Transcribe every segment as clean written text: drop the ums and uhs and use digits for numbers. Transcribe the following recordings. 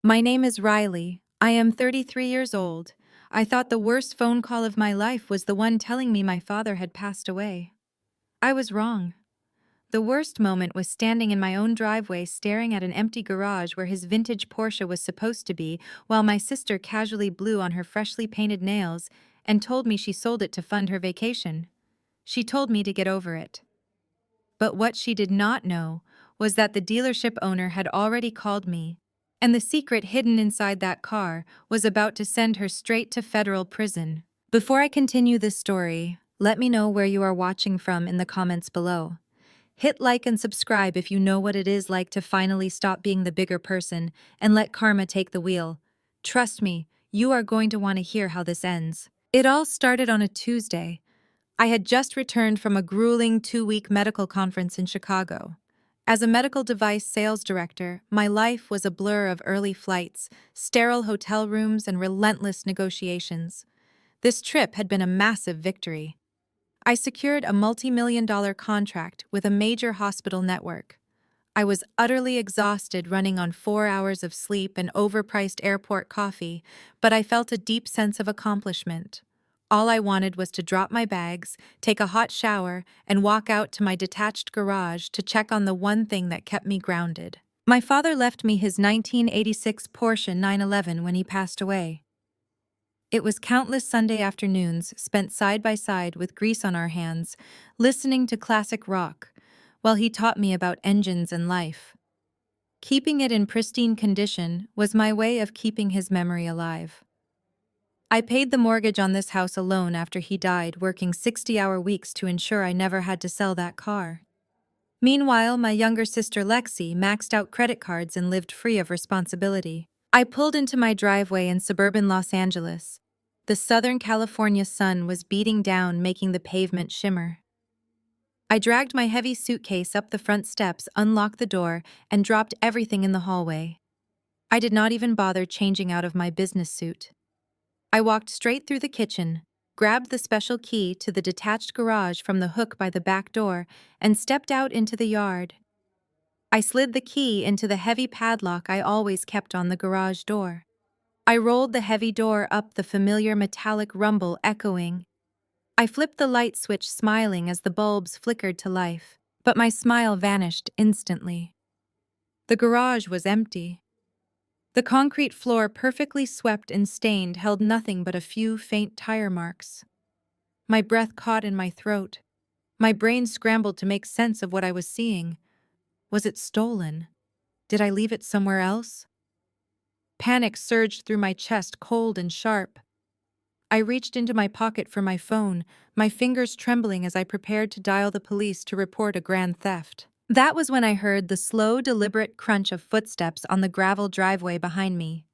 My name is Riley. I am 33 years old. I thought the worst phone call of my life was the one telling me my father had passed away. I was wrong. The worst moment was standing in my own driveway staring at an empty garage where his vintage Porsche was supposed to be, while my sister casually blew on her freshly painted nails and told me she sold it to fund her vacation. She told me to get over it. But what she did not know was that the dealership owner had already called me, and the secret hidden inside that car was about to send her straight to federal prison. Before I continue this story, let me know where you are watching from in the comments below. Hit like and subscribe if you know what it is like to finally stop being the bigger person and let karma take the wheel. Trust me, you are going to want to hear how this ends. It all started on a Tuesday. I had just returned from a grueling 2-week medical conference in Chicago. As a medical device sales director, my life was a blur of early flights, sterile hotel rooms, and relentless negotiations. This trip had been a massive victory. I secured a multi-million-dollar contract with a major hospital network. I was utterly exhausted running on 4 hours of sleep and overpriced airport coffee, but I felt a deep sense of accomplishment. All I wanted was to drop my bags, take a hot shower, and walk out to my detached garage to check on the one thing that kept me grounded. My father left me his 1986 Porsche 911 when he passed away. It was countless Sunday afternoons spent side by side with grease on our hands, listening to classic rock, while he taught me about engines and life. Keeping it in pristine condition was my way of keeping his memory alive. I paid the mortgage on this house alone after he died, working 60-hour weeks to ensure I never had to sell that car. Meanwhile, my younger sister Lexi maxed out credit cards and lived free of responsibility. I pulled into my driveway in suburban Los Angeles. The Southern California sun was beating down, making the pavement shimmer. I dragged my heavy suitcase up the front steps, unlocked the door, and dropped everything in the hallway. I did not even bother changing out of my business suit. I walked straight through the kitchen, grabbed the special key to the detached garage from the hook by the back door, and stepped out into the yard. I slid the key into the heavy padlock I always kept on the garage door. I rolled the heavy door up, the familiar metallic rumble echoing. I flipped the light switch, smiling as the bulbs flickered to life, but my smile vanished instantly. The garage was empty. The concrete floor, perfectly swept and stained, held nothing but a few faint tire marks. My breath caught in my throat. My brain scrambled to make sense of what I was seeing. Was it stolen? Did I leave it somewhere else? Panic surged through my chest, cold and sharp. I reached into my pocket for my phone, my fingers trembling as I prepared to dial the police to report a grand theft. That was when I heard the slow, deliberate crunch of footsteps on the gravel driveway behind me.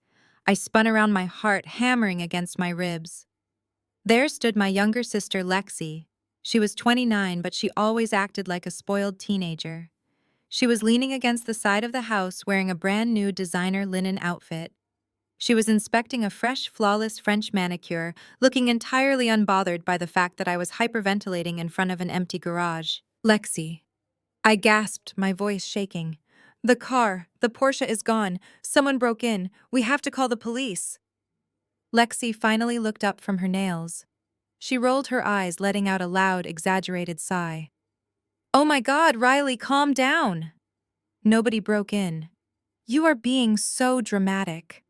I spun around, my heart hammering against my ribs. There stood my younger sister, Lexi. She was 29, but she always acted like a spoiled teenager. She was leaning against the side of the house wearing a brand new designer linen outfit. She was inspecting a fresh, flawless French manicure, looking entirely unbothered by the fact that I was hyperventilating in front of an empty garage. Lexi. I gasped, my voice shaking. The Porsche is gone. Someone broke in. We have to call the police. Lexi finally looked up from her nails. She rolled her eyes, letting out a loud, exaggerated sigh. Oh my God, Riley, calm down. Nobody broke in. You are being so dramatic.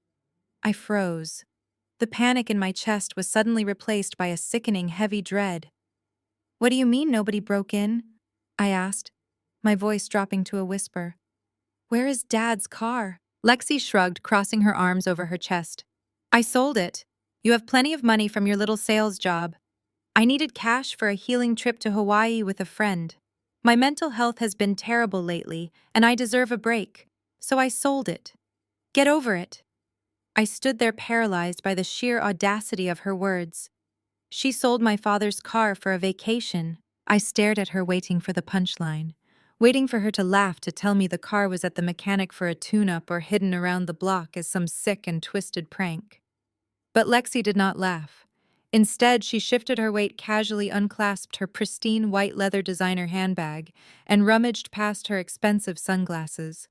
I froze. The panic in my chest was suddenly replaced by a sickening, heavy dread. What do you mean nobody broke in? I asked, my voice dropping to a whisper. Where is Dad's car? Lexi shrugged, crossing her arms over her chest. I sold it. You have plenty of money from your little sales job. I needed cash for a healing trip to Hawaii with a friend. My mental health has been terrible lately, and I deserve a break. So I sold it. Get over it. I stood there paralyzed by the sheer audacity of her words. She sold my father's car for a vacation. I stared at her, waiting for the punchline, waiting for her to laugh, to tell me the car was at the mechanic for a tune-up or hidden around the block as some sick and twisted prank. But Lexi did not laugh. Instead, she shifted her weight, casually unclasped her pristine white leather designer handbag, and rummaged past her expensive sunglasses.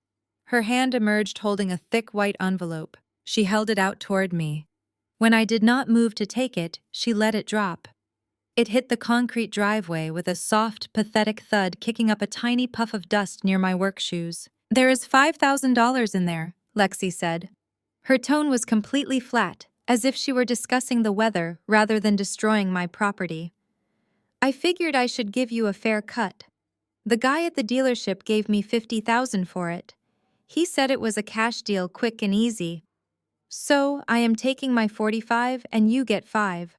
Her hand emerged holding a thick white envelope. She held it out toward me. When I did not move to take it, she let it drop. It hit the concrete driveway with a soft, pathetic thud, kicking up a tiny puff of dust near my work shoes. "There is $5,000 in there," Lexi said. Her tone was completely flat, as if she were discussing the weather rather than destroying my property. "I figured I should give you a fair cut. The guy at the dealership gave me $50,000 for it. He said it was a cash deal, quick and easy. So, I am taking my 45 and you get 5.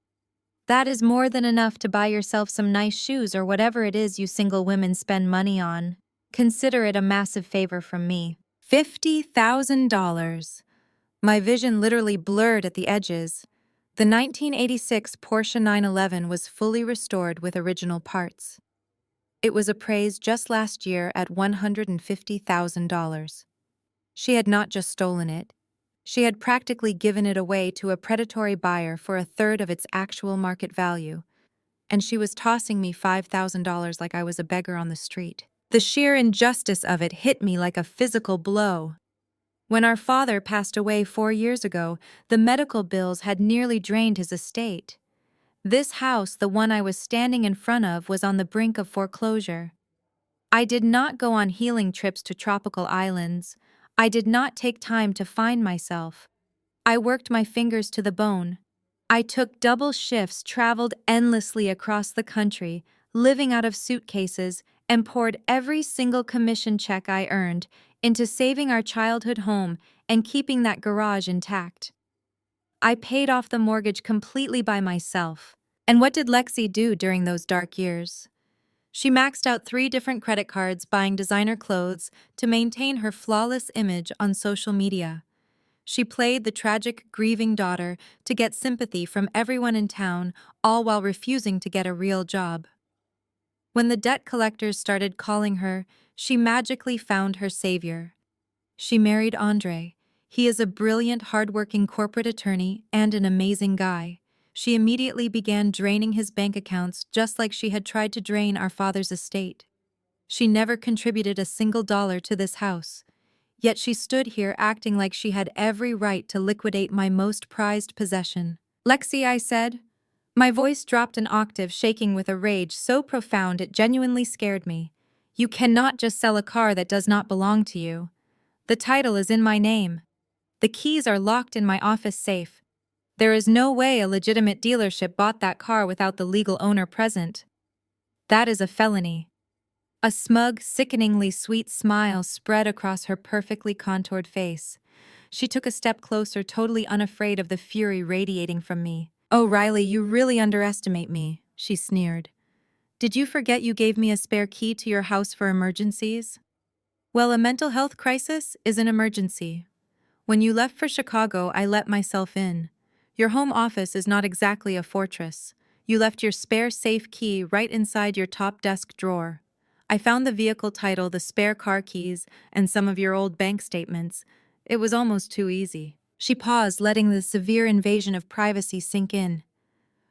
That is more than enough to buy yourself some nice shoes or whatever it is you single women spend money on. Consider it a massive favor from me." $50,000. My vision literally blurred at the edges. The 1986 Porsche 911 was fully restored with original parts. It was appraised just last year at $150,000. She had not just stolen it. She had practically given it away to a predatory buyer for a third of its actual market value, and she was tossing me $5,000 like I was a beggar on the street. The sheer injustice of it hit me like a physical blow. When our father passed away 4 years ago, the medical bills had nearly drained his estate. This house, the one I was standing in front of, was on the brink of foreclosure. I did not go on healing trips to tropical islands. I did not take time to find myself. I worked my fingers to the bone. I took double shifts, traveled endlessly across the country, living out of suitcases, and poured every single commission check I earned into saving our childhood home and keeping that garage intact. I paid off the mortgage completely by myself. And what did Lexi do during those dark years? She maxed out 3 different credit cards, buying designer clothes to maintain her flawless image on social media. She played the tragic, grieving daughter to get sympathy from everyone in town, all while refusing to get a real job. When the debt collectors started calling her, she magically found her savior. She married Andre. He is a brilliant, hardworking corporate attorney and an amazing guy. She immediately began draining his bank accounts just like she had tried to drain our father's estate. She never contributed a single dollar to this house. Yet she stood here acting like she had every right to liquidate my most prized possession. "Lexi," I said. My voice dropped an octave, shaking with a rage so profound it genuinely scared me. "You cannot just sell a car that does not belong to you. The title is in my name. The keys are locked in my office safe. There is no way a legitimate dealership bought that car without the legal owner present. That is a felony." A smug, sickeningly sweet smile spread across her perfectly contoured face. She took a step closer, totally unafraid of the fury radiating from me. "Oh, Riley, you really underestimate me," she sneered. "Did you forget you gave me a spare key to your house for emergencies? Well, a mental health crisis is an emergency. When you left for Chicago, I let myself in. Your home office is not exactly a fortress. You left your spare safe key right inside your top desk drawer. I found the vehicle title, the spare car keys, and some of your old bank statements. It was almost too easy." She paused, letting the severe invasion of privacy sink in.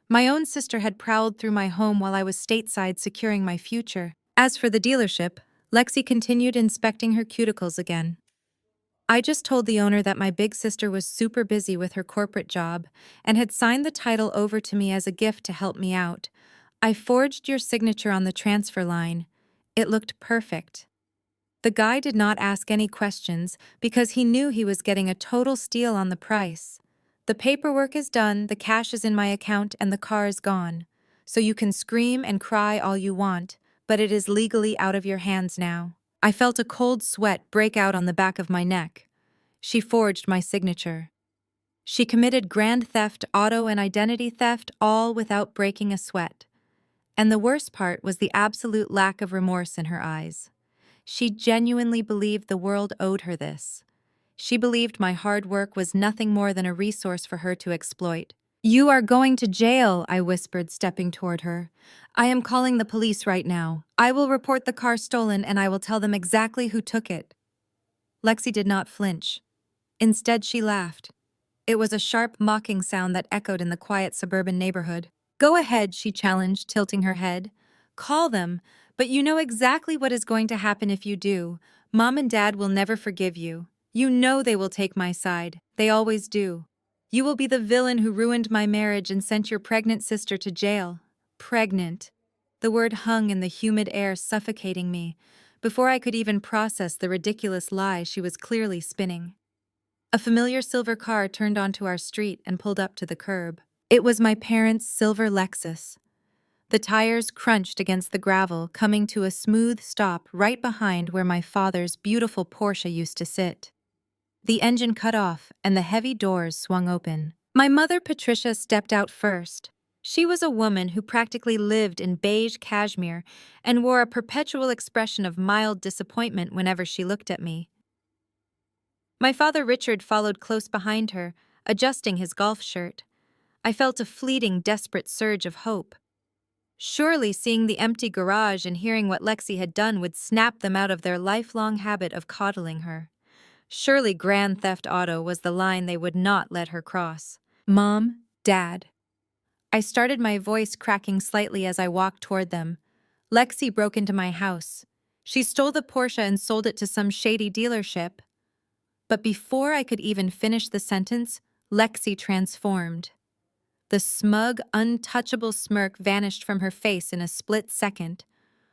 My own sister had prowled through my home while I was stateside securing my future. As for the dealership, Lexi continued inspecting her cuticles again. "I just told the owner that my big sister was super busy with her corporate job and had signed the title over to me as a gift to help me out. I forged your signature on the transfer line. It looked perfect." The guy did not ask any questions because he knew he was getting a total steal on the price. "The paperwork is done, the cash is in my account, and the car is gone. So you can scream and cry all you want, but it is legally out of your hands now." I felt a cold sweat break out on the back of my neck. She forged my signature. She committed grand theft, auto and identity theft, all without breaking a sweat. And the worst part was the absolute lack of remorse in her eyes. She genuinely believed the world owed her this. She believed my hard work was nothing more than a resource for her to exploit. "You are going to jail," I whispered, stepping toward her. "I am calling the police right now. I will report the car stolen and I will tell them exactly who took it." Lexi did not flinch. Instead, she laughed. It was a sharp, mocking sound that echoed in the quiet suburban neighborhood. "Go ahead," she challenged, tilting her head. "Call them, but you know exactly what is going to happen if you do. Mom and Dad will never forgive you. You know they will take my side. They always do. You will be the villain who ruined my marriage and sent your pregnant sister to jail. Pregnant. The word hung in the humid air, suffocating me, before I could even process the ridiculous lie she was clearly spinning. A familiar silver car turned onto our street and pulled up to the curb. It was my parents' silver Lexus. The tires crunched against the gravel, coming to a smooth stop right behind where my father's beautiful Porsche used to sit. The engine cut off, and the heavy doors swung open. My mother, Patricia, stepped out first. She was a woman who practically lived in beige cashmere and wore a perpetual expression of mild disappointment whenever she looked at me. My father, Richard, followed close behind her, adjusting his golf shirt. I felt a fleeting, desperate surge of hope. Surely seeing the empty garage and hearing what Lexi had done would snap them out of their lifelong habit of coddling her. Surely Grand Theft Auto was the line they would not let her cross. Mom, Dad. I started, my voice cracking slightly as I walked toward them. Lexi broke into my house. She stole the Porsche and sold it to some shady dealership. But before I could even finish the sentence, Lexi transformed. The smug, untouchable smirk vanished from her face in a split second.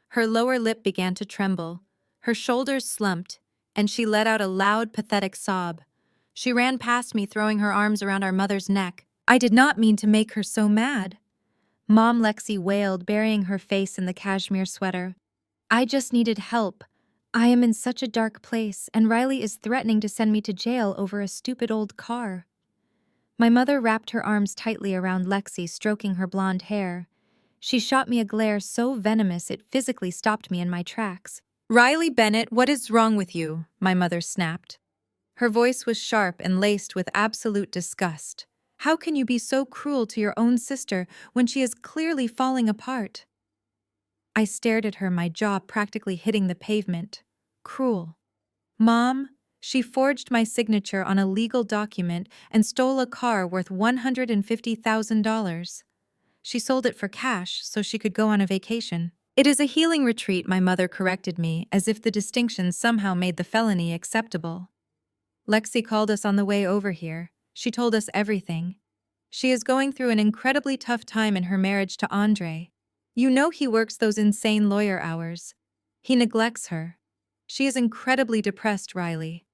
Her lower lip began to tremble. Her shoulders slumped, and she let out a loud, pathetic sob. She ran past me, throwing her arms around our mother's neck. I did not mean to make her so mad. Mom, Lexi wailed, burying her face in the cashmere sweater. I just needed help. I am in such a dark place, and Riley is threatening to send me to jail over a stupid old car. My mother wrapped her arms tightly around Lexi, stroking her blonde hair. She shot me a glare so venomous it physically stopped me in my tracks. Riley Bennett, what is wrong with you? My mother snapped. Her voice was sharp and laced with absolute disgust. How can you be so cruel to your own sister when she is clearly falling apart? I stared at her, my jaw practically hitting the pavement. Cruel. Mom, she forged my signature on a legal document and stole a car worth $150,000. She sold it for cash so she could go on a vacation. It is a healing retreat, my mother corrected me, as if the distinction somehow made the felony acceptable. Lexi called us on the way over here. She told us everything. She is going through an incredibly tough time in her marriage to Andre. You know he works those insane lawyer hours. He neglects her. She is incredibly depressed, Riley.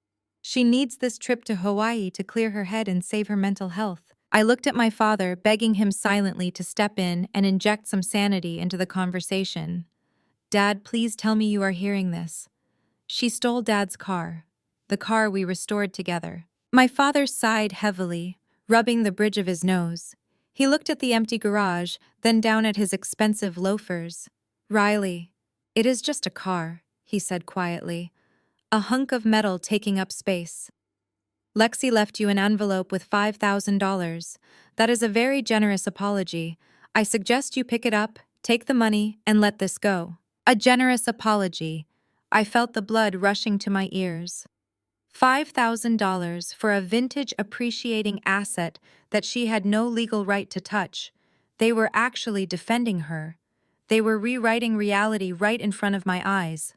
She needs this trip to Hawaii to clear her head and save her mental health. I looked at my father, begging him silently to step in and inject some sanity into the conversation. Dad, please tell me you are hearing this. She stole Dad's car, the car we restored together. My father sighed heavily, rubbing the bridge of his nose. He looked at the empty garage, then down at his expensive loafers. Riley, it is just a car, he said quietly. A hunk of metal taking up space. Lexi left you an envelope with $5,000. That is a very generous apology. I suggest you pick it up, take the money, and let this go. A generous apology. I felt the blood rushing to my ears. $5,000 for a vintage appreciating asset that she had no legal right to touch. They were actually defending her. They were rewriting reality right in front of my eyes.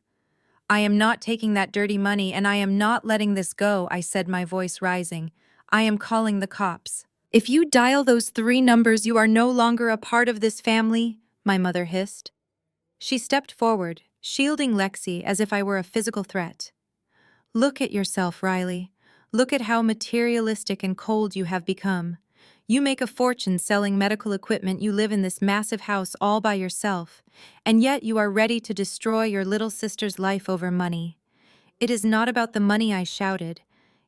I am not taking that dirty money, and I am not letting this go, I said, my voice rising. I am calling the cops. If you dial those 3 numbers, you are no longer a part of this family, my mother hissed. She stepped forward, shielding Lexi as if I were a physical threat. Look at yourself, Riley. Look at how materialistic and cold you have become. You make a fortune selling medical equipment, you live in this massive house all by yourself, and yet you are ready to destroy your little sister's life over money. It is not about the money, I shouted.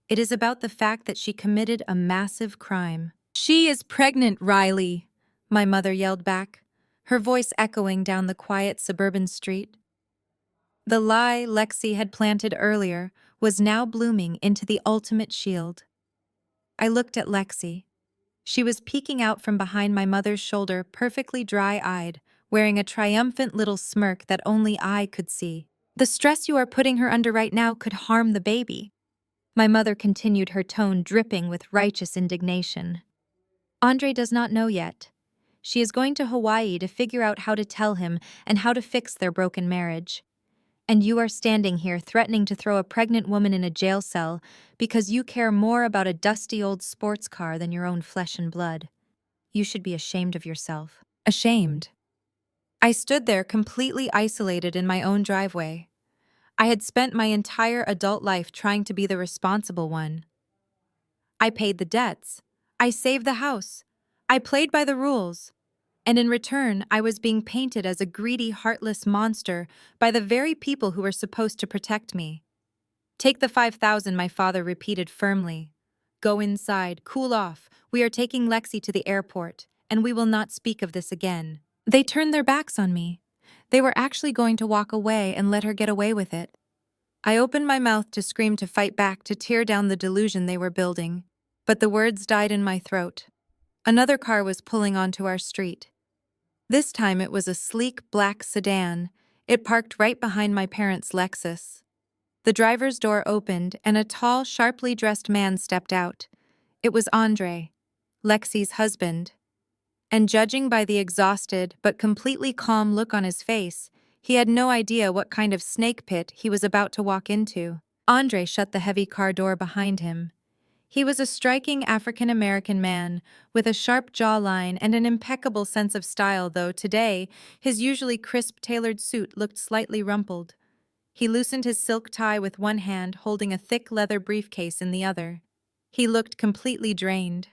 It is about the fact that she committed a massive crime. She is pregnant, Riley, my mother yelled back, her voice echoing down the quiet suburban street. The lie Lexi had planted earlier was now blooming into the ultimate shield. I looked at Lexi. She was peeking out from behind my mother's shoulder, perfectly dry-eyed, wearing a triumphant little smirk that only I could see. The stress you are putting her under right now could harm the baby. My mother continued, her tone dripping with righteous indignation. Andre does not know yet. She is going to Hawaii to figure out how to tell him and how to fix their broken marriage. And you are standing here threatening to throw a pregnant woman in a jail cell because you care more about a dusty old sports car than your own flesh and blood. You should be ashamed of yourself. Ashamed. I stood there completely isolated in my own driveway. I had spent my entire adult life trying to be the responsible one. I paid the debts. I saved the house. I played by the rules. And in return, I was being painted as a greedy, heartless monster by the very people who were supposed to protect me. Take the 5,000, my father repeated firmly. Go inside, cool off. We are taking Lexi to the airport, and we will not speak of this again. They turned their backs on me. They were actually going to walk away and let her get away with it. I opened my mouth to scream, to fight back, to tear down the delusion they were building. But the words died in my throat. Another car was pulling onto our street. This time it was a sleek black sedan. It parked right behind my parents' Lexus. The driver's door opened and a tall, sharply dressed man stepped out. It was Andre, Lexi's husband. And judging by the exhausted but completely calm look on his face, he had no idea what kind of snake pit he was about to walk into. Andre shut the heavy car door behind him. He was a striking African-American man with a sharp jawline and an impeccable sense of style, though today his usually crisp tailored suit looked slightly rumpled. He loosened his silk tie with one hand, holding a thick leather briefcase in the other. He looked completely drained.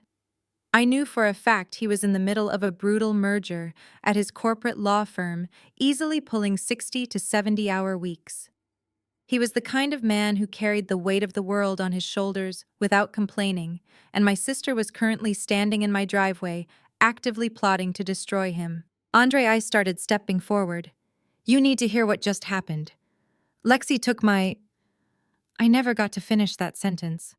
I knew for a fact he was in the middle of a brutal merger at his corporate law firm, easily pulling 60 to 70-hour weeks. He was the kind of man who carried the weight of the world on his shoulders without complaining, and my sister was currently standing in my driveway, actively plotting to destroy him. I started stepping forward. You need to hear what just happened. Lexi took my... I never got to finish that sentence.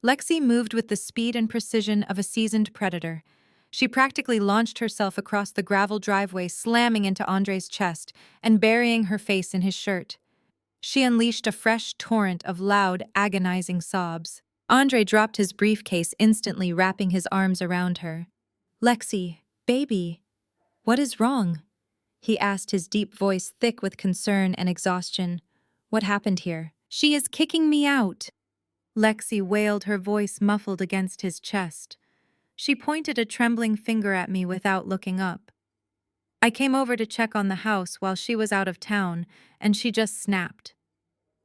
Lexi moved with the speed and precision of a seasoned predator. She practically launched herself across the gravel driveway, slamming into Andre's chest and burying her face in his shirt. She unleashed a fresh torrent of loud, agonizing sobs. Andre dropped his briefcase, instantly wrapping his arms around her. Lexi, baby, what is wrong? He asked, his deep voice thick with concern and exhaustion. What happened here? She is kicking me out. Lexi wailed, her voice muffled against his chest. She pointed a trembling finger at me without looking up. I came over to check on the house while she was out of town, and she just snapped.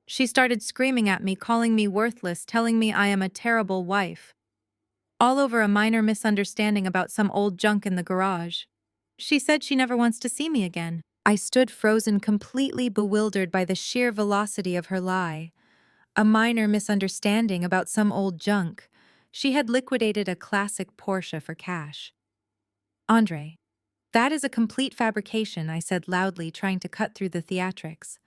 She started screaming at me, calling me worthless, telling me I am a terrible wife. All over a minor misunderstanding about some old junk in the garage. She said she never wants to see me again. I stood frozen, completely bewildered by the sheer velocity of her lie. A minor misunderstanding about some old junk. She had liquidated a classic Porsche for cash. Andre, that is a complete fabrication, I said loudly, trying to cut through the theatrics.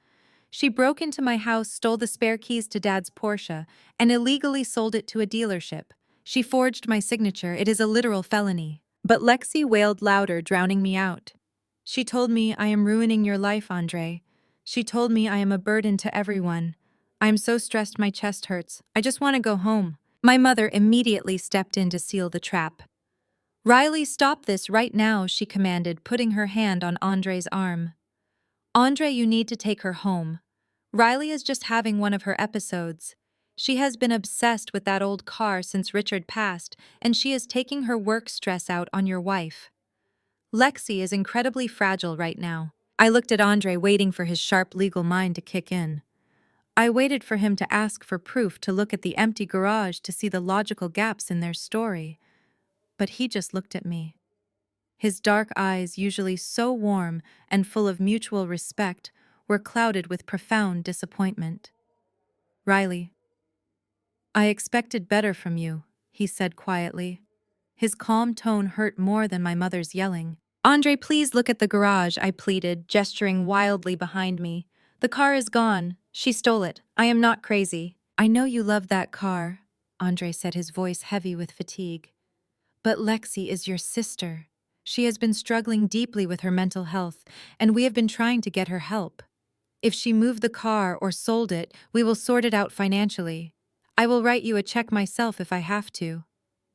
She broke into my house, stole the spare keys to Dad's Porsche, and illegally sold it to a dealership. She forged my signature. It is a literal felony. But Lexi wailed louder, drowning me out. She told me, I am ruining your life, Andre. She told me I am a burden to everyone. I am so stressed my chest hurts. I just want to go home. My mother immediately stepped in to seal the trap. Riley, stop this right now, she commanded, putting her hand on Andre's arm. Andre, you need to take her home. Riley is just having one of her episodes. She has been obsessed with that old car since Richard passed, and she is taking her work stress out on your wife. Lexi is incredibly fragile right now. I looked at Andre, waiting for his sharp legal mind to kick in. I waited for him to ask for proof, to look at the empty garage, to see the logical gaps in their story. But he just looked at me. His dark eyes, usually so warm and full of mutual respect, were clouded with profound disappointment. Riley, I expected better from you, he said quietly. His calm tone hurt more than my mother's yelling. Andre, please look at the garage, I pleaded, gesturing wildly behind me. The car is gone. She stole it. I am not crazy. I know you love that car, Andre said, his voice heavy with fatigue. But Lexi is your sister. She has been struggling deeply with her mental health, and we have been trying to get her help. If she moved the car or sold it, we will sort it out financially. I will write you a check myself if I have to.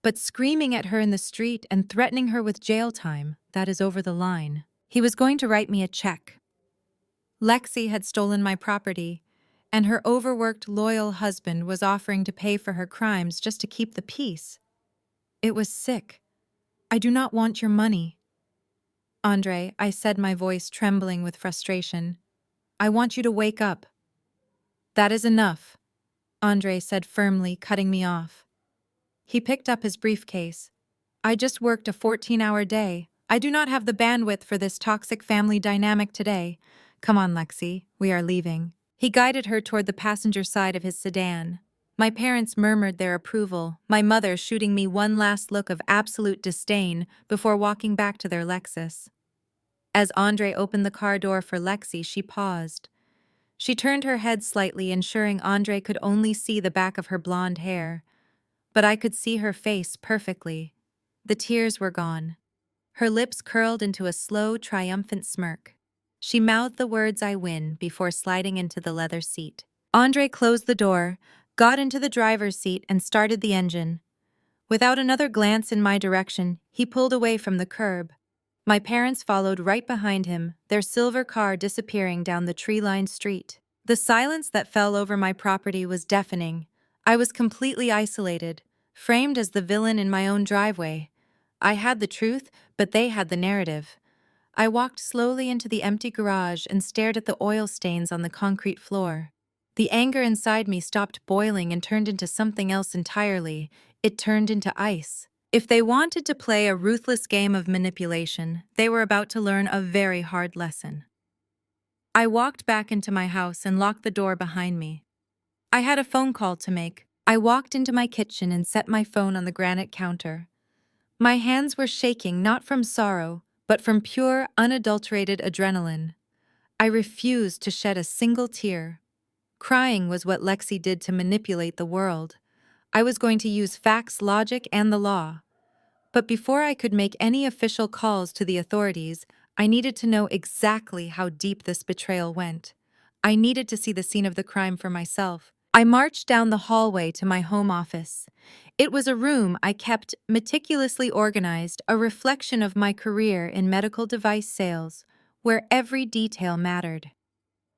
But screaming at her in the street and threatening her with jail time, that is over the line. He was going to write me a check. Lexi had stolen my property, and her overworked, loyal husband was offering to pay for her crimes just to keep the peace. It was sick. I do not want your money. Andre, I said, my voice trembling with frustration. I want you to wake up. That is enough, Andre said firmly, cutting me off. He picked up his briefcase. I just worked a 14-hour day. I do not have the bandwidth for this toxic family dynamic today. Come on, Lexi, we are leaving. He guided her toward the passenger side of his sedan. My parents murmured their approval, my mother shooting me one last look of absolute disdain before walking back to their Lexus. As Andre opened the car door for Lexi, she paused. She turned her head slightly, ensuring Andre could only see the back of her blonde hair. But I could see her face perfectly. The tears were gone. Her lips curled into a slow, triumphant smirk. She mouthed the words, "I win," before sliding into the leather seat. Andre closed the door, got into the driver's seat, and started the engine. Without another glance in my direction, he pulled away from the curb. My parents followed right behind him, their silver car disappearing down the tree-lined street. The silence that fell over my property was deafening. I was completely isolated, framed as the villain in my own driveway. I had the truth, but they had the narrative. I walked slowly into the empty garage and stared at the oil stains on the concrete floor. The anger inside me stopped boiling and turned into something else entirely. It turned into ice. If they wanted to play a ruthless game of manipulation, they were about to learn a very hard lesson. I walked back into my house and locked the door behind me. I had a phone call to make. I walked into my kitchen and set my phone on the granite counter. My hands were shaking, not from sorrow, but from pure, unadulterated adrenaline. I refused to shed a single tear. Crying was what Lexi did to manipulate the world. I was going to use facts, logic, and the law. But before I could make any official calls to the authorities, I needed to know exactly how deep this betrayal went. I needed to see the scene of the crime for myself. I marched down the hallway to my home office. It was a room I kept meticulously organized, a reflection of my career in medical device sales, where every detail mattered.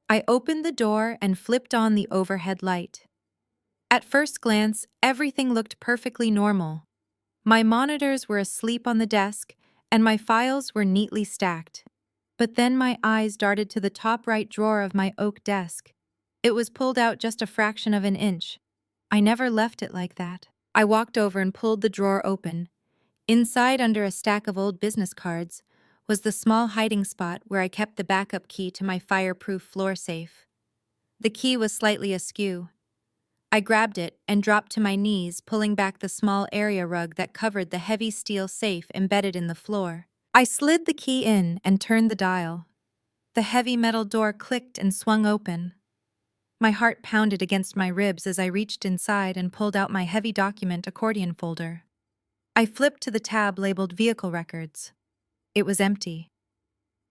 I opened the door and flipped on the overhead light. At first glance, everything looked perfectly normal. My monitors were asleep on the desk, and my files were neatly stacked. But then my eyes darted to the top right drawer of my oak desk. It was pulled out just a fraction of an inch. I never left it like that. I walked over and pulled the drawer open. Inside, under a stack of old business cards, was the small hiding spot where I kept the backup key to my fireproof floor safe. The key was slightly askew. I grabbed it and dropped to my knees, pulling back the small area rug that covered the heavy steel safe embedded in the floor. I slid the key in and turned the dial. The heavy metal door clicked and swung open. My heart pounded against my ribs as I reached inside and pulled out my heavy document accordion folder. I flipped to the tab labeled Vehicle Records. It was empty.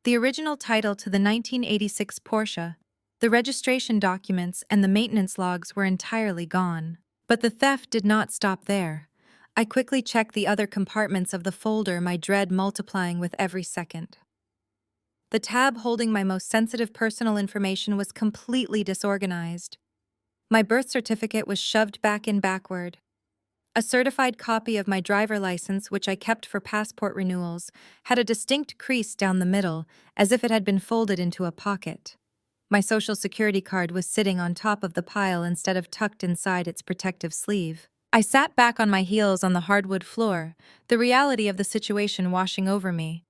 The original title to the 1986 Porsche, the registration documents, and the maintenance logs were entirely gone. But the theft did not stop there. I quickly checked the other compartments of the folder, my dread multiplying with every second. The tab holding my most sensitive personal information was completely disorganized. My birth certificate was shoved back in backward. A certified copy of my driver license, which I kept for passport renewals, had a distinct crease down the middle, as if it had been folded into a pocket. My social security card was sitting on top of the pile instead of tucked inside its protective sleeve. I sat back on my heels on the hardwood floor, the reality of the situation washing over me.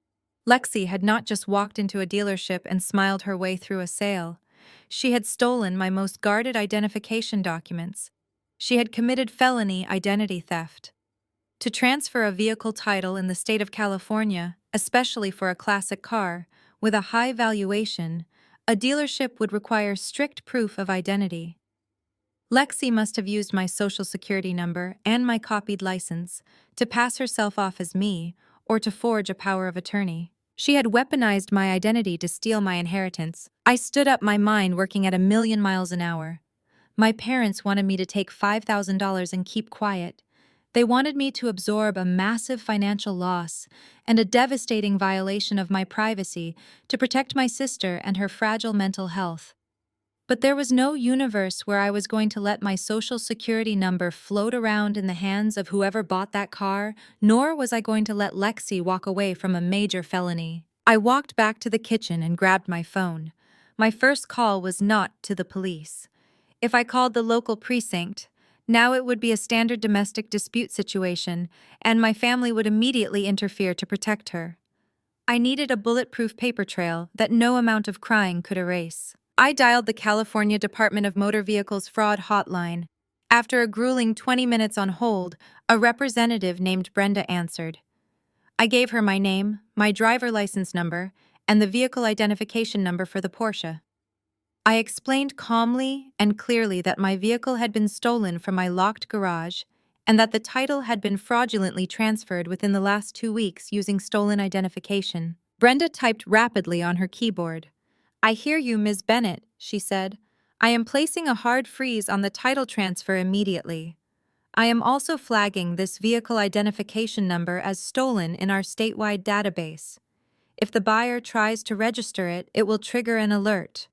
Lexi had not just walked into a dealership and smiled her way through a sale. She had stolen my most guarded identification documents. She had committed felony identity theft. To transfer a vehicle title in the state of California, especially for a classic car, with a high valuation, a dealership would require strict proof of identity. Lexi must have used my social security number and my copied license to pass herself off as me or to forge a power of attorney. She had weaponized my identity to steal my inheritance. I stood up, my mind working at 1,000,000 miles an hour. My parents wanted me to take $5,000 and keep quiet. They wanted me to absorb a massive financial loss and a devastating violation of my privacy to protect my sister and her fragile mental health. But there was no universe where I was going to let my social security number float around in the hands of whoever bought that car, nor was I going to let Lexi walk away from a major felony. I walked back to the kitchen and grabbed my phone. My first call was not to the police. If I called the local precinct, now it would be a standard domestic dispute situation, and my family would immediately interfere to protect her. I needed a bulletproof paper trail that no amount of crying could erase. I dialed the California Department of Motor Vehicles fraud hotline. After a grueling 20 minutes on hold, a representative named Brenda answered. I gave her my name, my driver license number, and the vehicle identification number for the Porsche. I explained calmly and clearly that my vehicle had been stolen from my locked garage and that the title had been fraudulently transferred within the last 2 weeks using stolen identification. Brenda typed rapidly on her keyboard. "I hear you, Ms. Bennett," she said. "I am placing a hard freeze on the title transfer immediately. I am also flagging this vehicle identification number as stolen in our statewide database. If the buyer tries to register it, it will trigger an alert.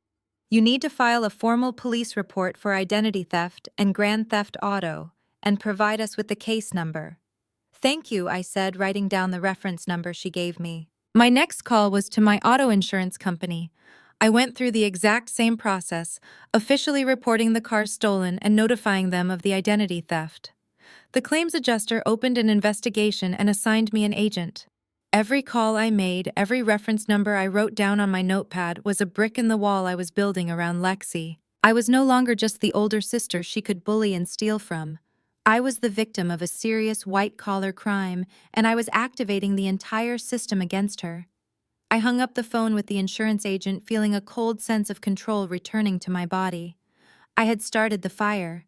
You need to file a formal police report for identity theft and grand theft auto and provide us with the case number." "Thank you," I said, writing down the reference number she gave me. My next call was to my auto insurance company. I went through the exact same process, officially reporting the car stolen and notifying them of the identity theft. The claims adjuster opened an investigation and assigned me an agent. Every call I made, every reference number I wrote down on my notepad was a brick in the wall I was building around Lexi. I was no longer just the older sister she could bully and steal from. I was the victim of a serious white-collar crime, and I was activating the entire system against her. I hung up the phone with the insurance agent, feeling a cold sense of control returning to my body. I had started the fire.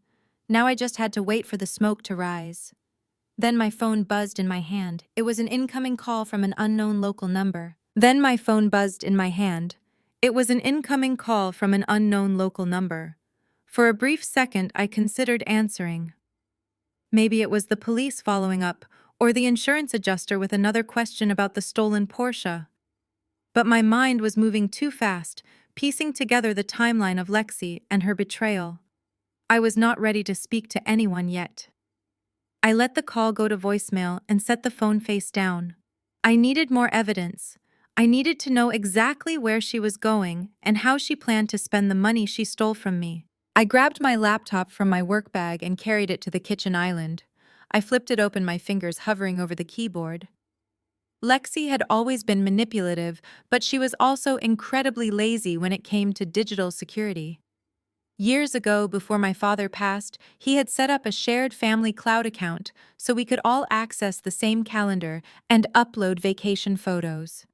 Now I just had to wait for the smoke to rise. Then my phone buzzed in my hand. It was an incoming call from an unknown local number. For a brief second, I considered answering. Maybe it was the police following up, or the insurance adjuster with another question about the stolen Porsche. But my mind was moving too fast, piecing together the timeline of Lexi and her betrayal. I was not ready to speak to anyone yet. I let the call go to voicemail and set the phone face down. I needed more evidence. I needed to know exactly where she was going and how she planned to spend the money she stole from me. I grabbed my laptop from my work bag and carried it to the kitchen island. I flipped it open, my fingers hovering over the keyboard. Lexi had always been manipulative, but she was also incredibly lazy when it came to digital security. Years ago, before my father passed, he had set up a shared family cloud account so we could all access the same calendar and upload vacation photos.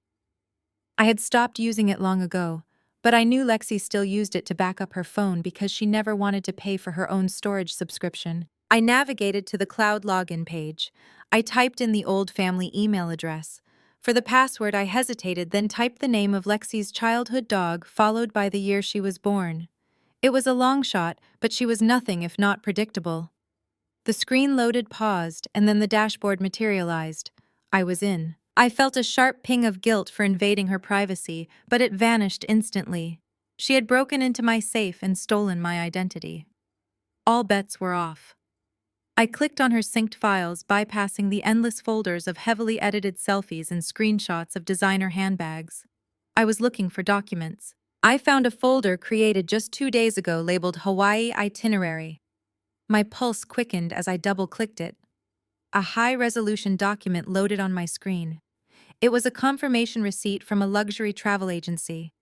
I had stopped using it long ago, but I knew Lexi still used it to back up her phone because she never wanted to pay for her own storage subscription. I navigated to the cloud login page. I typed in the old family email address. For the password, I hesitated, then typed the name of Lexi's childhood dog, followed by the year she was born. It was a long shot, but she was nothing if not predictable. The screen loaded, paused, and then the dashboard materialized. I was in. I felt a sharp ping of guilt for invading her privacy, but it vanished instantly. She had broken into my safe and stolen my identity. All bets were off. I clicked on her synced files, bypassing the endless folders of heavily edited selfies and screenshots of designer handbags. I was looking for documents. I found a folder created just 2 days ago labeled Hawaii Itinerary. My pulse quickened as I double-clicked it. A high-resolution document loaded on my screen. It was a confirmation receipt from a luxury travel agency.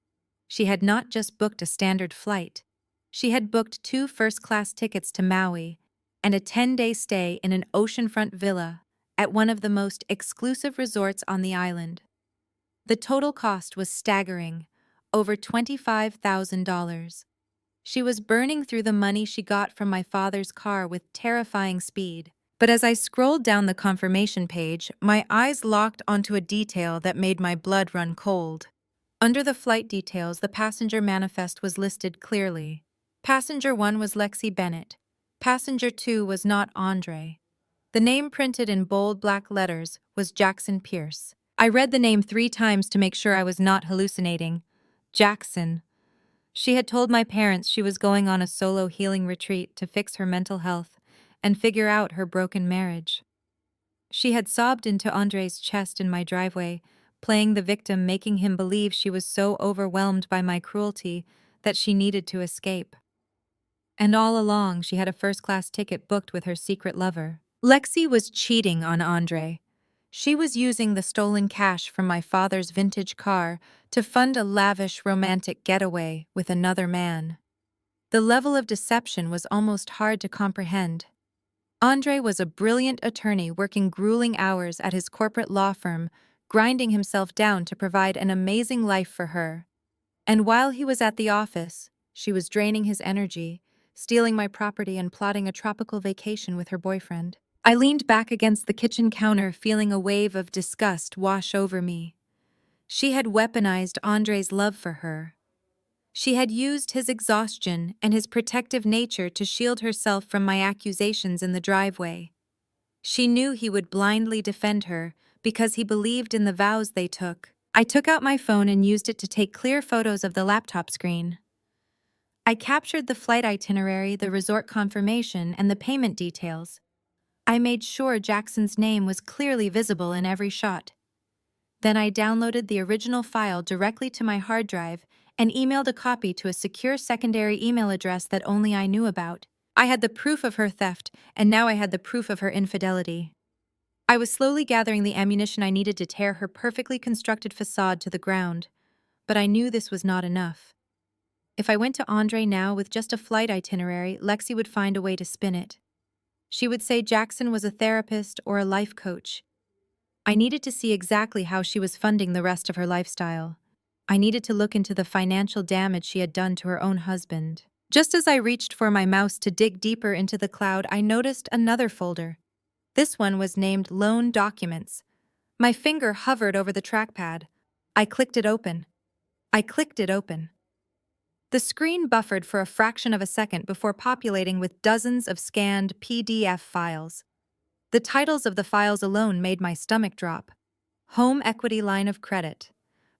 She had not just booked a standard flight. She had booked 2 first-class tickets to Maui and a 10-day stay in an oceanfront villa at one of the most exclusive resorts on the island. The total cost was staggering, over $25,000. She was burning through the money she got from my father's car with terrifying speed. But as I scrolled down the confirmation page, my eyes locked onto a detail that made my blood run cold. Under the flight details, the passenger manifest was listed clearly. Passenger 1 was Lexi Bennett. Passenger 2 was not Andre. The name printed in bold black letters was Jackson Pierce. I read the name 3 times to make sure I was not hallucinating. Jackson. She had told my parents she was going on a solo healing retreat to fix her mental health and figure out her broken marriage. She had sobbed into Andre's chest in my driveway, playing the victim, making him believe she was so overwhelmed by my cruelty that she needed to escape. And all along, she had a first-class ticket booked with her secret lover. Lexi was cheating on Andre. She was using the stolen cash from my father's vintage car to fund a lavish romantic getaway with another man. The level of deception was almost hard to comprehend. Andre was a brilliant attorney working grueling hours at his corporate law firm, grinding himself down to provide an amazing life for her. And while he was at the office, she was draining his energy, stealing my property and plotting a tropical vacation with her boyfriend. I leaned back against the kitchen counter, feeling a wave of disgust wash over me. She had weaponized Andre's love for her. She had used his exhaustion and his protective nature to shield herself from my accusations in the driveway. She knew he would blindly defend her because he believed in the vows they took. I took out my phone and used it to take clear photos of the laptop screen. I captured the flight itinerary, the resort confirmation, and the payment details. I made sure Jackson's name was clearly visible in every shot. Then I downloaded the original file directly to my hard drive and emailed a copy to a secure secondary email address that only I knew about. I had the proof of her theft, and now I had the proof of her infidelity. I was slowly gathering the ammunition I needed to tear her perfectly constructed facade to the ground, but I knew this was not enough. If I went to Andre now with just a flight itinerary, Lexi would find a way to spin it. She would say Jackson was a therapist or a life coach. I needed to see exactly how she was funding the rest of her lifestyle. I needed to look into the financial damage she had done to her own husband. Just as I reached for my mouse to dig deeper into the cloud, I noticed another folder. This one was named Loan Documents. My finger hovered over the trackpad. I clicked it open. The screen buffered for a fraction of a second before populating with dozens of scanned PDF files. The titles of the files alone made my stomach drop. Home Equity Line of Credit,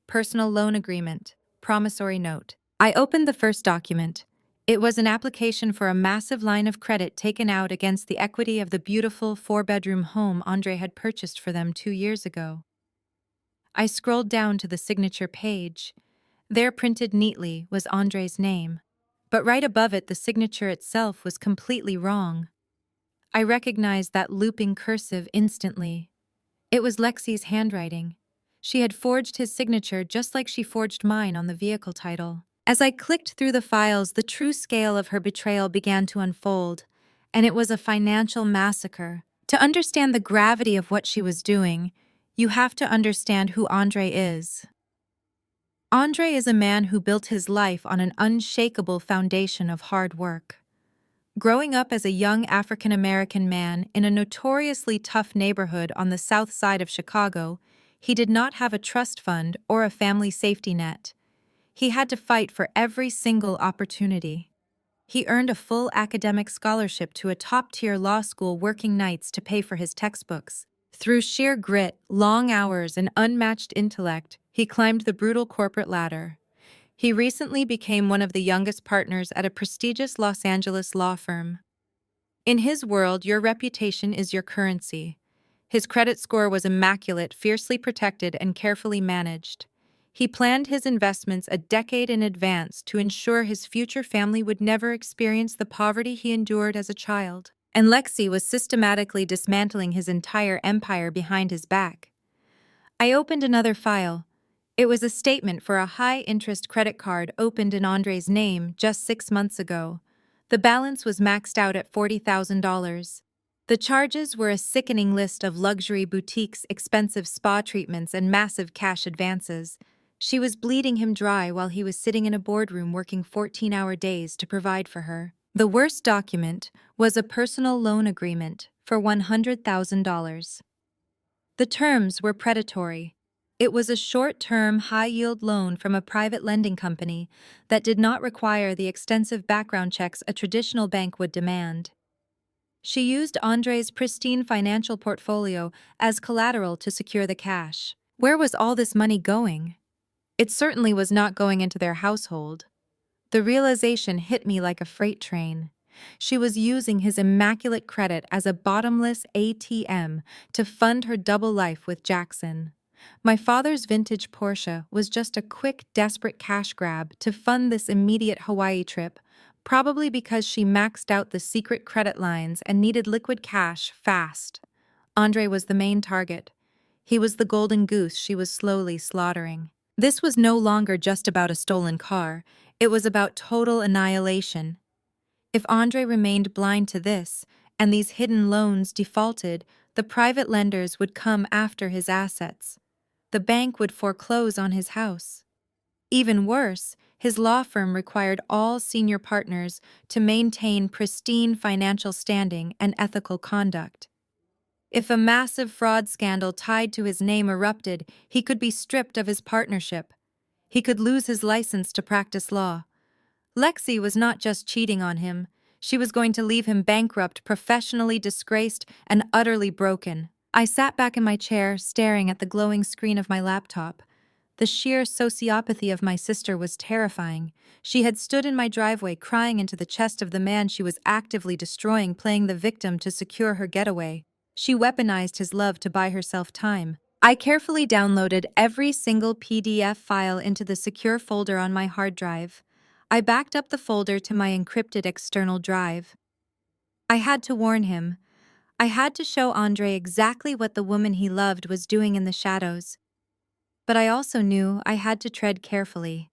Personal Loan Agreement, Promissory Note. I opened the first document. It was an application for a massive line of credit taken out against the equity of the beautiful 4-bedroom home Andre had purchased for them 2 years ago. I scrolled down to the signature page. There, printed neatly, was Andre's name. But right above it, the signature itself was completely wrong. I recognized that looping cursive instantly. It was Lexi's handwriting. She had forged his signature just like she forged mine on the vehicle title. As I clicked through the files, the true scale of her betrayal began to unfold, and it was a financial massacre. To understand the gravity of what she was doing, you have to understand who Andre is. Andre is a man who built his life on an unshakable foundation of hard work. Growing up as a young African-American man in a notoriously tough neighborhood on the south side of Chicago, he did not have a trust fund or a family safety net. He had to fight for every single opportunity. He earned a full academic scholarship to a top-tier law school, working nights to pay for his textbooks. Through sheer grit, long hours, and unmatched intellect, he climbed the brutal corporate ladder. He recently became one of the youngest partners at a prestigious Los Angeles law firm. In his world, your reputation is your currency. His credit score was immaculate, fiercely protected, and carefully managed. He planned his investments a decade in advance to ensure his future family would never experience the poverty he endured as a child. And Lexi was systematically dismantling his entire empire behind his back. I opened another file. It was a statement for a high-interest credit card opened in Andre's name just 6 months ago. The balance was maxed out at $40,000. The charges were a sickening list of luxury boutiques, expensive spa treatments, and massive cash advances. She was bleeding him dry while he was sitting in a boardroom working 14-hour days to provide for her. The worst document was a personal loan agreement for $100,000. The terms were predatory. It was a short-term, high-yield loan from a private lending company that did not require the extensive background checks a traditional bank would demand. She used Andre's pristine financial portfolio as collateral to secure the cash. Where was all this money going? It certainly was not going into their household. The realization hit me like a freight train. She was using his immaculate credit as a bottomless ATM to fund her double life with Jackson. My father's vintage Porsche was just a quick, desperate cash grab to fund this immediate Hawaii trip, probably because she maxed out the secret credit lines and needed liquid cash fast. Andre was the main target. He was the golden goose she was slowly slaughtering. This was no longer just about a stolen car, it was about total annihilation. If Andre remained blind to this, and these hidden loans defaulted, the private lenders would come after his assets. The bank would foreclose on his house. Even worse, his law firm required all senior partners to maintain pristine financial standing and ethical conduct. If a massive fraud scandal tied to his name erupted, he could be stripped of his partnership. He could lose his license to practice law. Lexi was not just cheating on him. She was going to leave him bankrupt, professionally disgraced, and utterly broken. I sat back in my chair, staring at the glowing screen of my laptop. The sheer sociopathy of my sister was terrifying. She had stood in my driveway crying into the chest of the man she was actively destroying, playing the victim to secure her getaway. She weaponized his love to buy herself time. I carefully downloaded every single PDF file into the secure folder on my hard drive. I backed up the folder to my encrypted external drive. I had to warn him. I had to show Andre exactly what the woman he loved was doing in the shadows. But I also knew I had to tread carefully.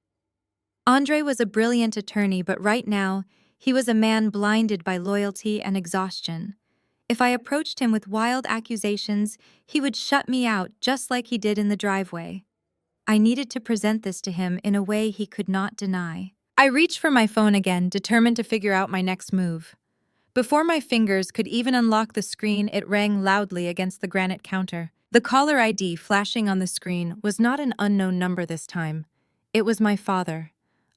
Andre was a brilliant attorney, but right now, he was a man blinded by loyalty and exhaustion. If I approached him with wild accusations, he would shut me out just like he did in the driveway. I needed to present this to him in a way he could not deny. I reached for my phone again, determined to figure out my next move. Before my fingers could even unlock the screen, it rang loudly against the granite counter. The caller ID flashing on the screen was not an unknown number this time. It was my father.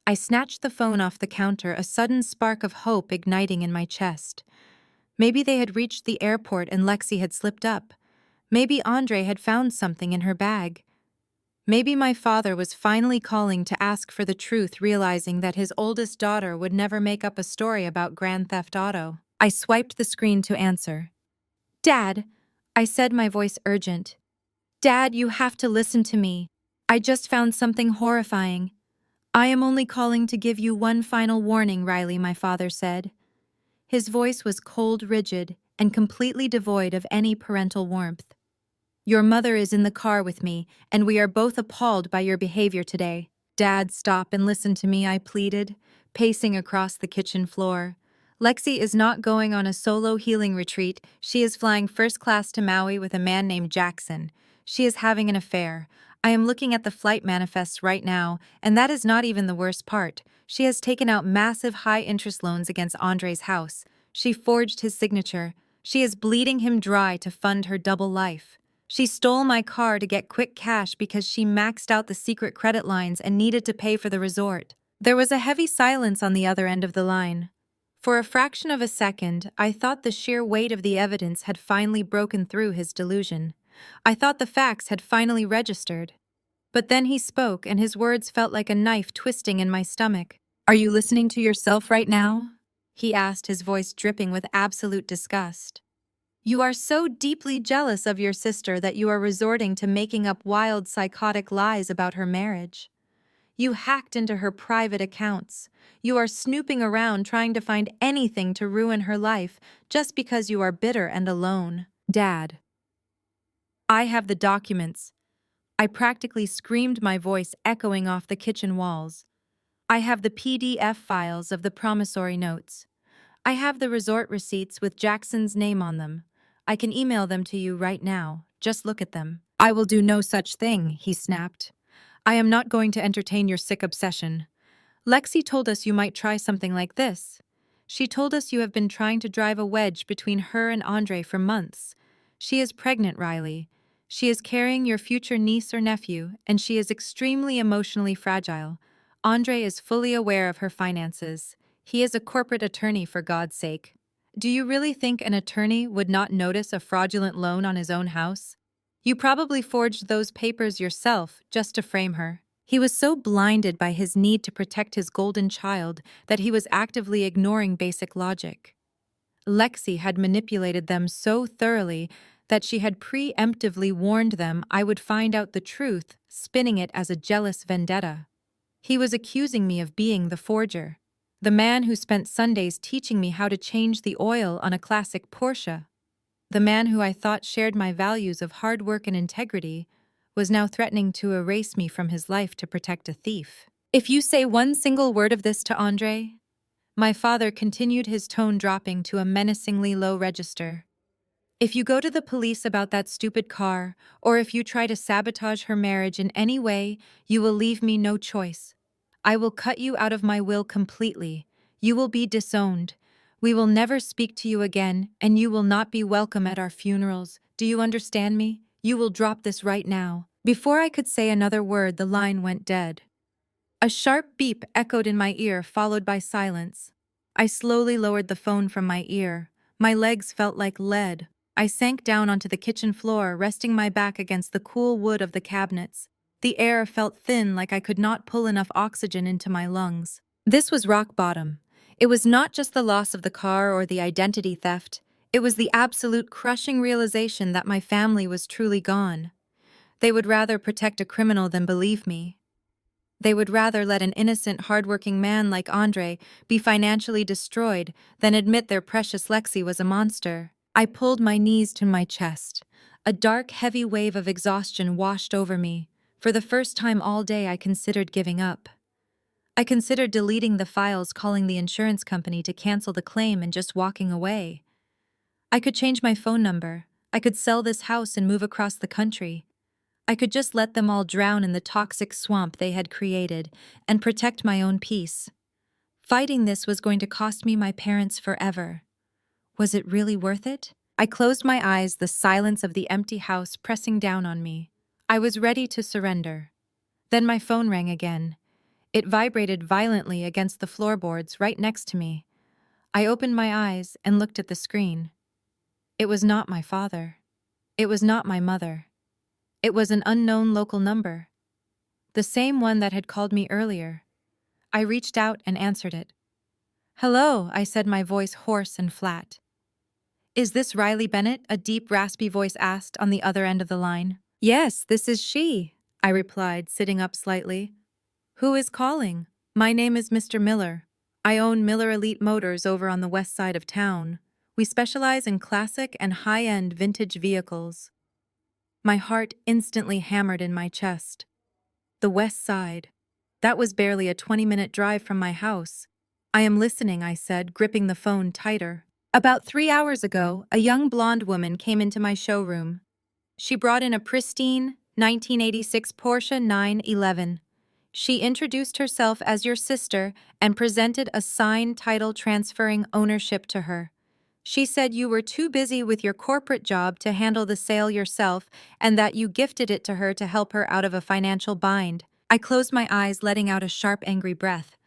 I snatched the phone off the counter, a sudden spark of hope igniting in my chest. Maybe they had reached the airport and Lexi had slipped up. Maybe Andre had found something in her bag. Maybe my father was finally calling to ask for the truth, realizing that his oldest daughter would never make up a story about Grand Theft Auto. I swiped the screen to answer. "Dad," I said, my voice urgent. "Dad, you have to listen to me. I just found something horrifying." "I am only calling to give you one final warning, Riley," my father said. His voice was cold, rigid, and completely devoid of any parental warmth. "Your mother is in the car with me, and we are both appalled by your behavior today." "Dad, stop and listen to me," I pleaded, pacing across the kitchen floor. "Lexi is not going on a solo healing retreat. She is flying first class to Maui with a man named Jackson. She is having an affair. I am looking at the flight manifests right now, and that is not even the worst part. She has taken out massive high-interest loans against Andre's house. She forged his signature. She is bleeding him dry to fund her double life. She stole my car to get quick cash because she maxed out the secret credit lines and needed to pay for the resort." There was a heavy silence on the other end of the line. For a fraction of a second, I thought the sheer weight of the evidence had finally broken through his delusion. I thought the facts had finally registered. But then he spoke, and his words felt like a knife twisting in my stomach. "Are you listening to yourself right now?" he asked, his voice dripping with absolute disgust. "You are so deeply jealous of your sister that you are resorting to making up wild, psychotic lies about her marriage. You hacked into her private accounts. You are snooping around trying to find anything to ruin her life just because you are bitter and alone." "Dad, I have the documents." I practically screamed, my voice echoing off the kitchen walls. "I have the PDF files of the promissory notes. I have the resort receipts with Jackson's name on them. I can email them to you right now. Just look at them." "I will do no such thing," he snapped. "I am not going to entertain your sick obsession. Lexi told us you might try something like this. She told us you have been trying to drive a wedge between her and Andre for months. She is pregnant, Riley. She is carrying your future niece or nephew, and she is extremely emotionally fragile. Andre is fully aware of her finances. He is a corporate attorney, for God's sake. Do you really think an attorney would not notice a fraudulent loan on his own house? You probably forged those papers yourself just to frame her. He was so blinded by his need to protect his golden child that he was actively ignoring basic logic. Lexi had manipulated them so thoroughly that she had preemptively warned them I would find out the truth, spinning it as a jealous vendetta. He was accusing me of being the forger, the man who spent Sundays teaching me how to change the oil on a classic Porsche. The man who I thought shared my values of hard work and integrity was now threatening to erase me from his life to protect a thief. If you say one single word of this to Andre, my father continued, his tone dropping to a menacingly low register. If you go to the police about that stupid car, or if you try to sabotage her marriage in any way, you will leave me no choice. I will cut you out of my will completely. You will be disowned. We will never speak to you again, and you will not be welcome at our funerals. Do you understand me? You will drop this right now. Before I could say another word, the line went dead. A sharp beep echoed in my ear, followed by silence. I slowly lowered the phone from my ear. My legs felt like lead. I sank down onto the kitchen floor, resting my back against the cool wood of the cabinets. The air felt thin, like I could not pull enough oxygen into my lungs. This was rock bottom. It was not just the loss of the car or the identity theft. It was the absolute crushing realization that my family was truly gone. They would rather protect a criminal than believe me. They would rather let an innocent, hardworking man like Andre be financially destroyed than admit their precious Lexi was a monster. I pulled my knees to my chest. A dark, heavy wave of exhaustion washed over me. For the first time all day, I considered giving up. I considered deleting the files, calling the insurance company to cancel the claim, and just walking away. I could change my phone number. I could sell this house and move across the country. I could just let them all drown in the toxic swamp they had created and protect my own peace. Fighting this was going to cost me my parents forever. Was it really worth it? I closed my eyes, the silence of the empty house pressing down on me. I was ready to surrender. Then my phone rang again. It vibrated violently against the floorboards right next to me. I opened my eyes and looked at the screen. It was not my father. It was not my mother. It was an unknown local number. The same one that had called me earlier. I reached out and answered it. "Hello," I said, my voice hoarse and flat. "Is this Riley Bennett?" a deep, raspy voice asked on the other end of the line. "Yes, this is she," I replied, sitting up slightly. "Who is calling?" "My name is Mr. Miller. I own Miller Elite Motors over on the west side of town. We specialize in classic and high-end vintage vehicles." My heart instantly hammered in my chest. The west side. That was barely a 20-minute drive from my house. "I am listening," I said, gripping the phone tighter. "About 3 hours ago, a young blonde woman came into my showroom. She brought in a pristine 1986 Porsche 911. She introduced herself as your sister and presented a signed title transferring ownership to her. She said you were too busy with your corporate job to handle the sale yourself and that you gifted it to her to help her out of a financial bind." I closed my eyes, letting out a sharp, angry breath.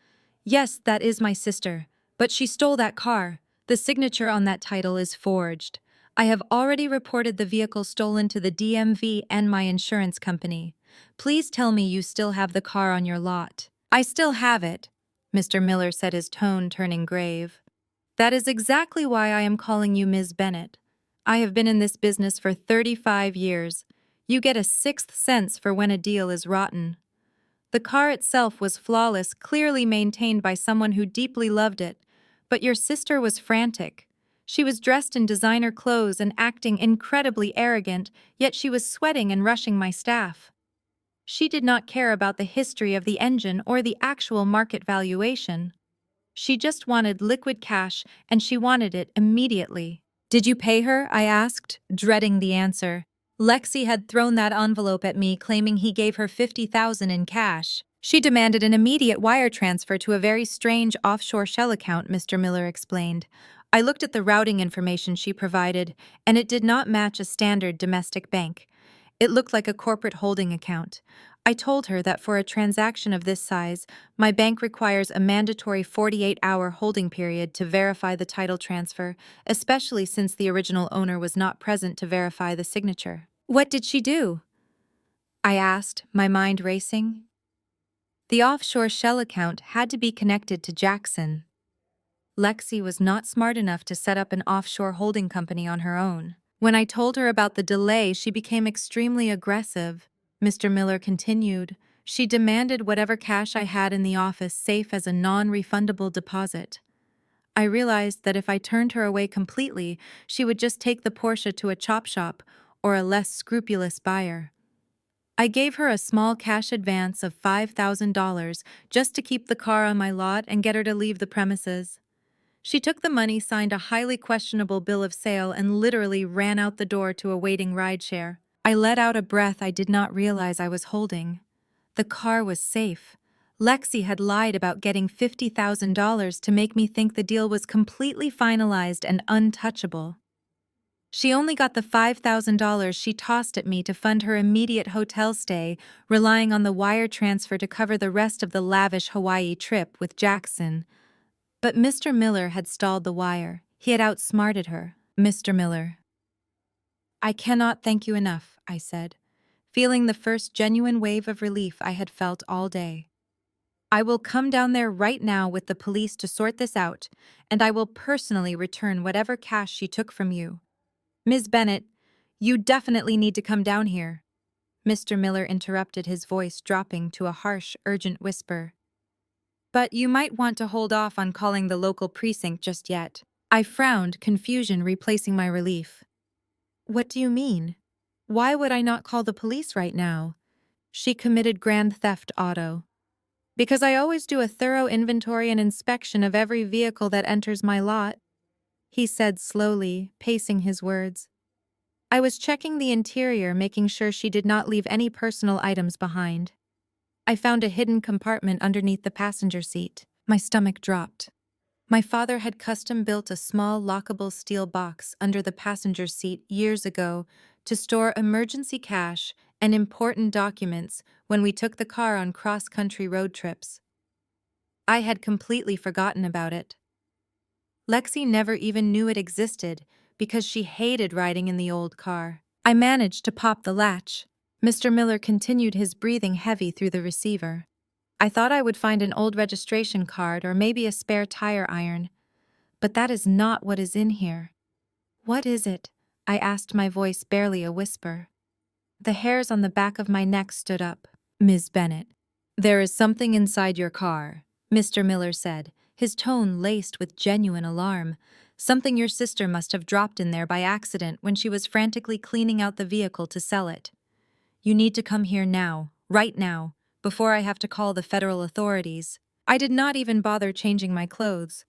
"Yes, that is my sister. But she stole that car. The signature on that title is forged. I have already reported the vehicle stolen to the DMV and my insurance company. Please tell me you still have the car on your lot." "I still have it," Mr. Miller said, his tone turning grave. "That is exactly why I am calling you Ms. Bennett. I have been in this business for 35 years. You get a sixth sense for when a deal is rotten. The car itself was flawless, clearly maintained by someone who deeply loved it. But your sister was frantic. She was dressed in designer clothes and acting incredibly arrogant, yet she was sweating and rushing my staff. She did not care about the history of the engine or the actual market valuation. She just wanted liquid cash, and she wanted it immediately." "Did you pay her?" I asked, dreading the answer. Lexi had thrown that envelope at me, claiming he gave her $50,000 in cash. "She demanded an immediate wire transfer to a very strange offshore shell account," Mr. Miller explained. "I looked at the routing information she provided, and it did not match a standard domestic bank. It looked like a corporate holding account. I told her that for a transaction of this size, my bank requires a mandatory 48-hour holding period to verify the title transfer, especially since the original owner was not present to verify the signature. What did she do? I asked, my mind racing. The offshore shell account had to be connected to Jackson. Lexi was not smart enough to set up an offshore holding company on her own. When I told her about the delay, she became extremely aggressive. Mr. Miller continued. She demanded whatever cash I had in the office safe as a non-refundable deposit. I realized that if I turned her away completely, she would just take the Porsche to a chop shop or a less scrupulous buyer. I gave her a small cash advance of $5,000 just to keep the car on my lot and get her to leave the premises. She took the money, signed a highly questionable bill of sale, and literally ran out the door to a waiting rideshare. I let out a breath I did not realize I was holding. The car was safe. Lexi had lied about getting $50,000 to make me think the deal was completely finalized and untouchable. She only got the $5,000 she tossed at me to fund her immediate hotel stay, relying on the wire transfer to cover the rest of the lavish Hawaii trip with Jackson. But Mr. Miller had stalled the wire. He had outsmarted her. Mr. Miller. I cannot thank you enough, I said, feeling the first genuine wave of relief I had felt all day. I will come down there right now with the police to sort this out, and I will personally return whatever cash she took from you. Ms. Bennett, you definitely need to come down here. Mr. Miller interrupted, his voice dropping to a harsh, urgent whisper. But you might want to hold off on calling the local precinct just yet. I frowned, confusion replacing my relief. What do you mean? Why would I not call the police right now? She committed grand theft auto. Because I always do a thorough inventory and inspection of every vehicle that enters my lot, he said slowly, pacing his words. I was checking the interior, making sure she did not leave any personal items behind. I found a hidden compartment underneath the passenger seat. My stomach dropped. My father had custom-built a small lockable steel box under the passenger seat years ago to store emergency cash and important documents when we took the car on cross-country road trips. I had completely forgotten about it. Lexi never even knew it existed because she hated riding in the old car. I managed to pop the latch. Mr. Miller continued, his breathing heavy through the receiver. I thought I would find an old registration card or maybe a spare tire iron, but that is not what is in here. What is it? I asked, my voice barely a whisper. The hairs on the back of my neck stood up. Ms. Bennett, there is something inside your car, Mr. Miller said, his tone laced with genuine alarm. Something your sister must have dropped in there by accident when she was frantically cleaning out the vehicle to sell it. You need to come here now, right now, before I have to call the federal authorities. I did not even bother changing my clothes.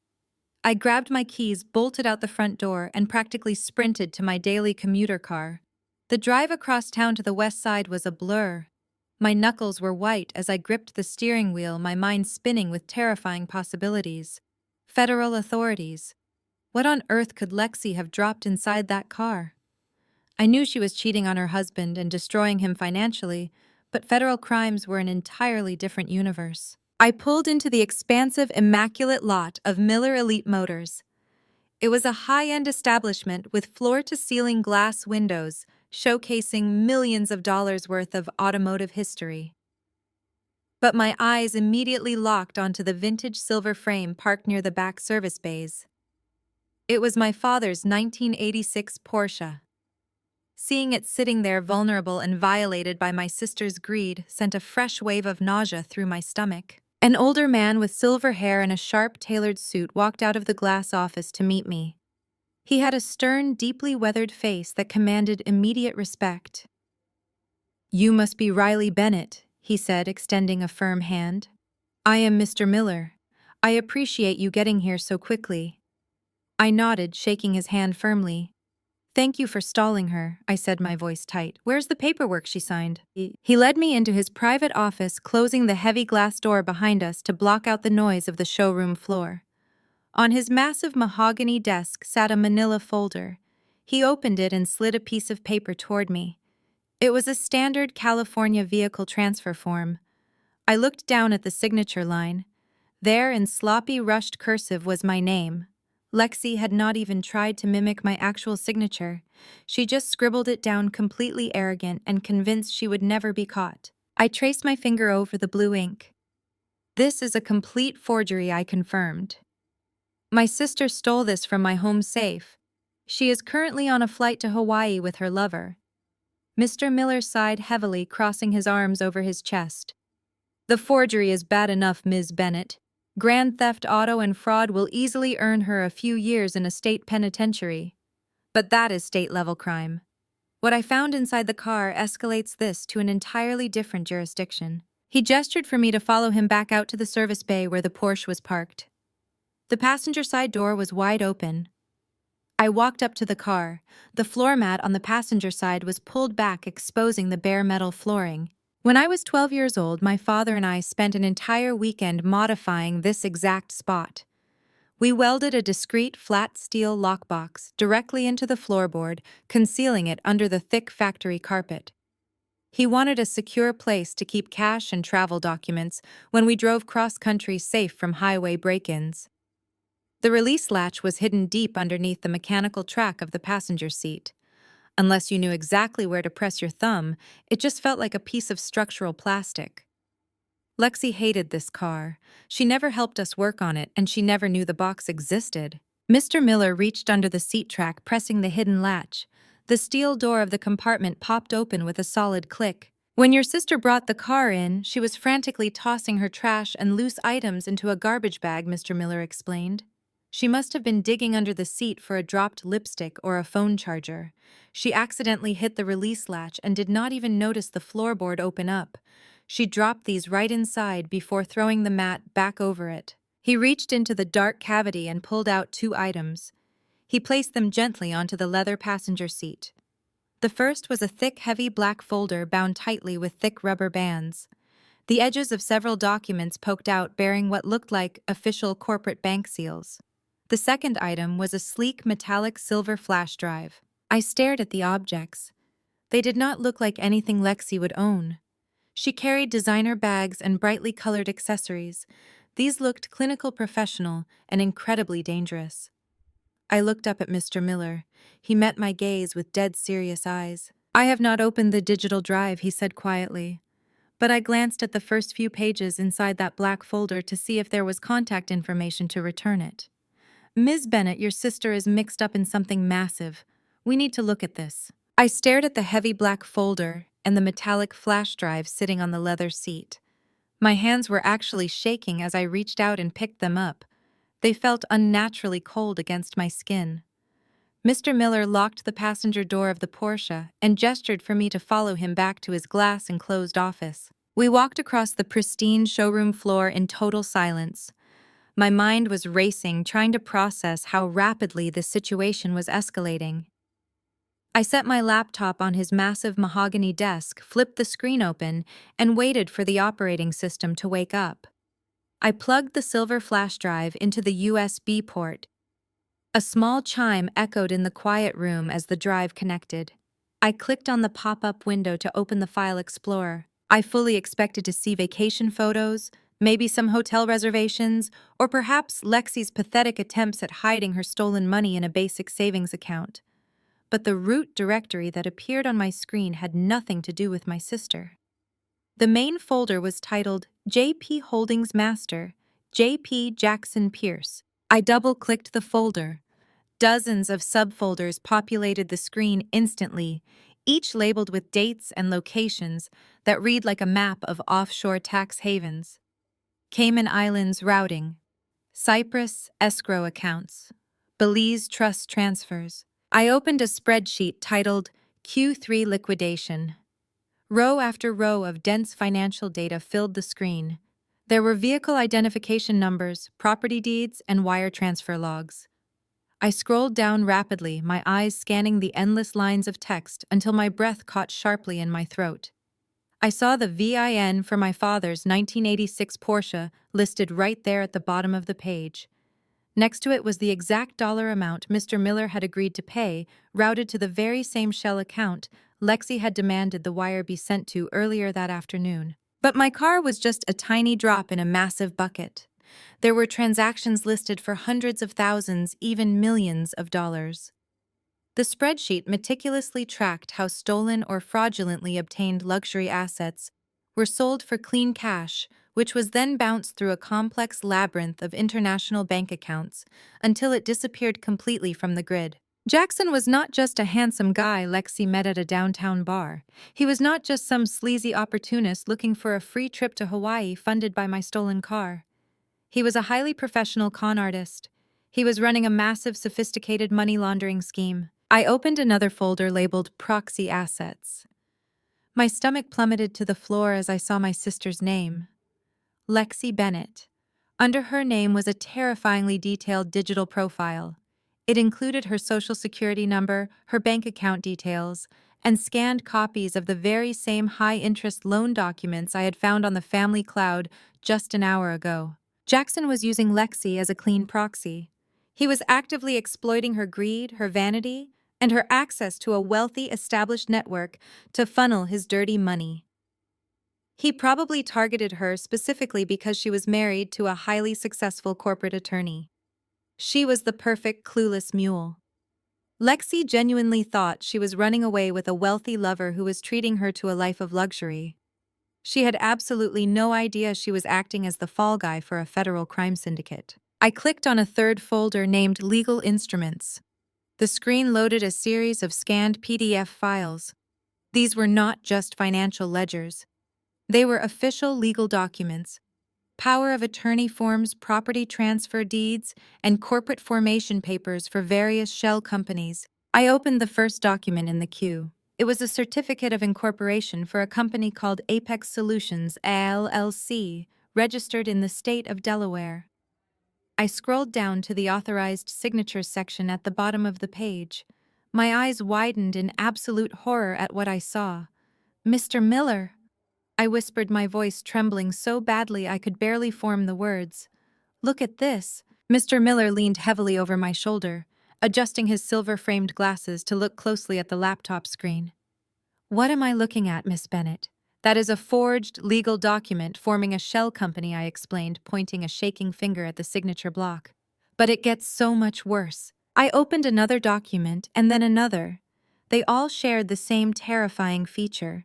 I grabbed my keys, bolted out the front door, and practically sprinted to my daily commuter car. The drive across town to the west side was a blur. My knuckles were white as I gripped the steering wheel, my mind spinning with terrifying possibilities. Federal authorities. What on earth could Lexi have dropped inside that car? I knew she was cheating on her husband and destroying him financially, but federal crimes were an entirely different universe. I pulled into the expansive, immaculate lot of Miller Elite Motors. It was a high-end establishment with floor-to-ceiling glass windows, showcasing millions of dollars worth of automotive history. But my eyes immediately locked onto the vintage silver frame parked near the back service bays. It was my father's 1986 Porsche. Seeing it sitting there vulnerable and violated by my sister's greed sent a fresh wave of nausea through my stomach. An older man with silver hair and a sharp, tailored suit walked out of the glass office to meet me. He had a stern, deeply weathered face that commanded immediate respect. "You must be Riley Bennett," he said, extending a firm hand. "I am Mr. Miller. I appreciate you getting here so quickly." I nodded, shaking his hand firmly. "Thank you for stalling her," I said, my voice tight. "Where's the paperwork she signed?" He led me into his private office, closing the heavy glass door behind us to block out the noise of the showroom floor. On his massive mahogany desk sat a manila folder. He opened it and slid a piece of paper toward me. It was a standard California vehicle transfer form. I looked down at the signature line. There, in sloppy, rushed cursive, was my name. Lexi had not even tried to mimic my actual signature. She just scribbled it down, completely arrogant and convinced she would never be caught. I traced my finger over the blue ink. "This is a complete forgery," I confirmed. "My sister stole this from my home safe. She is currently on a flight to Hawaii with her lover." Mr. Miller sighed heavily, crossing his arms over his chest. "The forgery is bad enough, Ms. Bennett. Grand theft auto and fraud will easily earn her a few years in a state penitentiary. But that is state-level crime. What I found inside the car escalates this to an entirely different jurisdiction." He gestured for me to follow him back out to the service bay where the Porsche was parked. The passenger side door was wide open. I walked up to the car. The floor mat on the passenger side was pulled back, exposing the bare metal flooring. When I was 12 years old, my father and I spent an entire weekend modifying this exact spot. We welded a discreet flat steel lockbox directly into the floorboard, concealing it under the thick factory carpet. He wanted a secure place to keep cash and travel documents when we drove cross-country, safe from highway break-ins. The release latch was hidden deep underneath the mechanical track of the passenger seat. Unless you knew exactly where to press your thumb, it just felt like a piece of structural plastic. Lexi hated this car. She never helped us work on it, and she never knew the box existed. Mr. Miller reached under the seat track, pressing the hidden latch. The steel door of the compartment popped open with a solid click. "When your sister brought the car in, she was frantically tossing her trash and loose items into a garbage bag," Mr. Miller explained. "She must have been digging under the seat for a dropped lipstick or a phone charger. She accidentally hit the release latch and did not even notice the floorboard open up. She dropped these right inside before throwing the mat back over it." He reached into the dark cavity and pulled out 2 items. He placed them gently onto the leather passenger seat. The first was a thick, heavy black folder bound tightly with thick rubber bands. The edges of several documents poked out, bearing what looked like official corporate bank seals. The second item was a sleek metallic silver flash drive. I stared at the objects. They did not look like anything Lexi would own. She carried designer bags and brightly colored accessories. These looked clinical, professional, and incredibly dangerous. I looked up at Mr. Miller. He met my gaze with dead serious eyes. "I have not opened the digital drive," he said quietly. But I glanced at the first few pages inside that black folder to see if there was contact information to return it. "Ms. Bennett, your sister is mixed up in something massive. We need to look at this." I stared at the heavy black folder and the metallic flash drive sitting on the leather seat. My hands were actually shaking as I reached out and picked them up. They felt unnaturally cold against my skin. Mr. Miller locked the passenger door of the Porsche and gestured for me to follow him back to his glass-enclosed office. We walked across the pristine showroom floor in total silence. My mind was racing, trying to process how rapidly this situation was escalating. I set my laptop on his massive mahogany desk, flipped the screen open, and waited for the operating system to wake up. I plugged the silver flash drive into the USB port. A small chime echoed in the quiet room as the drive connected. I clicked on the pop-up window to open the File Explorer. I fully expected to see vacation photos, maybe some hotel reservations, or perhaps Lexi's pathetic attempts at hiding her stolen money in a basic savings account. But the root directory that appeared on my screen had nothing to do with my sister. The main folder was titled JP Holdings Master, JP Jackson Pierce. I double-clicked the folder. Dozens of subfolders populated the screen instantly, each labeled with dates and locations that read like a map of offshore tax havens. Cayman Islands routing, Cyprus escrow accounts, Belize trust transfers. I opened a spreadsheet titled Q3 Liquidation. Row after row of dense financial data filled the screen. There were vehicle identification numbers, property deeds, and wire transfer logs. I scrolled down rapidly, my eyes scanning the endless lines of text until my breath caught sharply in my throat. I saw the VIN for my father's 1986 Porsche listed right there at the bottom of the page. Next to it was the exact dollar amount Mr. Miller had agreed to pay, routed to the very same shell account Lexi had demanded the wire be sent to earlier that afternoon. But my car was just a tiny drop in a massive bucket. There were transactions listed for hundreds of thousands, even millions of dollars. The spreadsheet meticulously tracked how stolen or fraudulently obtained luxury assets were sold for clean cash, which was then bounced through a complex labyrinth of international bank accounts until it disappeared completely from the grid. Jackson was not just a handsome guy Lexi met at a downtown bar. He was not just some sleazy opportunist looking for a free trip to Hawaii funded by my stolen car. He was a highly professional con artist. He was running a massive, sophisticated money laundering scheme. I opened another folder labeled Proxy Assets. My stomach plummeted to the floor as I saw my sister's name, Lexi Bennett. Under her name was a terrifyingly detailed digital profile. It included her social security number, her bank account details, and scanned copies of the very same high-interest loan documents I had found on the family cloud just an hour ago. Jackson was using Lexi as a clean proxy. He was actively exploiting her greed, her vanity, and her access to a wealthy, established network to funnel his dirty money. He probably targeted her specifically because she was married to a highly successful corporate attorney. She was the perfect clueless mule. Lexi genuinely thought she was running away with a wealthy lover who was treating her to a life of luxury. She had absolutely no idea she was acting as the fall guy for a federal crime syndicate. I clicked on a third folder named Legal Instruments. The screen loaded a series of scanned PDF files. These were not just financial ledgers. They were official legal documents, power of attorney forms, property transfer deeds, and corporate formation papers for various shell companies. I opened the first document in the queue. It was a certificate of incorporation for a company called Apex Solutions, LLC, registered in the state of Delaware. I scrolled down to the authorized signatures section at the bottom of the page. My eyes widened in absolute horror at what I saw. "Mr. Miller," I whispered, my voice trembling so badly I could barely form the words. "Look at this." Mr. Miller leaned heavily over my shoulder, adjusting his silver-framed glasses to look closely at the laptop screen. "What am I looking at, Miss Bennett?" "That is a forged legal document forming a shell company," I explained, pointing a shaking finger at the signature block. "But it gets so much worse." I opened another document and then another. They all shared the same terrifying feature.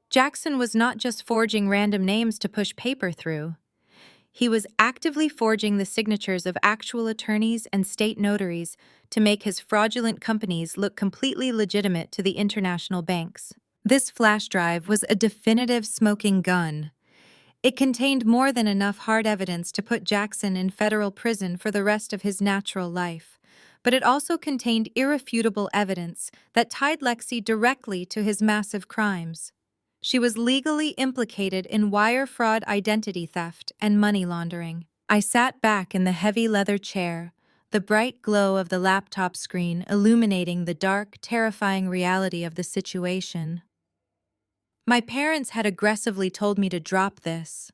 Jackson was not just forging random names to push paper through. He was actively forging the signatures of actual attorneys and state notaries to make his fraudulent companies look completely legitimate to the international banks. This flash drive was a definitive smoking gun. It contained more than enough hard evidence to put Jackson in federal prison for the rest of his natural life, but it also contained irrefutable evidence that tied Lexi directly to his massive crimes. She was legally implicated in wire fraud, identity theft, and money laundering. I sat back in the heavy leather chair, the bright glow of the laptop screen illuminating the dark, terrifying reality of the situation. My parents had aggressively told me to drop this.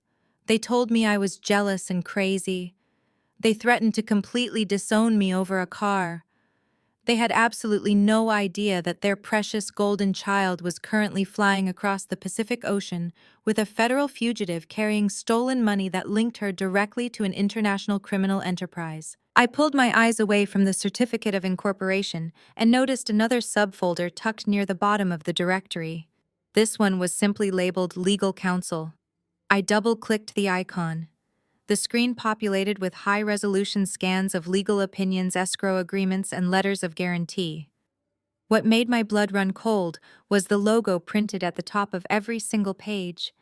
They told me I was jealous and crazy. They threatened to completely disown me over a car. They had absolutely no idea that their precious golden child was currently flying across the Pacific Ocean with a federal fugitive carrying stolen money that linked her directly to an international criminal enterprise. I pulled my eyes away from the certificate of incorporation and noticed another subfolder tucked near the bottom of the directory. This one was simply labeled Legal Counsel. I double-clicked the icon. The screen populated with high-resolution scans of legal opinions, escrow agreements, and letters of guarantee. What made my blood run cold was the logo printed at the top of every single page.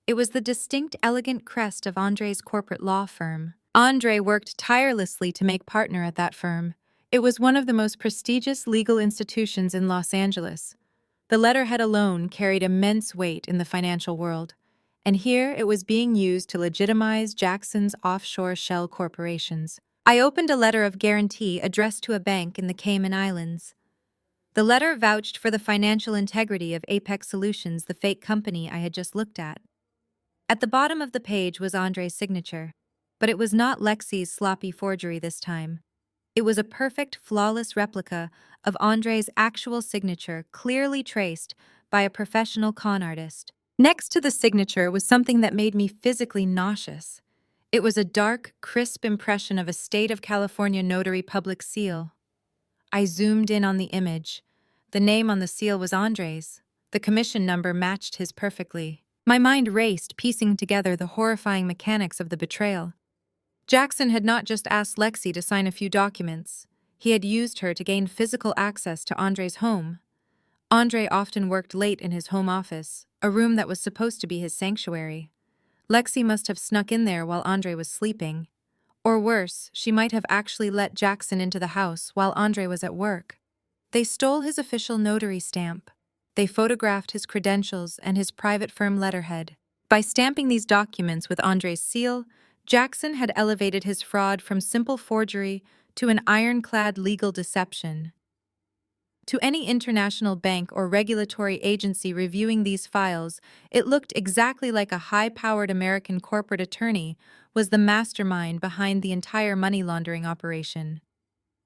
It was the distinct, elegant crest of Andre's corporate law firm. Andre worked tirelessly to make partner at that firm. It was one of the most prestigious legal institutions in Los Angeles. The letterhead alone carried immense weight in the financial world. And here it was being used to legitimize Jackson's offshore shell corporations. I opened a letter of guarantee addressed to a bank in the Cayman Islands. The letter vouched for the financial integrity of Apex Solutions, the fake company I had just looked at. At the bottom of the page was Andre's signature, but it was not Lexi's sloppy forgery this time. It was a perfect, flawless replica of Andre's actual signature, clearly traced by a professional con artist. Next to the signature was something that made me physically nauseous. It was a dark, crisp impression of a state of California notary public seal. I zoomed in on the image. The name on the seal was Andre's. The commission number matched his perfectly. My mind raced, piecing together the horrifying mechanics of the betrayal. Jackson had not just asked Lexi to sign a few documents. He had used her to gain physical access to Andre's home. Andre often worked late in his home office, a room that was supposed to be his sanctuary. Lexi must have snuck in there while Andre was sleeping. Or worse, she might have actually let Jackson into the house while Andre was at work. They stole his official notary stamp. They photographed his credentials and his private firm letterhead. By stamping these documents with Andre's seal, Jackson had elevated his fraud from simple forgery to an ironclad legal deception. To any international bank or regulatory agency reviewing these files, it looked exactly like a high-powered American corporate attorney was the mastermind behind the entire money laundering operation.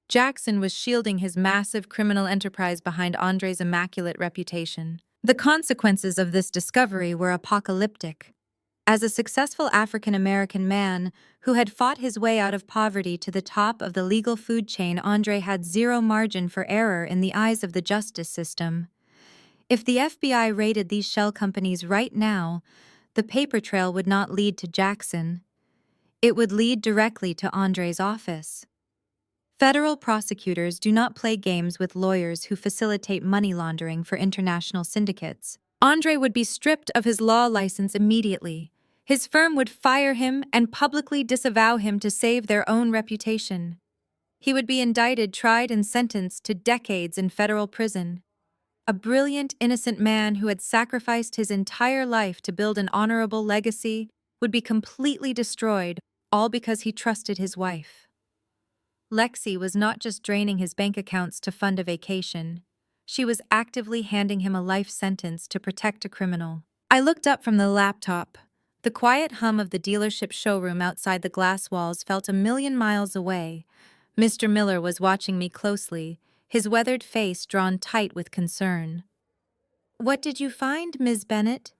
Jackson was shielding his massive criminal enterprise behind Andre's immaculate reputation. The consequences of this discovery were apocalyptic. As a successful African-American man who had fought his way out of poverty to the top of the legal food chain, Andre had zero margin for error in the eyes of the justice system. If the FBI raided these shell companies right now, the paper trail would not lead to Jackson. It would lead directly to Andre's office. Federal prosecutors do not play games with lawyers who facilitate money laundering for international syndicates. Andre would be stripped of his law license immediately. His firm would fire him and publicly disavow him to save their own reputation. He would be indicted, tried, and sentenced to decades in federal prison. A brilliant, innocent man who had sacrificed his entire life to build an honorable legacy would be completely destroyed, all because he trusted his wife. Lexi was not just draining his bank accounts to fund a vacation. She was actively handing him a life sentence to protect a criminal. I looked up from the laptop. The quiet hum of the dealership showroom outside the glass walls felt a million miles away. Mr. Miller was watching me closely, his weathered face drawn tight with concern. "What did you find, Ms. Bennett?"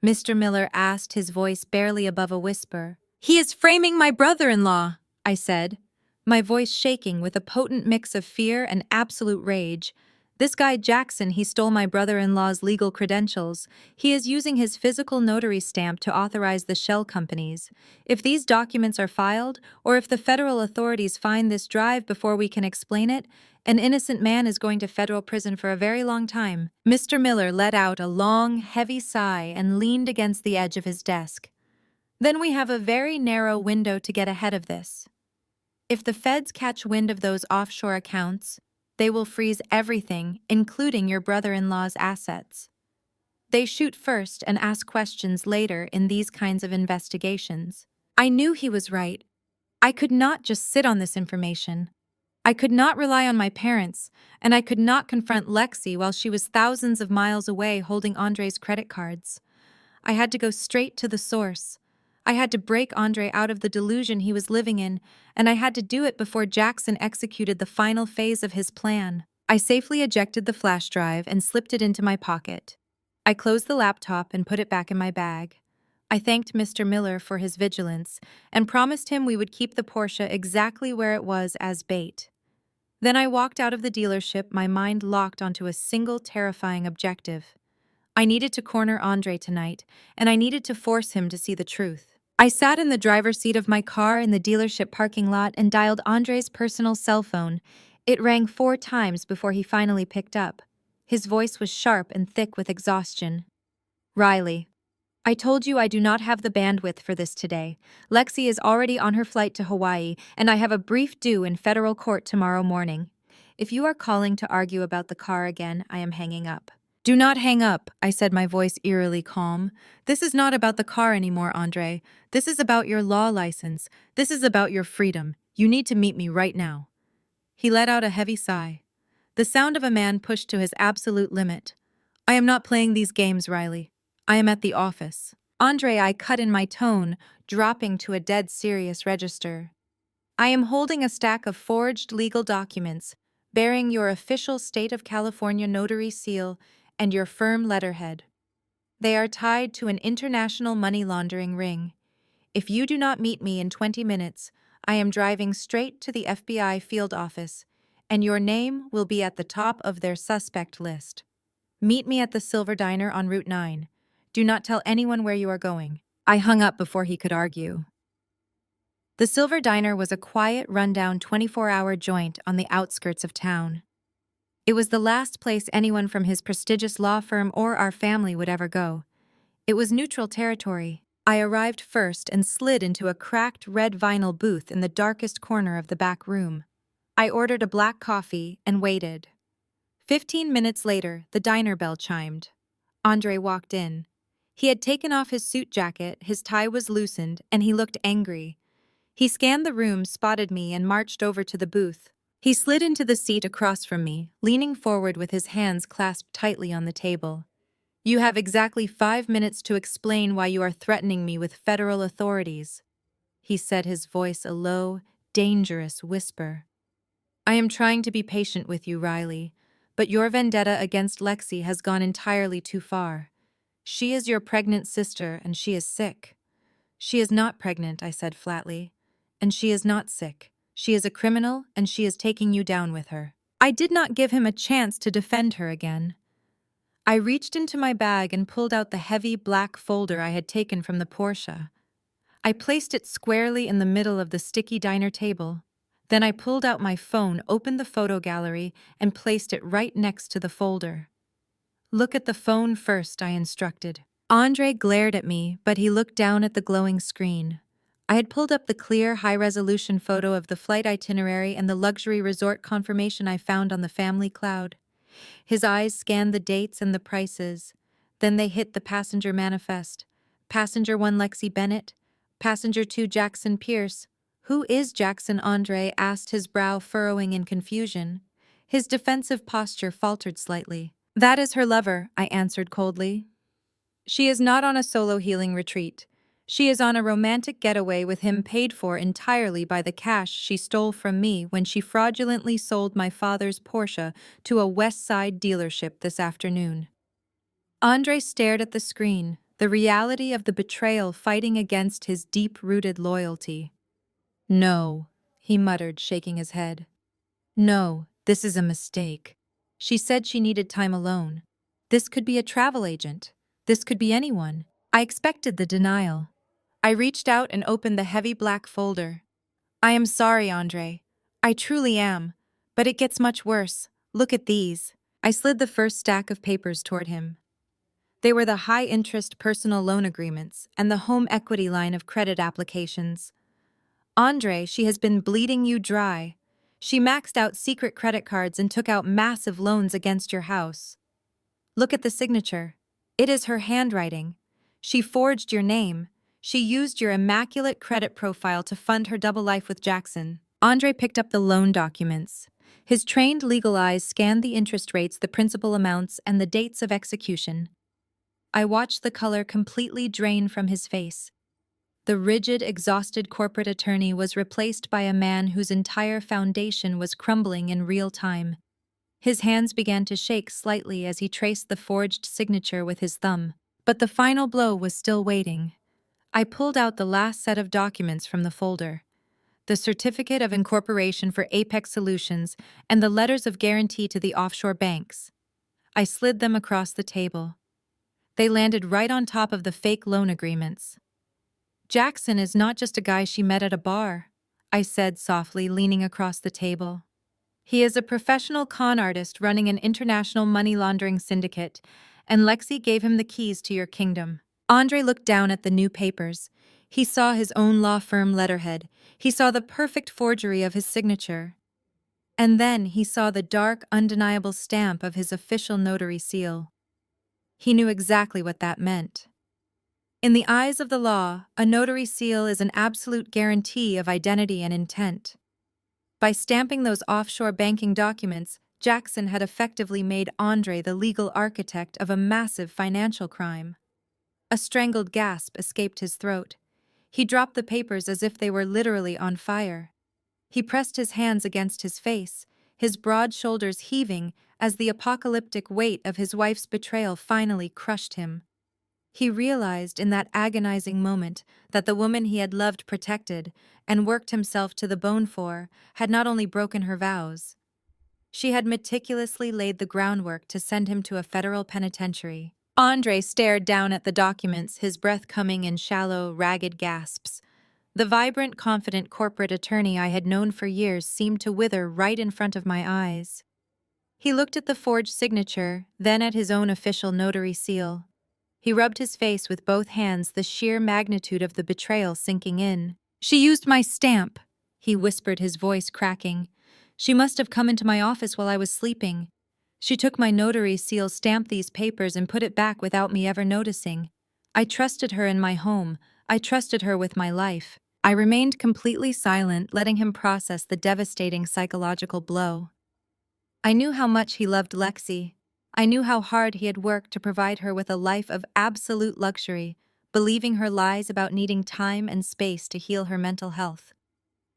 Mr. Miller asked, his voice barely above a whisper. "He is framing my brother-in-law," I said, my voice shaking with a potent mix of fear and absolute rage. "This guy Jackson, he stole my brother-in-law's legal credentials. He is using his physical notary stamp to authorize the shell companies. If these documents are filed, or if the federal authorities find this drive before we can explain it, an innocent man is going to federal prison for a very long time." Mr. Miller let out a long, heavy sigh and leaned against the edge of his desk. "Then we have a very narrow window to get ahead of this. If the feds catch wind of those offshore accounts, they will freeze everything, including your brother-in-law's assets. They shoot first and ask questions later in these kinds of investigations." I knew he was right. I could not just sit on this information. I could not rely on my parents, and I could not confront Lexi while she was thousands of miles away holding Andre's credit cards. I had to go straight to the source. I had to break Andre out of the delusion he was living in, and I had to do it before Jackson executed the final phase of his plan. I safely ejected the flash drive and slipped it into my pocket. I closed the laptop and put it back in my bag. I thanked Mr. Miller for his vigilance and promised him we would keep the Porsche exactly where it was as bait. Then I walked out of the dealership, my mind locked onto a single terrifying objective. I needed to corner Andre tonight, and I needed to force him to see the truth. I sat in the driver's seat of my car in the dealership parking lot and dialed Andre's personal cell phone. It rang 4 times before he finally picked up. His voice was sharp and thick with exhaustion. "Riley, I told you I do not have the bandwidth for this today. Lexi is already on her flight to Hawaii, and I have a brief due in federal court tomorrow morning. If you are calling to argue about the car again, I am hanging up." "Do not hang up," I said, my voice eerily calm. "This is not about the car anymore, Andre. This is about your law license. This is about your freedom. You need to meet me right now." He let out a heavy sigh. The sound of a man pushed to his absolute limit. "I am not playing these games, Riley. I am at the office." "Andre," I cut in my tone, dropping to a dead serious register. I am holding a stack of forged legal documents bearing your official State of California notary seal and your firm letterhead. They are tied to an international money laundering ring. If you do not meet me in 20 minutes, I am driving straight to the FBI field office, and your name will be at the top of their suspect list. Meet me at the Silver Diner on Route 9. Do not tell anyone where you are going. I hung up before he could argue. The Silver Diner was a quiet, rundown 24-hour joint on the outskirts of town. It was the last place anyone from his prestigious law firm or our family would ever go. It was neutral territory. I arrived first and slid into a cracked red vinyl booth in the darkest corner of the back room. I ordered a black coffee and waited. 15 minutes later, the diner bell chimed. Andre walked in. He had taken off his suit jacket, his tie was loosened, and he looked angry. He scanned the room, spotted me, and marched over to the booth. He slid into the seat across from me, leaning forward with his hands clasped tightly on the table. You have exactly 5 minutes to explain why you are threatening me with federal authorities, he said, his voice a low, dangerous whisper. I am trying to be patient with you, Riley, but your vendetta against Lexi has gone entirely too far. She is your pregnant sister, and she is sick. She is not pregnant, I said flatly, and she is not sick. She is a criminal, and she is taking you down with her. I did not give him a chance to defend her again. I reached into my bag and pulled out the heavy black folder I had taken from the Porsche. I placed it squarely in the middle of the sticky diner table. Then I pulled out my phone, opened the photo gallery, and placed it right next to the folder. Look at the phone first, I instructed. Andre glared at me, but he looked down at the glowing screen. I had pulled up the clear, high-resolution photo of the flight itinerary and the luxury resort confirmation I found on the family cloud. His eyes scanned the dates and the prices. Then they hit the passenger manifest. Passenger 1 Lexi Bennett. Passenger 2 Jackson Pierce. Who is Jackson? Andre asked, his brow furrowing in confusion. His defensive posture faltered slightly. That is her lover, I answered coldly. She is not on a solo healing retreat. She is on a romantic getaway with him, paid for entirely by the cash she stole from me when she fraudulently sold my father's Porsche to a West Side dealership this afternoon. Andre stared at the screen, the reality of the betrayal fighting against his deep-rooted loyalty. No, he muttered, shaking his head. No, this is a mistake. She said she needed time alone. This could be a travel agent. This could be anyone. I expected the denial. I reached out and opened the heavy black folder. I am sorry, Andre. I truly am. But it gets much worse. Look at these. I slid the first stack of papers toward him. They were the high-interest personal loan agreements and the home equity line of credit applications. Andre, she has been bleeding you dry. She maxed out secret credit cards and took out massive loans against your house. Look at the signature. It is her handwriting. She forged your name. She used your immaculate credit profile to fund her double life with Jackson. Andre picked up the loan documents. His trained legal eyes scanned the interest rates, the principal amounts, and the dates of execution. I watched the color completely drain from his face. The rigid, exhausted corporate attorney was replaced by a man whose entire foundation was crumbling in real time. His hands began to shake slightly as he traced the forged signature with his thumb. But the final blow was still waiting. I pulled out the last set of documents from the folder. The certificate of incorporation for Apex Solutions and the letters of guarantee to the offshore banks. I slid them across the table. They landed right on top of the fake loan agreements. Jackson is not just a guy she met at a bar, I said softly, leaning across the table. He is a professional con artist running an international money laundering syndicate, and Lexi gave him the keys to your kingdom. Andre looked down at the new papers. He saw his own law firm letterhead. He saw the perfect forgery of his signature. And then he saw the dark, undeniable stamp of his official notary seal. He knew exactly what that meant. In the eyes of the law, a notary seal is an absolute guarantee of identity and intent. By stamping those offshore banking documents, Jackson had effectively made Andre the legal architect of a massive financial crime. A strangled gasp escaped his throat. He dropped the papers as if they were literally on fire. He pressed his hands against his face, his broad shoulders heaving as the apocalyptic weight of his wife's betrayal finally crushed him. He realized in that agonizing moment that the woman he had loved, protected, and worked himself to the bone for had not only broken her vows. She had meticulously laid the groundwork to send him to a federal penitentiary. Andre stared down at the documents, his breath coming in shallow, ragged gasps. The vibrant, confident corporate attorney I had known for years seemed to wither right in front of my eyes. He looked at the forged signature, then at his own official notary seal. He rubbed his face with both hands, the sheer magnitude of the betrayal sinking in. "She used my stamp," he whispered, his voice cracking. "She must have come into my office while I was sleeping. She took my notary seal, stamped these papers, and put it back without me ever noticing. I trusted her in my home. I trusted her with my life." I remained completely silent, letting him process the devastating psychological blow. I knew how much he loved Lexi. I knew how hard he had worked to provide her with a life of absolute luxury, believing her lies about needing time and space to heal her mental health.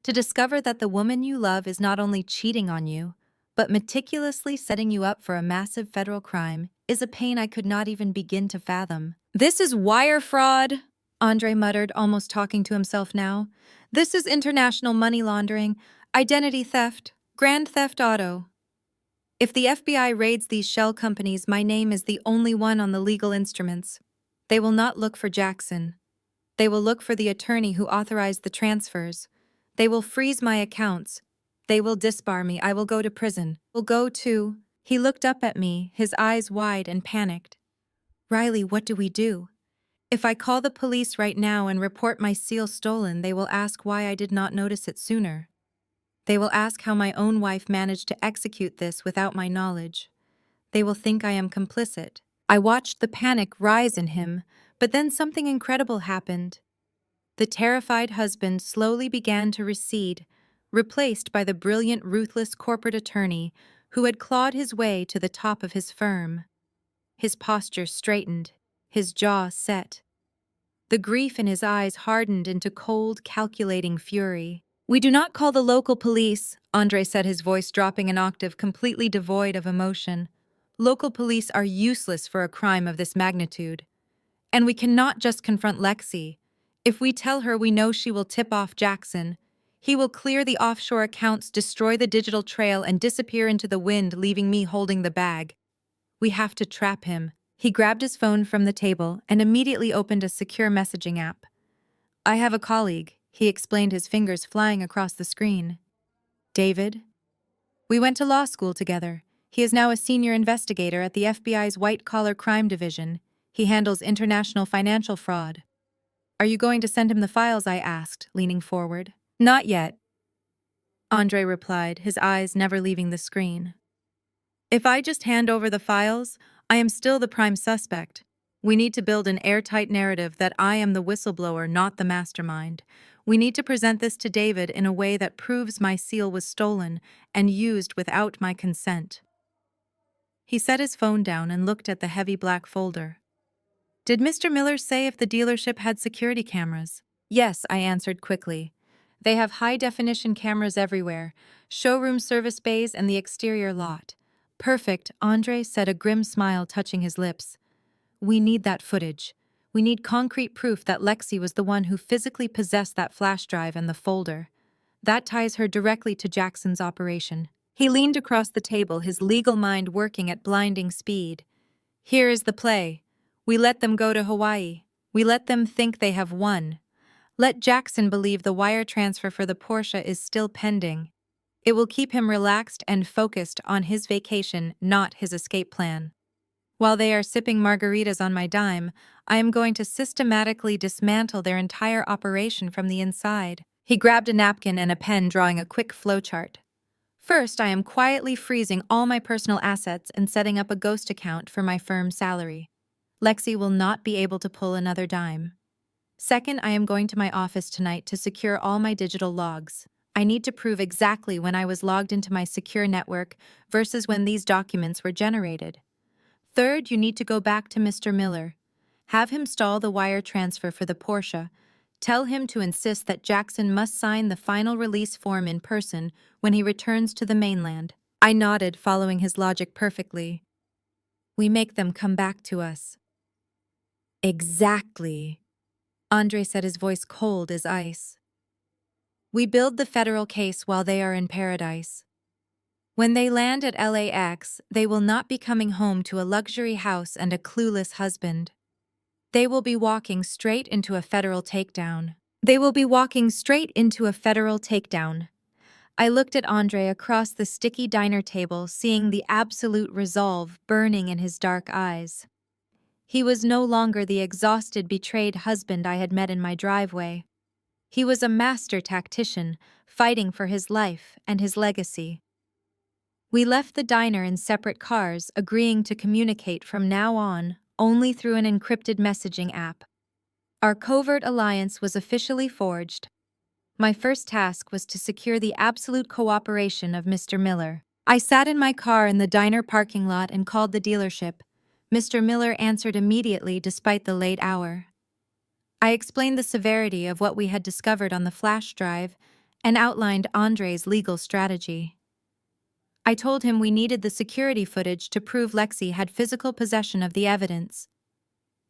To discover that the woman you love is not only cheating on you, but meticulously setting you up for a massive federal crime is a pain I could not even begin to fathom. "This is wire fraud," Andre muttered, almost talking to himself now. "This is international money laundering, identity theft, grand theft auto. If the FBI raids these shell companies, my name is the only one on the legal instruments. They will not look for Jackson. They will look for the attorney who authorized the transfers. They will freeze my accounts. They will disbar me. I will go to prison. Will go to..." He looked up at me, his eyes wide and panicked. "Riley, what do we do? If I call the police right now and report my seal stolen, they will ask why I did not notice it sooner. They will ask how my own wife managed to execute this without my knowledge. They will think I am complicit." I watched the panic rise in him, but then something incredible happened. The terrified husband slowly began to recede, replaced by the brilliant, ruthless corporate attorney who had clawed his way to the top of his firm. His posture straightened, his jaw set. The grief in his eyes hardened into cold, calculating fury. "We do not call the local police," Andre said, his voice dropping an octave, completely devoid of emotion. "Local police are useless for a crime of this magnitude. And we cannot just confront Lexi. If we tell her, we know she will tip off Jackson. He will clear the offshore accounts, destroy the digital trail, and disappear into the wind, leaving me holding the bag. We have to trap him." He grabbed his phone from the table and immediately opened a secure messaging app. "I have a colleague," he explained, his fingers flying across the screen. "David? We went to law school together. He is now a senior investigator at the FBI's white-collar crime division. He handles international financial fraud." "Are you going to send him the files?" I asked, leaning forward. "Not yet," Andre replied, his eyes never leaving the screen. "If I just hand over the files, I am still the prime suspect. We need to build an airtight narrative that I am the whistleblower, not the mastermind. We need to present this to David in a way that proves my seal was stolen and used without my consent." He set his phone down and looked at the heavy black folder. "Did Mr. Miller say if the dealership had security cameras?" "Yes," I answered quickly. "They have high-definition cameras everywhere, showroom service bays and the exterior lot." "Perfect," Andre said, a grim smile touching his lips. "We need that footage. We need concrete proof that Lexi was the one who physically possessed that flash drive and the folder. That ties her directly to Jackson's operation." He leaned across the table, his legal mind working at blinding speed. "Here is the play. We let them go to Hawaii. We let them think they have won. Let Jackson believe the wire transfer for the Porsche is still pending. It will keep him relaxed and focused on his vacation, not his escape plan. While they are sipping margaritas on my dime, I am going to systematically dismantle their entire operation from the inside." He grabbed a napkin and a pen, drawing a quick flowchart. "First, I am quietly freezing all my personal assets and setting up a ghost account for my firm's salary. Lexi will not be able to pull another dime. Second, I am going to my office tonight to secure all my digital logs. I need to prove exactly when I was logged into my secure network versus when these documents were generated. Third, you need to go back to Mr. Miller. Have him stall the wire transfer for the Porsche. Tell him to insist that Jackson must sign the final release form in person when he returns to the mainland. I nodded, following his logic perfectly. We make them come back to us. Exactly. Andre said, his voice cold as ice. We build the federal case while they are in paradise. When they land at LAX, they will not be coming home to a luxury house and a clueless husband. They will be walking straight into a federal takedown. I looked at Andre across the sticky diner table, seeing the absolute resolve burning in his dark eyes. He was no longer the exhausted, betrayed husband I had met in my driveway. He was a master tactician, fighting for his life and his legacy. We left the diner in separate cars, agreeing to communicate from now on only through an encrypted messaging app. Our covert alliance was officially forged. My first task was to secure the absolute cooperation of Mr. Miller. I sat in my car in the diner parking lot and called the dealership. Mr. Miller answered immediately despite the late hour. I explained the severity of what we had discovered on the flash drive and outlined Andre's legal strategy. I told him we needed the security footage to prove Lexi had physical possession of the evidence.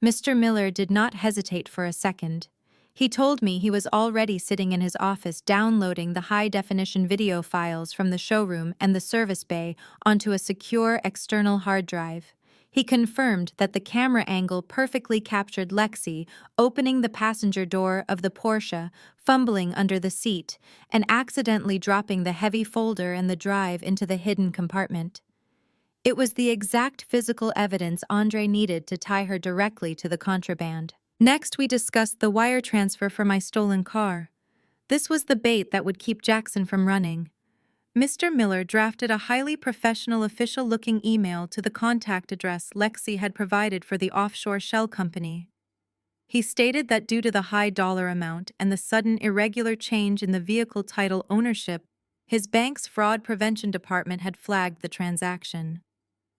Mr. Miller did not hesitate for a second. He told me he was already sitting in his office downloading the high-definition video files from the showroom and the service bay onto a secure external hard drive. He confirmed that the camera angle perfectly captured Lexi opening the passenger door of the Porsche, fumbling under the seat, and accidentally dropping the heavy folder and the drive into the hidden compartment. It was the exact physical evidence Andre needed to tie her directly to the contraband. Next, we discussed the wire transfer for my stolen car. This was the bait that would keep Jackson from running. Mr. Miller drafted a highly professional official-looking email to the contact address Lexi had provided for the offshore shell company. He stated that due to the high dollar amount and the sudden irregular change in the vehicle title ownership, his bank's fraud prevention department had flagged the transaction.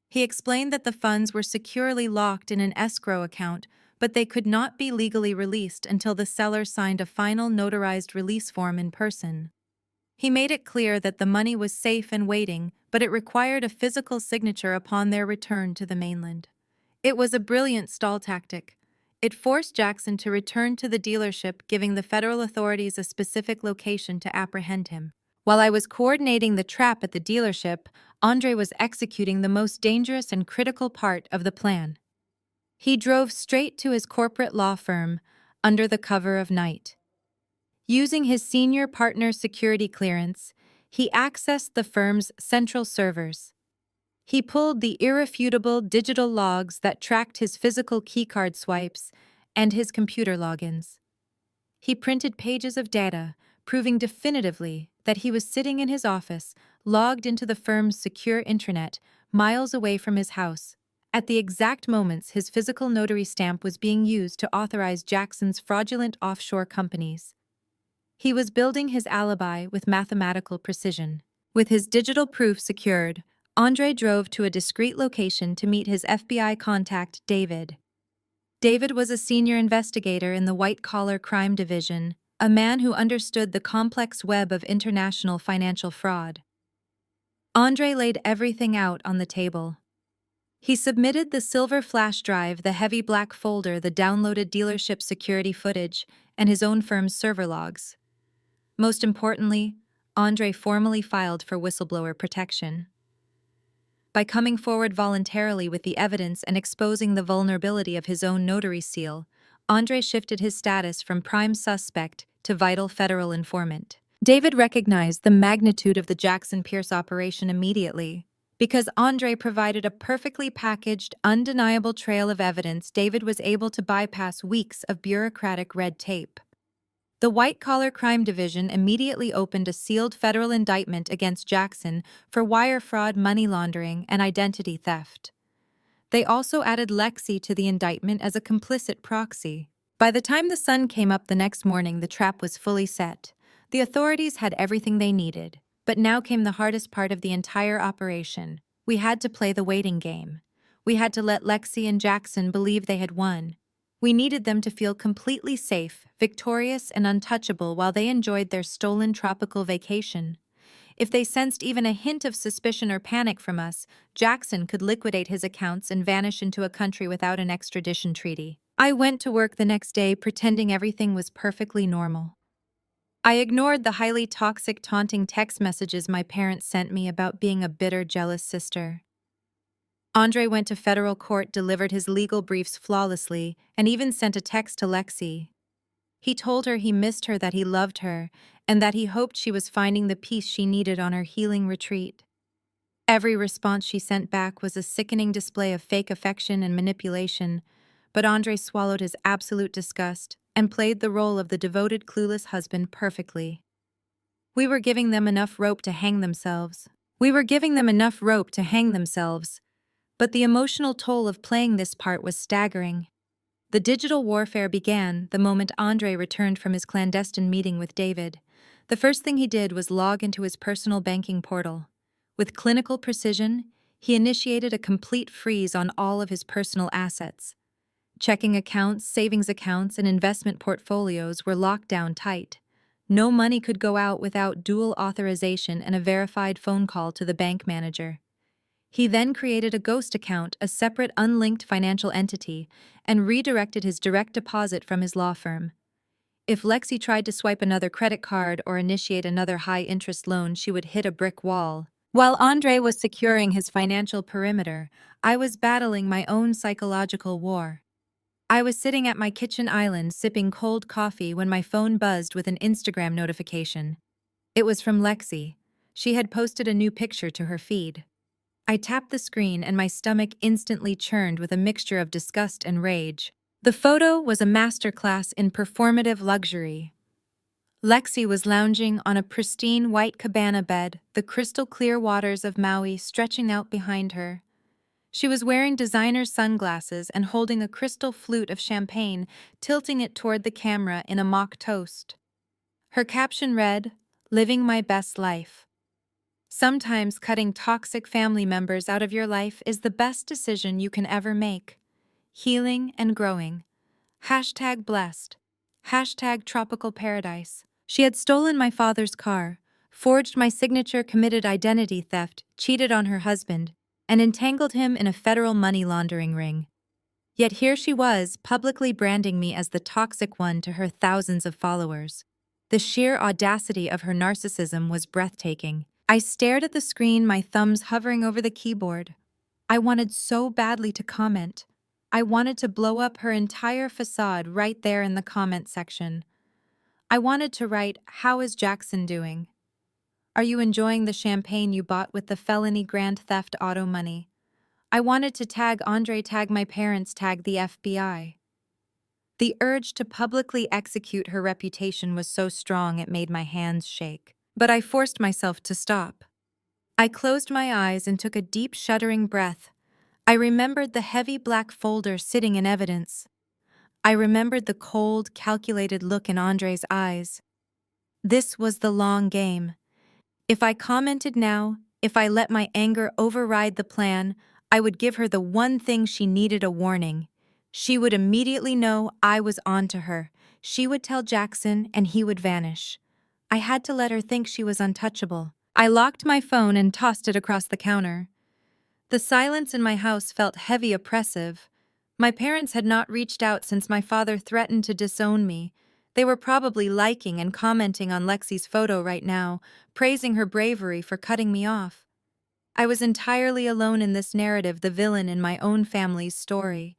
He explained that the funds were securely locked in an escrow account, but they could not be legally released until the seller signed a final notarized release form in person. He made it clear that the money was safe and waiting, but it required a physical signature upon their return to the mainland. It was a brilliant stall tactic. It forced Jackson to return to the dealership, giving the federal authorities a specific location to apprehend him. While I was coordinating the trap at the dealership, Andre was executing the most dangerous and critical part of the plan. He drove straight to his corporate law firm under the cover of night. Using his senior partner's security clearance, he accessed the firm's central servers. He pulled the irrefutable digital logs that tracked his physical keycard swipes and his computer logins. He printed pages of data, proving definitively that he was sitting in his office, logged into the firm's secure intranet, miles away from his house, at the exact moments his physical notary stamp was being used to authorize Jackson's fraudulent offshore companies. He was building his alibi with mathematical precision. With his digital proof secured, Andre drove to a discreet location to meet his FBI contact, David. David was a senior investigator in the white-collar crime division, a man who understood the complex web of international financial fraud. Andre laid everything out on the table. He submitted the silver flash drive, the heavy black folder, the downloaded dealership security footage, and his own firm's server logs. Most importantly, Andre formally filed for whistleblower protection. By coming forward voluntarily with the evidence and exposing the vulnerability of his own notary seal, Andre shifted his status from prime suspect to vital federal informant. David recognized the magnitude of the Jackson Pierce operation immediately. Because Andre provided a perfectly packaged, undeniable trail of evidence, David was able to bypass weeks of bureaucratic red tape. The white-collar crime division immediately opened a sealed federal indictment against Jackson for wire fraud, money laundering, and identity theft. They also added Lexi to the indictment as a complicit proxy. By the time the sun came up the next morning, the trap was fully set. The authorities had everything they needed. But now came the hardest part of the entire operation. We had to play the waiting game. We had to let Lexi and Jackson believe they had won. We needed them to feel completely safe, victorious, and untouchable while they enjoyed their stolen tropical vacation. If they sensed even a hint of suspicion or panic from us, Jackson could liquidate his accounts and vanish into a country without an extradition treaty. I went to work the next day pretending everything was perfectly normal. I ignored the highly toxic, taunting text messages my parents sent me about being a bitter, jealous sister. Andre went to federal court, delivered his legal briefs flawlessly, and even sent a text to Lexi. He told her he missed her, that he loved her, and that he hoped she was finding the peace she needed on her healing retreat. Every response she sent back was a sickening display of fake affection and manipulation, but Andre swallowed his absolute disgust and played the role of the devoted, clueless husband perfectly. We were giving them enough rope to hang themselves. But the emotional toll of playing this part was staggering. The digital warfare began the moment Andre returned from his clandestine meeting with David. The first thing he did was log into his personal banking portal. With clinical precision, he initiated a complete freeze on all of his personal assets. Checking accounts, savings accounts, and investment portfolios were locked down tight. No money could go out without dual authorization and a verified phone call to the bank manager. He then created a ghost account, a separate unlinked financial entity, and redirected his direct deposit from his law firm. If Lexi tried to swipe another credit card or initiate another high-interest loan, she would hit a brick wall. While Andre was securing his financial perimeter, I was battling my own psychological war. I was sitting at my kitchen island sipping cold coffee when my phone buzzed with an Instagram notification. It was from Lexi. She had posted a new picture to her feed. I tapped the screen and my stomach instantly churned with a mixture of disgust and rage. The photo was a masterclass in performative luxury. Lexi was lounging on a pristine white cabana bed, the crystal clear waters of Maui stretching out behind her. She was wearing designer sunglasses and holding a crystal flute of champagne, tilting it toward the camera in a mock toast. Her caption read, "Living my best life." Sometimes cutting toxic family members out of your life is the best decision you can ever make. Healing and growing. #blessed. #tropical paradise. She had stolen my father's car, forged my signature, committed identity theft, cheated on her husband, and entangled him in a federal money laundering ring. Yet here she was, publicly branding me as the toxic one to her thousands of followers. The sheer audacity of her narcissism was breathtaking. I stared at the screen, my thumbs hovering over the keyboard. I wanted so badly to comment. I wanted to blow up her entire facade right there in the comment section. I wanted to write, "How is Jackson doing? Are you enjoying the champagne you bought with the felony grand theft auto money?" I wanted to tag Andre, tag my parents, tag the FBI. The urge to publicly execute her reputation was so strong it made my hands shake. But I forced myself to stop. I closed my eyes and took a deep, shuddering breath. I remembered the heavy black folder sitting in evidence. I remembered the cold, calculated look in Andre's eyes. This was the long game. If I commented now, if I let my anger override the plan, I would give her the one thing she needed: a warning. She would immediately know I was onto her. She would tell Jackson and he would vanish. I had to let her think she was untouchable. I locked my phone and tossed it across the counter. The silence in my house felt heavy, oppressive. My parents had not reached out since my father threatened to disown me. They were probably liking and commenting on Lexi's photo right now, praising her bravery for cutting me off. I was entirely alone in this narrative, the villain in my own family's story.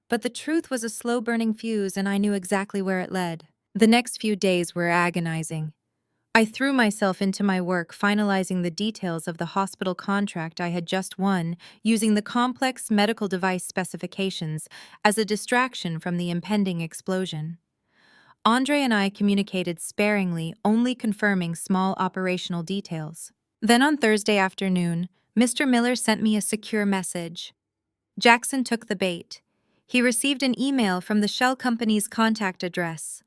But the truth was a slow-burning fuse, and I knew exactly where it led. The next few days were agonizing. I threw myself into my work, finalizing the details of the hospital contract I had just won, using the complex medical device specifications as a distraction from the impending explosion. Andre and I communicated sparingly, only confirming small operational details. Then on Thursday afternoon, Mr. Miller sent me a secure message. Jackson took the bait. He received an email from the shell company's contact address.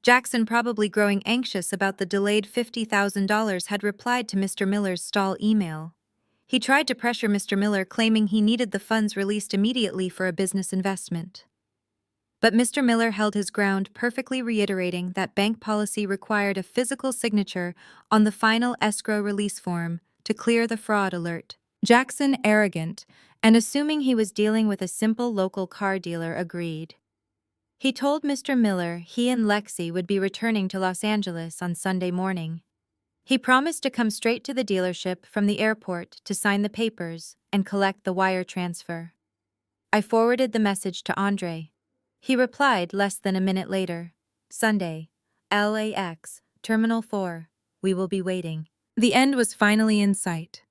Jackson, probably growing anxious about the delayed $50,000, had replied to Mr. Miller's stall email. He tried to pressure Mr. Miller, claiming he needed the funds released immediately for a business investment. But Mr. Miller held his ground, perfectly reiterating that bank policy required a physical signature on the final escrow release form to clear the fraud alert. Jackson, arrogant, and assuming he was dealing with a simple local car dealer, agreed. He told Mr. Miller he and Lexi would be returning to Los Angeles on Sunday morning. He promised to come straight to the dealership from the airport to sign the papers and collect the wire transfer. I forwarded the message to Andre. He replied less than a minute later. Sunday, LAX, Terminal 4. We will be waiting. The end was finally in sight.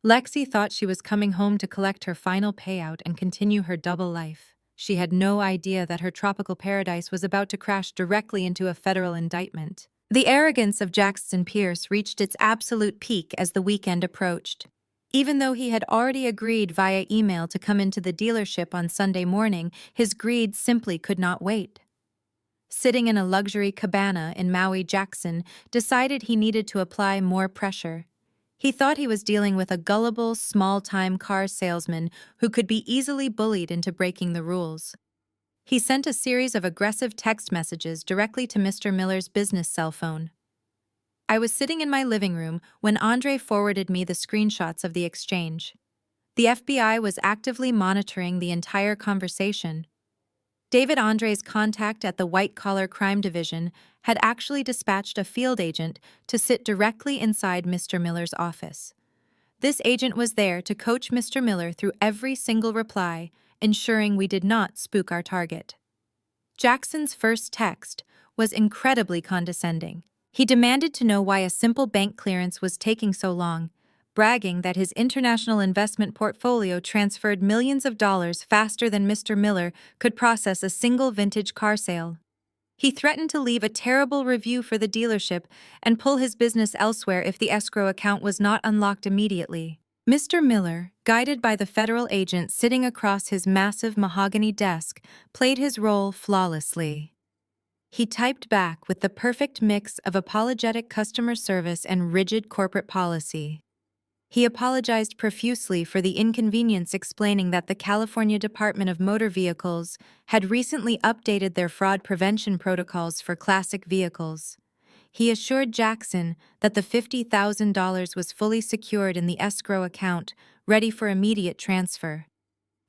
Lexi thought she was coming home to collect her final payout and continue her double life. She had no idea that her tropical paradise was about to crash directly into a federal indictment. The arrogance of Jackson Pierce reached its absolute peak as the weekend approached. Even though he had already agreed via email to come into the dealership on Sunday morning, his greed simply could not wait. Sitting in a luxury cabana in Maui, Jackson decided he needed to apply more pressure. He thought he was dealing with a gullible, small-time car salesman who could be easily bullied into breaking the rules. He sent a series of aggressive text messages directly to Mr. Miller's business cell phone. I was sitting in my living room when Andre forwarded me the screenshots of the exchange. The FBI was actively monitoring the entire conversation. David Andre's contact at the white-collar crime division had actually dispatched a field agent to sit directly inside Mr. Miller's office. This agent was there to coach Mr. Miller through every single reply, ensuring we did not spook our target. Jackson's first text was incredibly condescending. He demanded to know why a simple bank clearance was taking so long, bragging that his international investment portfolio transferred millions of dollars faster than Mr. Miller could process a single vintage car sale. He threatened to leave a terrible review for the dealership and pull his business elsewhere if the escrow account was not unlocked immediately. Mr. Miller, guided by the federal agent sitting across his massive mahogany desk, played his role flawlessly. He typed back with the perfect mix of apologetic customer service and rigid corporate policy. He apologized profusely for the inconvenience, explaining that the California Department of Motor Vehicles had recently updated their fraud prevention protocols for classic vehicles. He assured Jackson that the $50,000 was fully secured in the escrow account, ready for immediate transfer.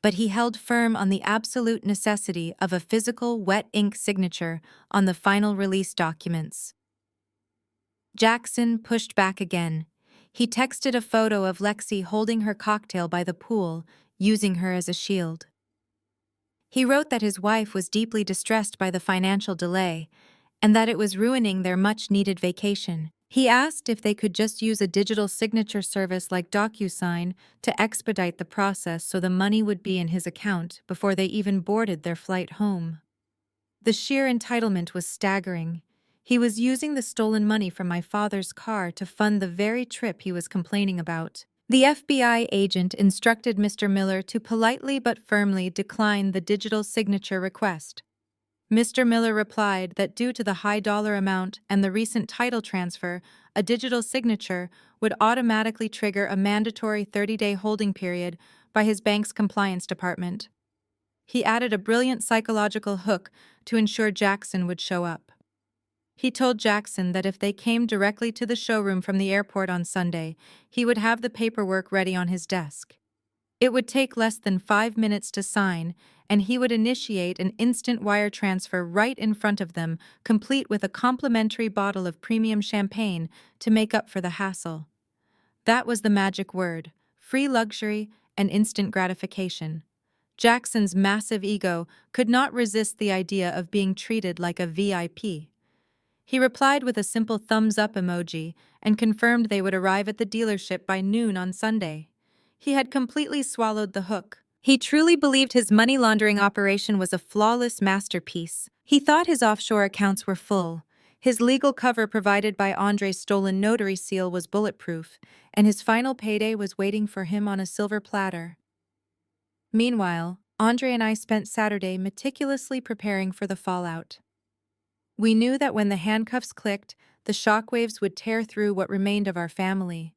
But he held firm on the absolute necessity of a physical wet ink signature on the final release documents. Jackson pushed back again. He texted a photo of Lexi holding her cocktail by the pool, using her as a shield. He wrote that his wife was deeply distressed by the financial delay, and that it was ruining their much-needed vacation. He asked if they could just use a digital signature service like DocuSign to expedite the process so the money would be in his account before they even boarded their flight home. The sheer entitlement was staggering. He was using the stolen money from my father's car to fund the very trip he was complaining about. The FBI agent instructed Mr. Miller to politely but firmly decline the digital signature request. Mr. Miller replied that due to the high dollar amount and the recent title transfer, a digital signature would automatically trigger a mandatory 30-day holding period by his bank's compliance department. He added a brilliant psychological hook to ensure Jackson would show up. He told Jackson that if they came directly to the showroom from the airport on Sunday, he would have the paperwork ready on his desk. It would take less than 5 minutes to sign, and he would initiate an instant wire transfer right in front of them, complete with a complimentary bottle of premium champagne to make up for the hassle. That was the magic word: free luxury and instant gratification. Jackson's massive ego could not resist the idea of being treated like a VIP. He replied with a simple thumbs-up emoji and confirmed they would arrive at the dealership by noon on Sunday. He had completely swallowed the hook. He truly believed his money laundering operation was a flawless masterpiece. He thought his offshore accounts were full. His legal cover provided by Andre's stolen notary seal was bulletproof, and his final payday was waiting for him on a silver platter. Meanwhile, Andre and I spent Saturday meticulously preparing for the fallout. We knew that when the handcuffs clicked, the shockwaves would tear through what remained of our family.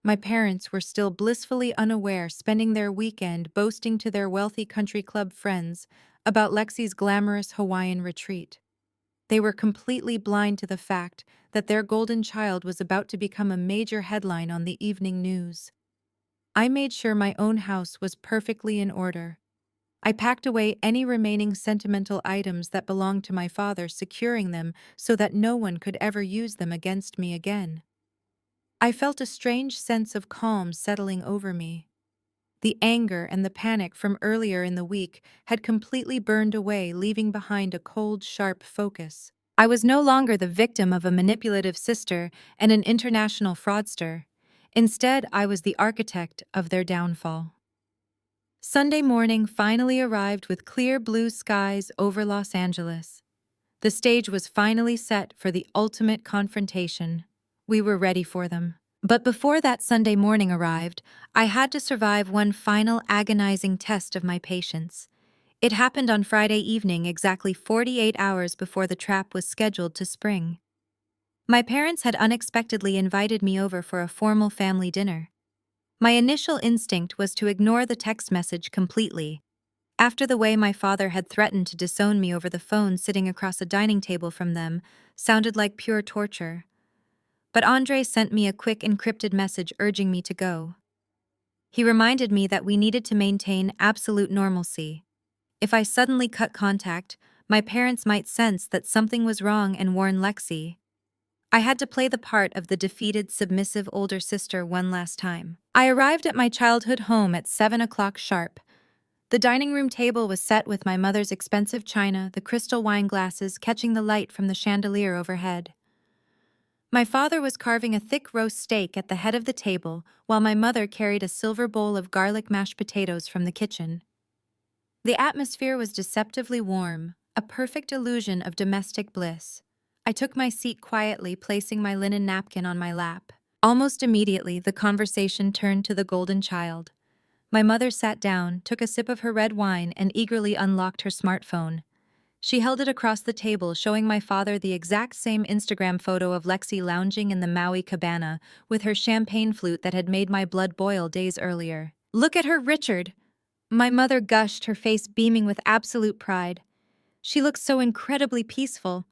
My parents were still blissfully unaware, spending their weekend boasting to their wealthy country club friends about Lexi's glamorous Hawaiian retreat. They were completely blind to the fact that their golden child was about to become a major headline on the evening news. I made sure my own house was perfectly in order. I packed away any remaining sentimental items that belonged to my father, securing them so that no one could ever use them against me again. I felt a strange sense of calm settling over me. The anger and the panic from earlier in the week had completely burned away, leaving behind a cold, sharp focus. I was no longer the victim of a manipulative sister and an international fraudster. Instead, I was the architect of their downfall. Sunday morning finally arrived with clear blue skies over Los Angeles. The stage was finally set for the ultimate confrontation. We were ready for them. But before that Sunday morning arrived, I had to survive one final agonizing test of my patience. It happened on Friday evening, exactly 48 hours before the trap was scheduled to spring. My parents had unexpectedly invited me over for a formal family dinner. My initial instinct was to ignore the text message completely. After the way my father had threatened to disown me over the phone sitting across a dining table from them sounded like pure torture. But Andre sent me a quick encrypted message urging me to go. He reminded me that we needed to maintain absolute normalcy. If I suddenly cut contact, my parents might sense that something was wrong and warn Lexi. I had to play the part of the defeated, submissive older sister one last time. I arrived at my childhood home at 7 o'clock sharp. The dining room table was set with my mother's expensive china, the crystal wine glasses catching the light from the chandelier overhead. My father was carving a thick roast steak at the head of the table, while my mother carried a silver bowl of garlic mashed potatoes from the kitchen. The atmosphere was deceptively warm, a perfect illusion of domestic bliss. I took my seat quietly, placing my linen napkin on my lap. Almost immediately, the conversation turned to the golden child. My mother sat down, took a sip of her red wine, and eagerly unlocked her smartphone. She held it across the table, showing my father the exact same Instagram photo of Lexi lounging in the Maui cabana with her champagne flute that had made my blood boil days earlier. "Look at her, Richard!" My mother gushed, her face beaming with absolute pride. "She looks so incredibly peaceful.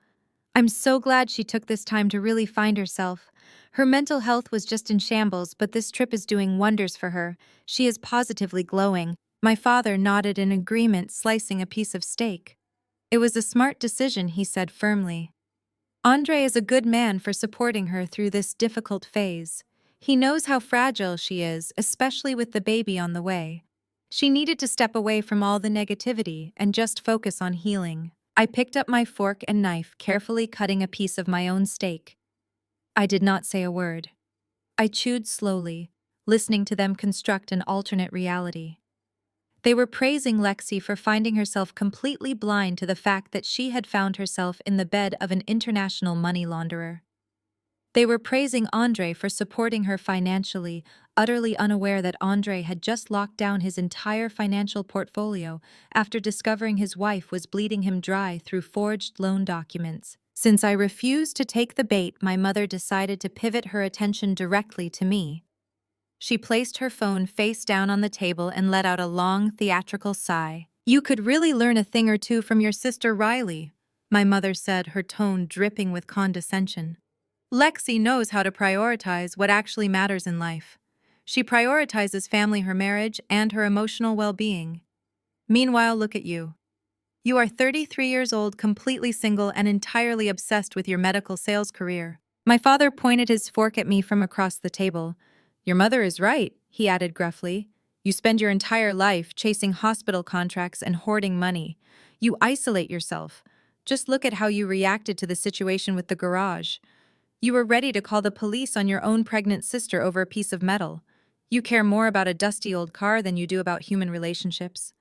I'm so glad she took this time to really find herself. Her mental health was just in shambles, but this trip is doing wonders for her. She is positively glowing." My father nodded in agreement, slicing a piece of steak. "It was a smart decision," he said firmly. "Andre is a good man for supporting her through this difficult phase. He knows how fragile she is, especially with the baby on the way. She needed to step away from all the negativity and just focus on healing." I picked up my fork and knife, carefully cutting a piece of my own steak. I did not say a word. I chewed slowly, listening to them construct an alternate reality. They were praising Lexi for finding herself completely blind to the fact that she had found herself in the bed of an international money launderer. They were praising Andre for supporting her financially, utterly unaware that Andre had just locked down his entire financial portfolio after discovering his wife was bleeding him dry through forged loan documents. Since I refused to take the bait, my mother decided to pivot her attention directly to me. She placed her phone face down on the table and let out a long, theatrical sigh. "You could really learn a thing or two from your sister Riley," my mother said, her tone dripping with condescension. "Lexi knows how to prioritize what actually matters in life. She prioritizes family, her marriage, and her emotional well-being. Meanwhile, look at you. You are 33 years old, completely single, and entirely obsessed with your medical sales career." My father pointed his fork at me from across the table. "Your mother is right," he added gruffly. "You spend your entire life chasing hospital contracts and hoarding money. You isolate yourself. Just look at how you reacted to the situation with the garage. You were ready to call the police on your own pregnant sister over a piece of metal. You care more about a dusty old car than you do about human relationships."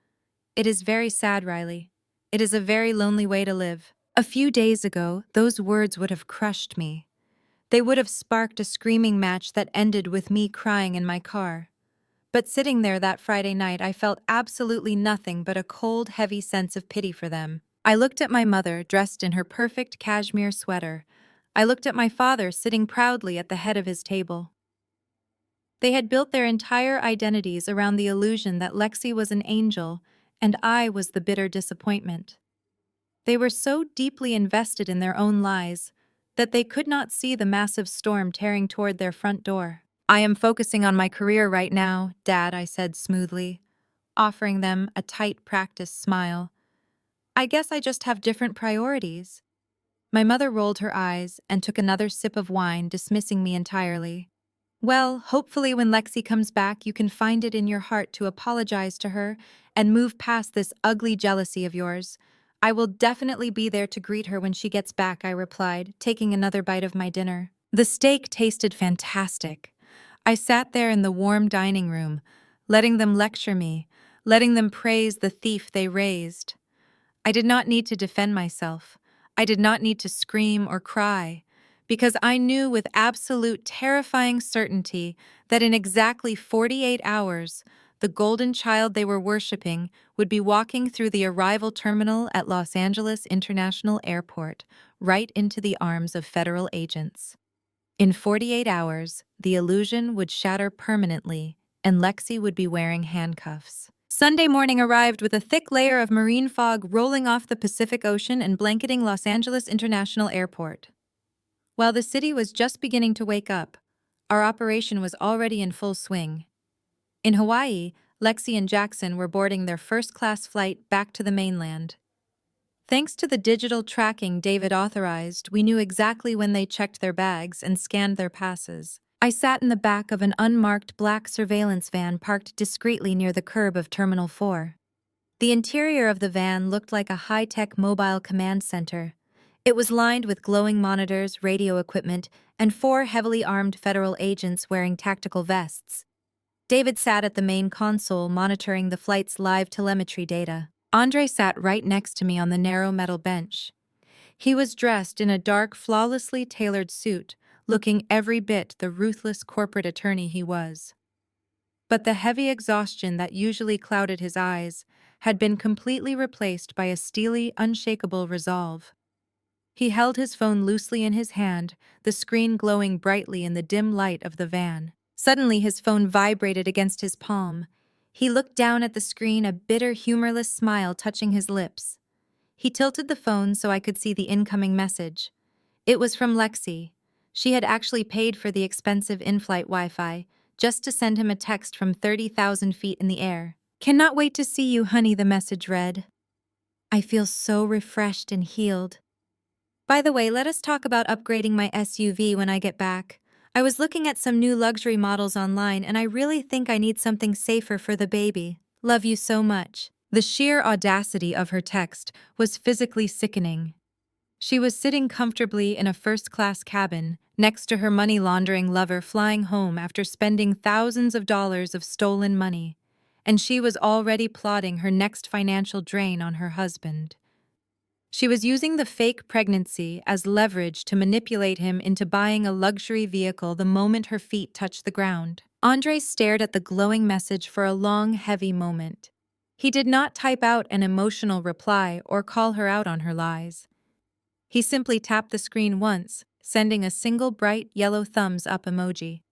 It is very sad, Riley. It is a very lonely way to live. A few days ago, those words would have crushed me. They would have sparked a screaming match that ended with me crying in my car. But sitting there that Friday night, I felt absolutely nothing but a cold, heavy sense of pity for them. I looked at my mother, dressed in her perfect cashmere sweater. I looked at my father, sitting proudly at the head of his table. They had built their entire identities around the illusion that Lexi was an angel, and I was the bitter disappointment. They were so deeply invested in their own lies that they could not see the massive storm tearing toward their front door. "I am focusing on my career right now, Dad," I said smoothly, offering them a tight practice smile. "I guess I just have different priorities." My mother rolled her eyes and took another sip of wine, dismissing me entirely. "Well, hopefully when Lexi comes back, you can find it in your heart to apologize to her and move past this ugly jealousy of yours. I will definitely be there to greet her when she gets back," I replied, taking another bite of my dinner. The steak tasted fantastic. I sat there in the warm dining room, letting them lecture me, letting them praise the thief they raised. I did not need to defend myself. I did not need to scream or cry, because I knew with absolute terrifying certainty that in exactly 48 hours, the golden child they were worshiping would be walking through the arrival terminal at Los Angeles International Airport, right into the arms of federal agents. In 48 hours, the illusion would shatter permanently, and Lexi would be wearing handcuffs. Sunday morning arrived with a thick layer of marine fog rolling off the Pacific Ocean and blanketing Los Angeles International Airport. While the city was just beginning to wake up, our operation was already in full swing. In Hawaii, Lexi and Jackson were boarding their first-class flight back to the mainland. Thanks to the digital tracking David authorized, we knew exactly when they checked their bags and scanned their passes. I sat in the back of an unmarked black surveillance van parked discreetly near the curb of Terminal 4. The interior of the van looked like a high-tech mobile command center. It was lined with glowing monitors, radio equipment, and 4 heavily armed federal agents wearing tactical vests. David sat at the main console monitoring the flight's live telemetry data. Andre sat right next to me on the narrow metal bench. He was dressed in a dark, flawlessly tailored suit, looking every bit the ruthless corporate attorney he was. But the heavy exhaustion that usually clouded his eyes had been completely replaced by a steely, unshakable resolve. He held his phone loosely in his hand, the screen glowing brightly in the dim light of the van. Suddenly his phone vibrated against his palm. He looked down at the screen, a bitter, humorless smile touching his lips. He tilted the phone so I could see the incoming message. It was from Lexi. She had actually paid for the expensive in-flight Wi-Fi, just to send him a text from 30,000 feet in the air. "Cannot wait to see you, honey," the message read. "I feel so refreshed and healed. By the way, let us talk about upgrading my SUV when I get back. I was looking at some new luxury models online, and I really think I need something safer for the baby. Love you so much." The sheer audacity of her text was physically sickening. She was sitting comfortably in a first-class cabin, next to her money-laundering lover flying home after spending thousands of dollars of stolen money, and she was already plotting her next financial drain on her husband. She was using the fake pregnancy as leverage to manipulate him into buying a luxury vehicle the moment her feet touched the ground. Andre stared at the glowing message for a long, heavy moment. He did not type out an emotional reply or call her out on her lies. He simply tapped the screen once, sending a single bright yellow thumbs-up emoji.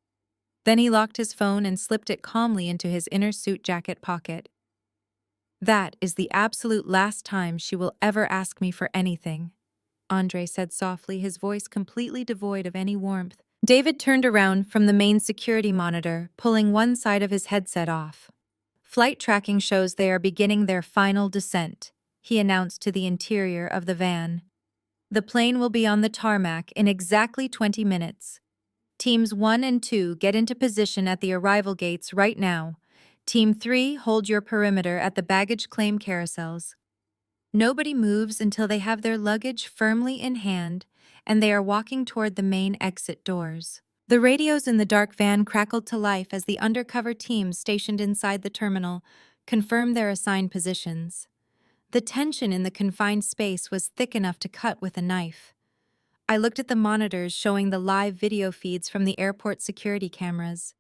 Then he locked his phone and slipped it calmly into his inner suit jacket pocket. "That is the absolute last time she will ever ask me for anything," Andre said softly, his voice completely devoid of any warmth. David turned around from the main security monitor, pulling one side of his headset off. "Flight tracking shows they are beginning their final descent," he announced to the interior of the van. "The plane will be on the tarmac in exactly 20 minutes. Teams 1 and 2 get into position at the arrival gates right now. Team 3 hold your perimeter at the baggage claim carousels. Nobody moves until they have their luggage firmly in hand and they are walking toward the main exit doors." The radios in the dark van crackled to life as the undercover teams stationed inside the terminal confirmed their assigned positions. The tension in the confined space was thick enough to cut with a knife. I looked at the monitors showing the live video feeds from the airport security cameras.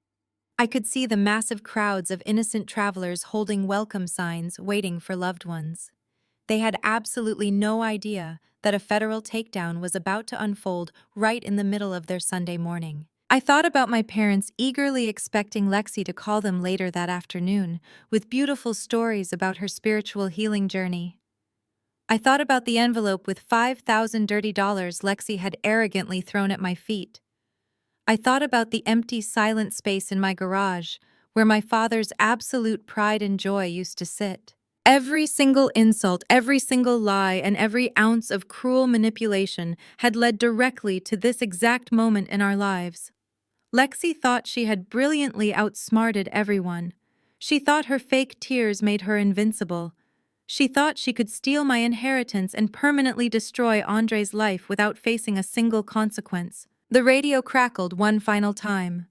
I could see the massive crowds of innocent travelers holding welcome signs, waiting for loved ones. They had absolutely no idea that a federal takedown was about to unfold right in the middle of their Sunday morning. I thought about my parents eagerly expecting Lexi to call them later that afternoon, with beautiful stories about her spiritual healing journey. I thought about the envelope with $5,000 dirty dollars Lexi had arrogantly thrown at my feet. I thought about the empty, silent space in my garage, where my father's absolute pride and joy used to sit. Every single insult, every single lie, and every ounce of cruel manipulation had led directly to this exact moment in our lives. Lexi thought she had brilliantly outsmarted everyone. She thought her fake tears made her invincible. She thought she could steal my inheritance and permanently destroy Andre's life without facing a single consequence. The radio crackled one final time.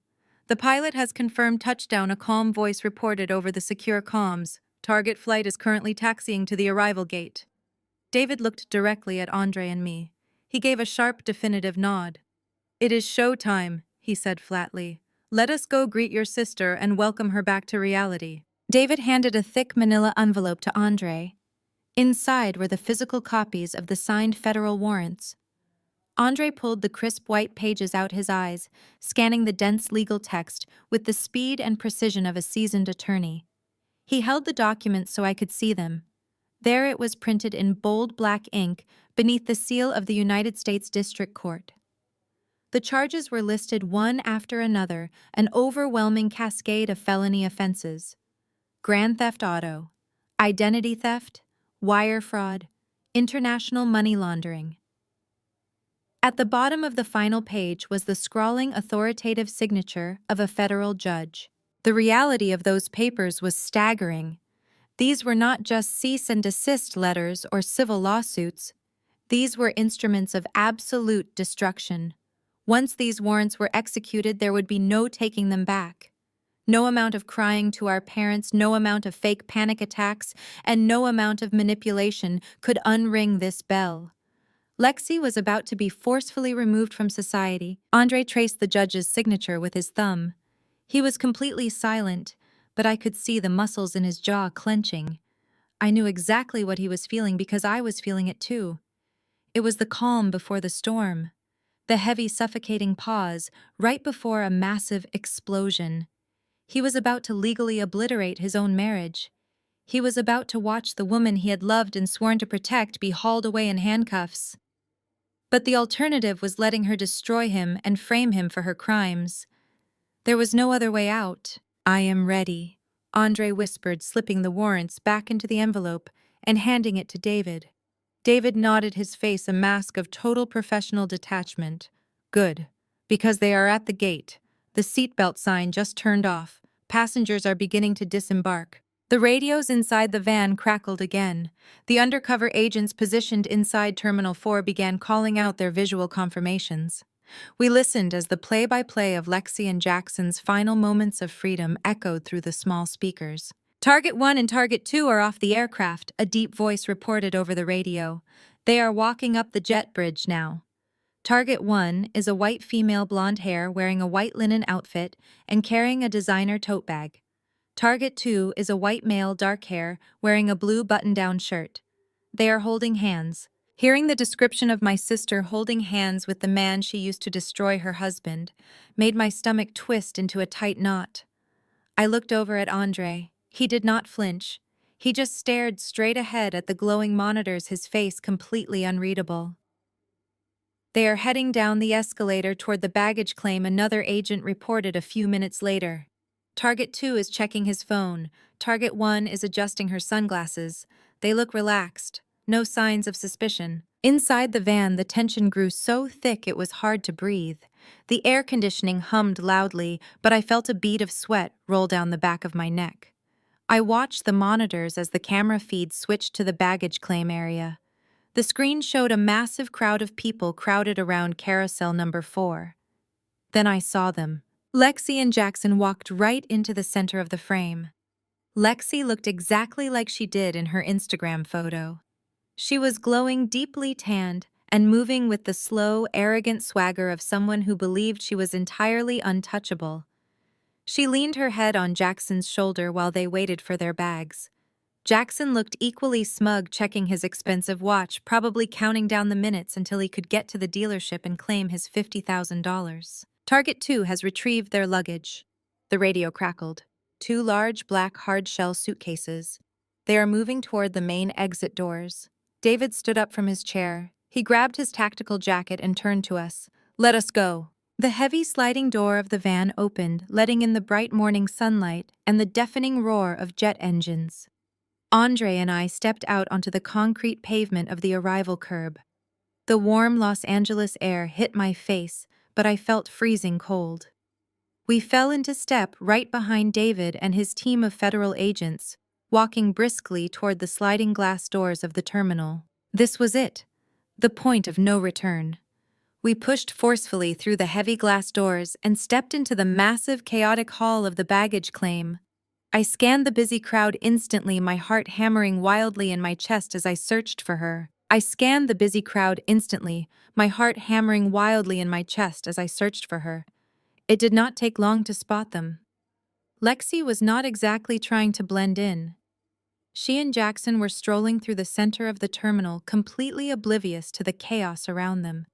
"The pilot has confirmed touchdown," a calm voice reported over the secure comms. "Target flight is currently taxiing to the arrival gate." David looked directly at Andre and me. He gave a sharp, definitive nod. "It is showtime," he said flatly. "Let us go greet your sister and welcome her back to reality." David handed a thick manila envelope to Andre. Inside were the physical copies of the signed federal warrants. Andre pulled the crisp white pages out his eyes, scanning the dense legal text with the speed and precision of a seasoned attorney. He held the documents so I could see them. There it was printed in bold black ink beneath the seal of the United States District Court. The charges were listed one after another, an overwhelming cascade of felony offenses: grand theft auto, identity theft, wire fraud, international money laundering. At the bottom of the final page was the scrawling, authoritative signature of a federal judge. The reality of those papers was staggering. These were not just cease and desist letters or civil lawsuits. These were instruments of absolute destruction. Once these warrants were executed, there would be no taking them back. No amount of crying to our parents, no amount of fake panic attacks, and no amount of manipulation could unring this bell. Lexi was about to be forcefully removed from society. Andre traced the judge's signature with his thumb. He was completely silent, but I could see the muscles in his jaw clenching. I knew exactly what he was feeling because I was feeling it too. It was the calm before the storm, the heavy, suffocating pause right before a massive explosion. He was about to legally obliterate his own marriage. He was about to watch the woman he had loved and sworn to protect be hauled away in handcuffs. But the alternative was letting her destroy him and frame him for her crimes. There was no other way out. "I am ready," Andre whispered, slipping the warrants back into the envelope and handing it to David. David nodded, his face a mask of total professional detachment. "Good, because they are at the gate. The seatbelt sign just turned off. Passengers are beginning to disembark." The radios inside the van crackled again. The undercover agents positioned inside Terminal 4 began calling out their visual confirmations. We listened as the play-by-play of Lexi and Jackson's final moments of freedom echoed through the small speakers. "Target 1 and Target 2 are off the aircraft," a deep voice reported over the radio. "They are walking up the jet bridge now. Target 1 is a white female, blonde hair, wearing a white linen outfit and carrying a designer tote bag. Target 2 is a white male, dark hair, wearing a blue button-down shirt. They are holding hands." Hearing the description of my sister holding hands with the man she used to destroy her husband made my stomach twist into a tight knot. I looked over at Andre. He did not flinch. He just stared straight ahead at the glowing monitors, his face completely unreadable. "They are heading down the escalator toward the baggage claim," another agent reported a few minutes later. "Target 2 is checking his phone. Target 1 is adjusting her sunglasses. They look relaxed. No signs of suspicion." Inside the van, the tension grew so thick it was hard to breathe. The air conditioning hummed loudly, but I felt a bead of sweat roll down the back of my neck. I watched the monitors as the camera feed switched to the baggage claim area. The screen showed a massive crowd of people crowded around carousel number 4. Then I saw them. Lexi and Jackson walked right into the center of the frame. Lexi looked exactly like she did in her Instagram photo. She was glowing, deeply tanned, and moving with the slow, arrogant swagger of someone who believed she was entirely untouchable. She leaned her head on Jackson's shoulder while they waited for their bags. Jackson looked equally smug, checking his expensive watch, probably counting down the minutes until he could get to the dealership and claim his $50,000. Target 2 has retrieved their luggage. The radio crackled. 2 large black hard-shell suitcases. They are moving toward the main exit doors. David stood up from his chair. He grabbed his tactical jacket and turned to us. Let us go. The heavy sliding door of the van opened, letting in the bright morning sunlight and the deafening roar of jet engines. Andre and I stepped out onto the concrete pavement of the arrival curb. The warm Los Angeles air hit my face, but I felt freezing cold. We fell into step right behind David and his team of federal agents, walking briskly toward the sliding glass doors of the terminal. This was it, the point of no return. We pushed forcefully through the heavy glass doors and stepped into the massive, chaotic hall of the baggage claim. I scanned the busy crowd instantly, my heart hammering wildly in my chest as I searched for her. I scanned the busy crowd instantly, my heart hammering wildly in my chest as I searched for her. It did not take long to spot them. Lexi was not exactly trying to blend in. She and Jackson were strolling through the center of the terminal, completely oblivious to the chaos around them.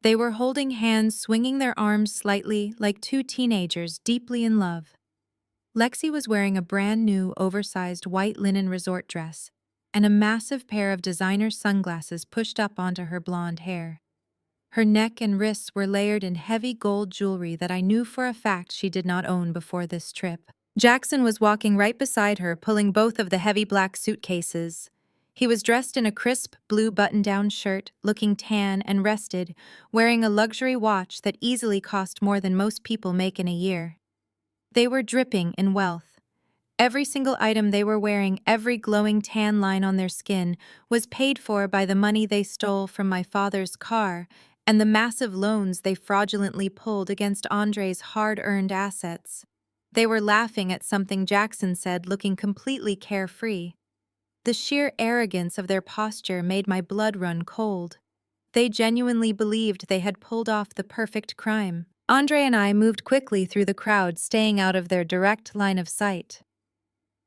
They were holding hands, swinging their arms slightly, like two teenagers deeply in love. Lexi was wearing a brand new, oversized white linen resort dress, and a massive pair of designer sunglasses pushed up onto her blonde hair. Her neck and wrists were layered in heavy gold jewelry that I knew for a fact she did not own before this trip. Jackson was walking right beside her, pulling both of the heavy black suitcases. He was dressed in a crisp blue button-down shirt, looking tan and rested, wearing a luxury watch that easily cost more than most people make in a year. They were dripping in wealth. Every single item they were wearing, every glowing tan line on their skin, was paid for by the money they stole from my father's car and the massive loans they fraudulently pulled against Andre's hard-earned assets. They were laughing at something Jackson said, looking completely carefree. The sheer arrogance of their posture made my blood run cold. They genuinely believed they had pulled off the perfect crime. Andre and I moved quickly through the crowd, staying out of their direct line of sight.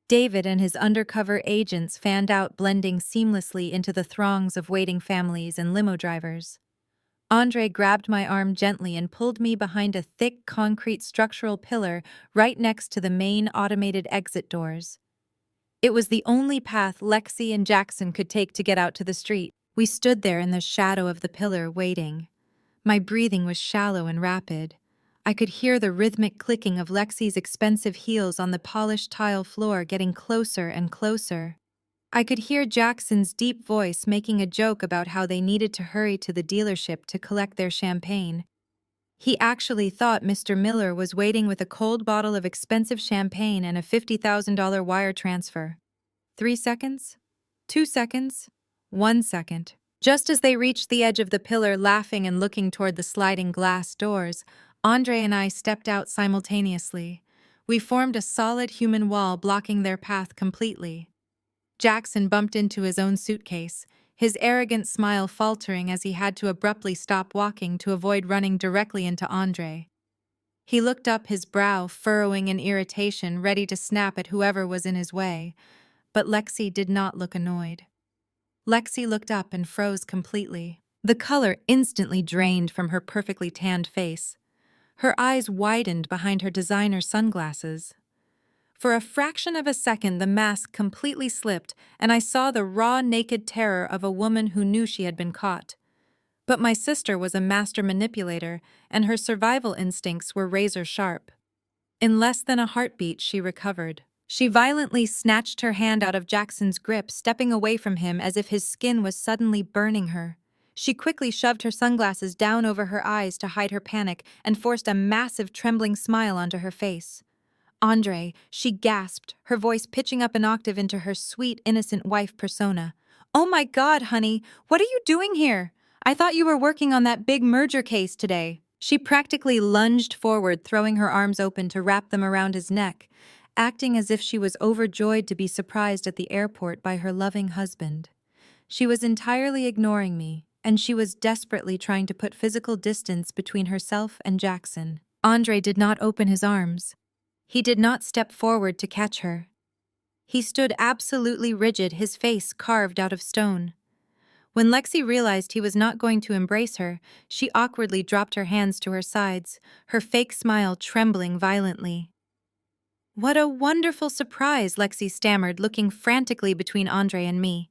David and his undercover agents fanned out, blending seamlessly into the throngs of waiting families and limo drivers. Andre grabbed my arm gently and pulled me behind a thick concrete structural pillar right next to the main automated exit doors. It was the only path Lexi and Jackson could take to get out to the street. We stood there in the shadow of the pillar, waiting. My breathing was shallow and rapid. I could hear the rhythmic clicking of Lexi's expensive heels on the polished tile floor getting closer and closer. I could hear Jackson's deep voice making a joke about how they needed to hurry to the dealership to collect their champagne. He actually thought Mr. Miller was waiting with a cold bottle of expensive champagne and a $50,000 wire transfer. 3 seconds? 2 seconds? 1 second. Just as they reached the edge of the pillar, laughing and looking toward the sliding glass doors, Andre and I stepped out simultaneously. We formed a solid human wall, blocking their path completely. Jackson bumped into his own suitcase, his arrogant smile faltering as he had to abruptly stop walking to avoid running directly into Andre. He looked up, his brow furrowing in irritation, ready to snap at whoever was in his way, but Lexi did not look annoyed. Lexi looked up and froze completely. The color instantly drained from her perfectly tanned face. Her eyes widened behind her designer sunglasses. For a fraction of a second, the mask completely slipped, and I saw the raw, naked terror of a woman who knew she had been caught. But my sister was a master manipulator, and her survival instincts were razor-sharp. In less than a heartbeat, she recovered. She violently snatched her hand out of Jackson's grip, stepping away from him as if his skin was suddenly burning her. She quickly shoved her sunglasses down over her eyes to hide her panic and forced a massive, trembling smile onto her face. Andre, she gasped, her voice pitching up an octave into her sweet, innocent wife persona. "Oh my God, honey, what are you doing here? I thought you were working on that big merger case today." She practically lunged forward, throwing her arms open to wrap them around his neck, acting as if she was overjoyed to be surprised at the airport by her loving husband. She was entirely ignoring me, and she was desperately trying to put physical distance between herself and Jackson. Andre did not open his arms. He did not step forward to catch her. He stood absolutely rigid, his face carved out of stone. When Lexi realized he was not going to embrace her, she awkwardly dropped her hands to her sides, her fake smile trembling violently. "What a wonderful surprise," Lexi stammered, looking frantically between Andre and me.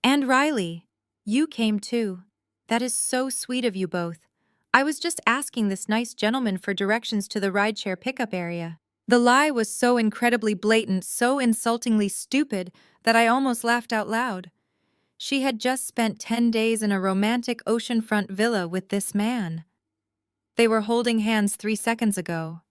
"And Riley. You came too. That is so sweet of you both. I was just asking this nice gentleman for directions to the rideshare pickup area." The lie was so incredibly blatant, so insultingly stupid, that I almost laughed out loud. She had just spent 10 days in a romantic oceanfront villa with this man. They were holding hands 3 seconds ago.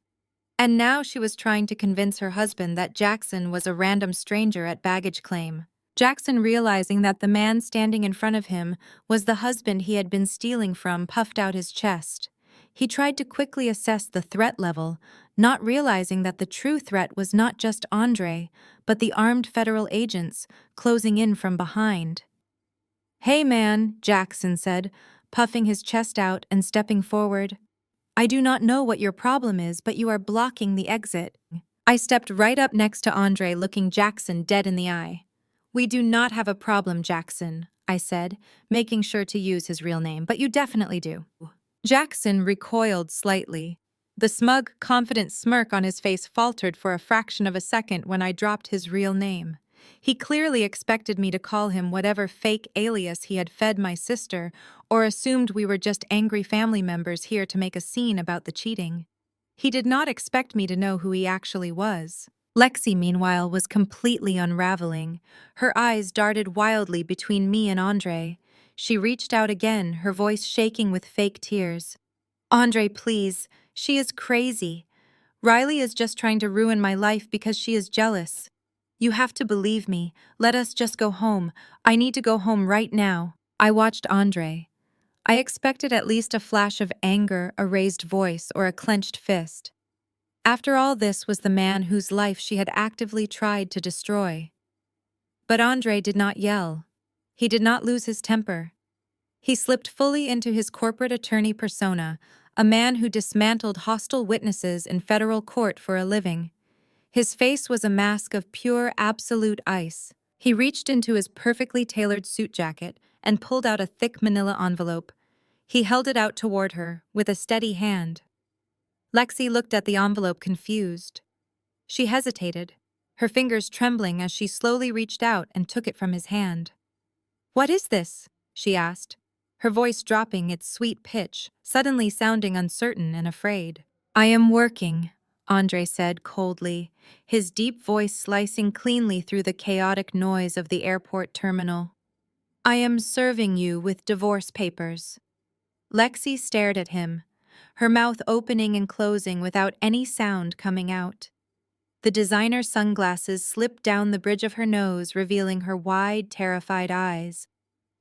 And now she was trying to convince her husband that Jackson was a random stranger at baggage claim. Jackson, realizing that the man standing in front of him was the husband he had been stealing from, puffed out his chest. He tried to quickly assess the threat level, not realizing that the true threat was not just Andre, but the armed federal agents closing in from behind. "Hey man," Jackson said, puffing his chest out and stepping forward. "I do not know what your problem is, but you are blocking the exit." I stepped right up next to Andre, looking Jackson dead in the eye. "We do not have a problem, Jackson," I said, making sure to use his real name, "but you definitely do." Jackson recoiled slightly. The smug, confident smirk on his face faltered for a fraction of a second when I dropped his real name. He clearly expected me to call him whatever fake alias he had fed my sister, or assumed we were just angry family members here to make a scene about the cheating. He did not expect me to know who he actually was. Lexi, meanwhile, was completely unraveling. Her eyes darted wildly between me and Andre. She reached out again, her voice shaking with fake tears. "Andre, please. She is crazy. Riley is just trying to ruin my life because she is jealous. You have to believe me. Let us just go home. I need to go home right now." I watched Andre. I expected at least a flash of anger, a raised voice, or a clenched fist. After all, this was the man whose life she had actively tried to destroy. But Andre did not yell. He did not lose his temper. He slipped fully into his corporate attorney persona, a man who dismantled hostile witnesses in federal court for a living. His face was a mask of pure, absolute ice. He reached into his perfectly tailored suit jacket and pulled out a thick manila envelope. He held it out toward her, with a steady hand. Lexi looked at the envelope, confused. She hesitated, her fingers trembling as she slowly reached out and took it from his hand. "What is this?" she asked, her voice dropping its sweet pitch, suddenly sounding uncertain and afraid. "I am working," Andre said coldly, his deep voice slicing cleanly through the chaotic noise of the airport terminal. "I am serving you with divorce papers." Lexi stared at him, her mouth opening and closing without any sound coming out. The designer sunglasses slipped down the bridge of her nose, revealing her wide, terrified eyes.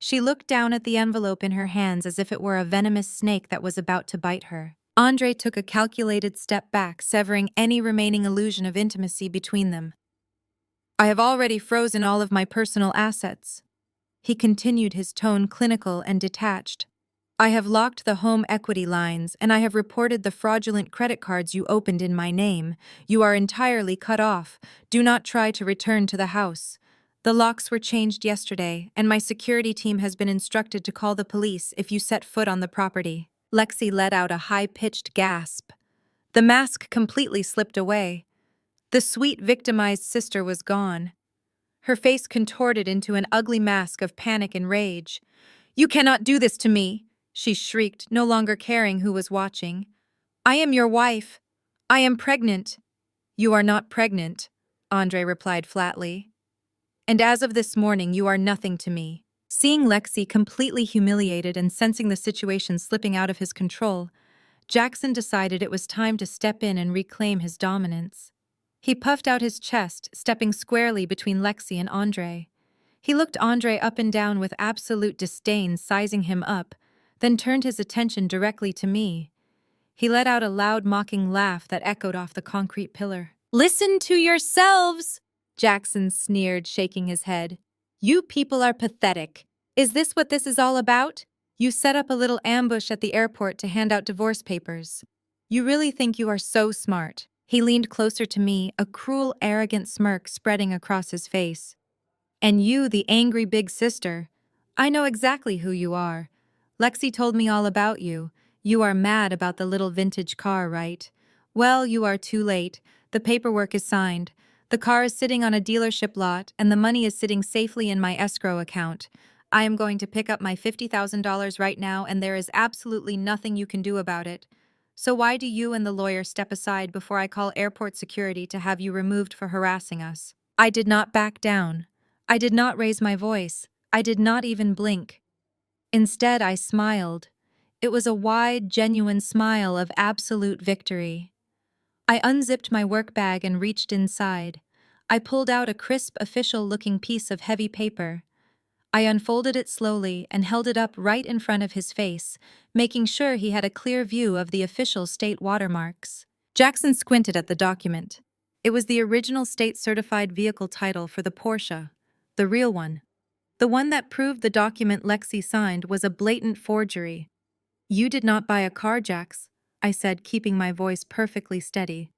She looked down at the envelope in her hands as if it were a venomous snake that was about to bite her. Andre took a calculated step back, severing any remaining illusion of intimacy between them. "I have already frozen all of my personal assets." He continued, his tone clinical and detached. "I have locked the home equity lines, and I have reported the fraudulent credit cards you opened in my name. You are entirely cut off. Do not try to return to the house. The locks were changed yesterday, and my security team has been instructed to call the police if you set foot on the property." Lexi let out a high-pitched gasp. The mask completely slipped away. The sweet, victimized sister was gone. Her face contorted into an ugly mask of panic and rage. "You cannot do this to me!" she shrieked, no longer caring who was watching. "I am your wife. I am pregnant." "You are not pregnant," Andre replied flatly. "And as of this morning, you are nothing to me." Seeing Lexi completely humiliated and sensing the situation slipping out of his control, Jackson decided it was time to step in and reclaim his dominance. He puffed out his chest, stepping squarely between Lexi and Andre. He looked Andre up and down with absolute disdain, sizing him up, then turned his attention directly to me. He let out a loud, mocking laugh that echoed off the concrete pillar. "Listen to yourselves!" Jackson sneered, shaking his head. "You people are pathetic. Is this what this is all about? You set up a little ambush at the airport to hand out divorce papers. You really think you are so smart." He leaned closer to me, a cruel, arrogant smirk spreading across his face. "And you, the angry big sister, I know exactly who you are. Lexi told me all about you. You are mad about the little vintage car, right? Well, you are too late. The paperwork is signed. The car is sitting on a dealership lot, and the money is sitting safely in my escrow account. I am going to pick up my $50,000 right now, and there is absolutely nothing you can do about it. So why do you and the lawyer step aside before I call airport security to have you removed for harassing us? I did not back down. I did not raise my voice. I did not even blink. Instead, I smiled. It was a wide, genuine smile of absolute victory. I unzipped my work bag and reached inside. I pulled out a crisp, official-looking piece of heavy paper. I unfolded it slowly and held it up right in front of his face, making sure he had a clear view of the official state watermarks. Jackson squinted at the document. It was the original state-certified vehicle title for the Porsche, the real one. The one that proved the document Lexi signed was a blatant forgery. You did not buy a car, Jax, I said, keeping my voice perfectly steady.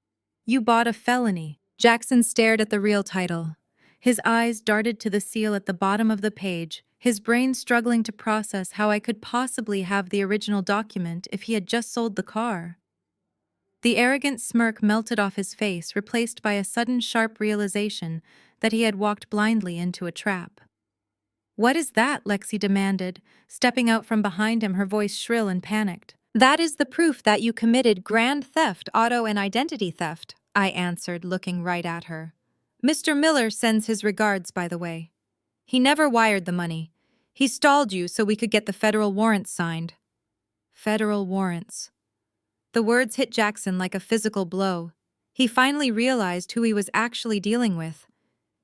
You bought a felony. Jackson stared at the real title. His eyes darted to the seal at the bottom of the page, his brain struggling to process how I could possibly have the original document if he had just sold the car. The arrogant smirk melted off his face, replaced by a sudden sharp realization that he had walked blindly into a trap. What is that? Lexi demanded, stepping out from behind him, her voice shrill and panicked. That is the proof that you committed grand theft, auto and identity theft, I answered, looking right at her. Mr. Miller sends his regards, by the way. He never wired the money. He stalled you so we could get the federal warrants signed. Federal warrants. The words hit Jackson like a physical blow. He finally realized who he was actually dealing with.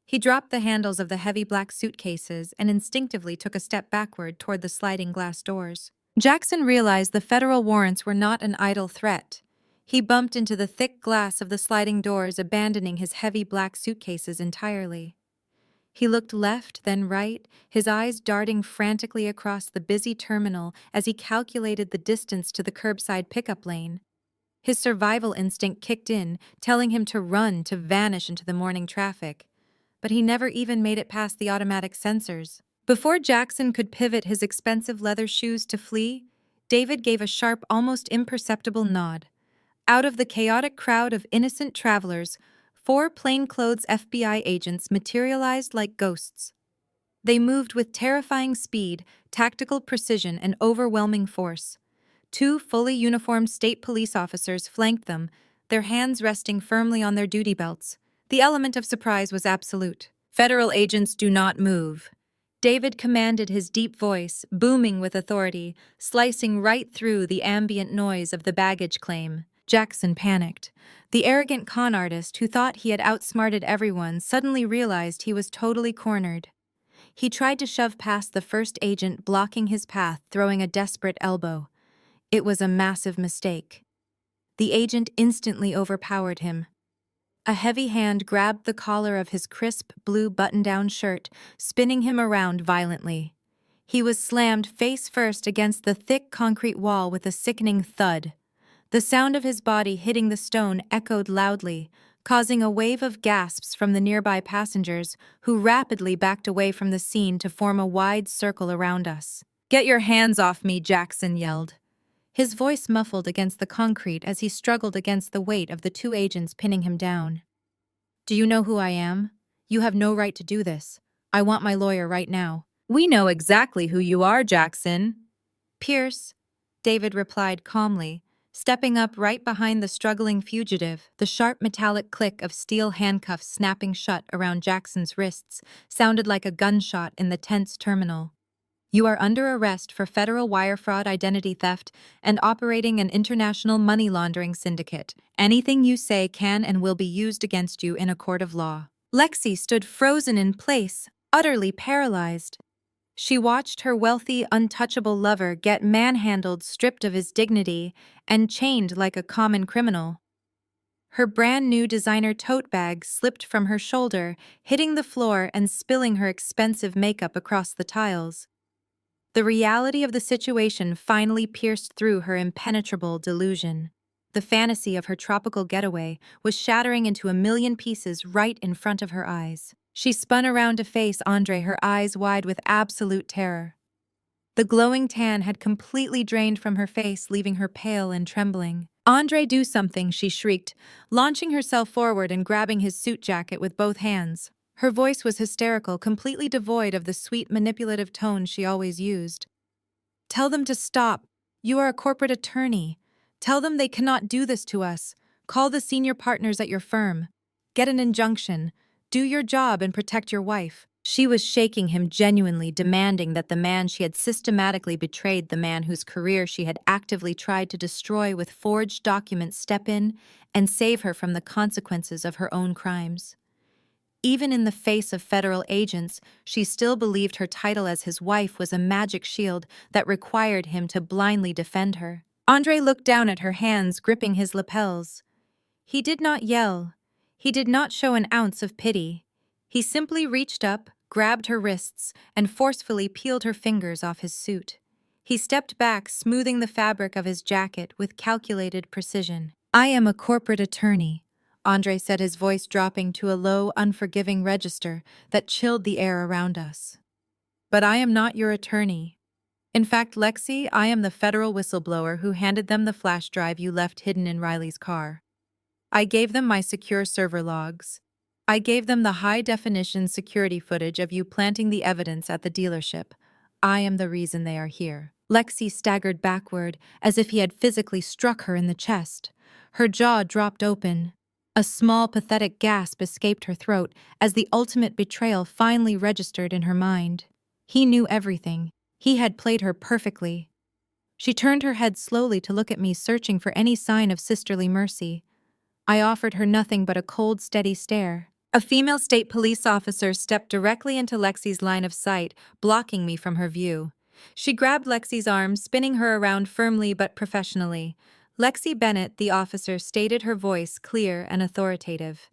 He dropped the handles of the heavy black suitcases and instinctively took a step backward toward the sliding glass doors. Jackson realized the federal warrants were not an idle threat. He bumped into the thick glass of the sliding doors, abandoning his heavy black suitcases entirely. He looked left, then right, his eyes darting frantically across the busy terminal as he calculated the distance to the curbside pickup lane. His survival instinct kicked in, telling him to run, to vanish into the morning traffic. But he never even made it past the automatic sensors. Before Jackson could pivot his expensive leather shoes to flee, David gave a sharp, almost imperceptible nod. Out of the chaotic crowd of innocent travelers, 4 plainclothes FBI agents materialized like ghosts. They moved with terrifying speed, tactical precision, and overwhelming force. 2 fully uniformed state police officers flanked them, their hands resting firmly on their duty belts. The element of surprise was absolute. Federal agents do not move. David commanded, his deep voice, booming with authority, slicing right through the ambient noise of the baggage claim. Jackson panicked. The arrogant con artist who thought he had outsmarted everyone suddenly realized he was totally cornered. He tried to shove past the first agent, blocking his path, throwing a desperate elbow. It was a massive mistake. The agent instantly overpowered him. A heavy hand grabbed the collar of his crisp blue button-down shirt, spinning him around violently. He was slammed face first against the thick concrete wall with a sickening thud. The sound of his body hitting the stone echoed loudly, causing a wave of gasps from the nearby passengers, who rapidly backed away from the scene to form a wide circle around us. "Get your hands off me," Jackson yelled. His voice muffled against the concrete as he struggled against the weight of the 2 agents pinning him down. "Do you know who I am? You have no right to do this. I want my lawyer right now." "We know exactly who you are, Jackson." "Pierce," David replied calmly, stepping up right behind the struggling fugitive. The sharp metallic click of steel handcuffs snapping shut around Jackson's wrists sounded like a gunshot in the tense terminal. "You are under arrest for federal wire fraud, identity theft, and operating an international money laundering syndicate. Anything you say can and will be used against you in a court of law." Lexi stood frozen in place, utterly paralyzed. She watched her wealthy, untouchable lover get manhandled, stripped of his dignity, and chained like a common criminal. Her brand-new designer tote bag slipped from her shoulder, hitting the floor and spilling her expensive makeup across the tiles. The reality of the situation finally pierced through her impenetrable delusion. The fantasy of her tropical getaway was shattering into a million pieces right in front of her eyes. She spun around to face Andre, her eyes wide with absolute terror. The glowing tan had completely drained from her face, leaving her pale and trembling. "Andre, do something," she shrieked, launching herself forward and grabbing his suit jacket with both hands. Her voice was hysterical, completely devoid of the sweet, manipulative tone she always used. "Tell them to stop. You are a corporate attorney. Tell them they cannot do this to us. Call the senior partners at your firm. Get an injunction. Do your job and protect your wife." She was shaking him, genuinely demanding that the man she had systematically betrayed, the man whose career she had actively tried to destroy with forged documents, step in and save her from the consequences of her own crimes. Even in the face of federal agents, she still believed her title as his wife was a magic shield that required him to blindly defend her. Andre looked down at her hands, gripping his lapels. He did not yell. He did not show an ounce of pity. He simply reached up, grabbed her wrists, and forcefully peeled her fingers off his suit. He stepped back, smoothing the fabric of his jacket with calculated precision. "I am a corporate attorney," Andre said, his voice dropping to a low, unforgiving register that chilled the air around us. "But I am not your attorney. In fact, Lexi, I am the federal whistleblower who handed them the flash drive you left hidden in Riley's car. I gave them my secure server logs. I gave them the high-definition security footage of you planting the evidence at the dealership. I am the reason they are here." Lexi staggered backward, as if he had physically struck her in the chest. Her jaw dropped open. A small, pathetic gasp escaped her throat as the ultimate betrayal finally registered in her mind. He knew everything. He had played her perfectly. She turned her head slowly to look at me, searching for any sign of sisterly mercy. I offered her nothing but a cold, steady stare. A female state police officer stepped directly into Lexi's line of sight, blocking me from her view. She grabbed Lexi's arm, spinning her around firmly but professionally. "Lexi Bennett," the officer stated, her voice clear and authoritative.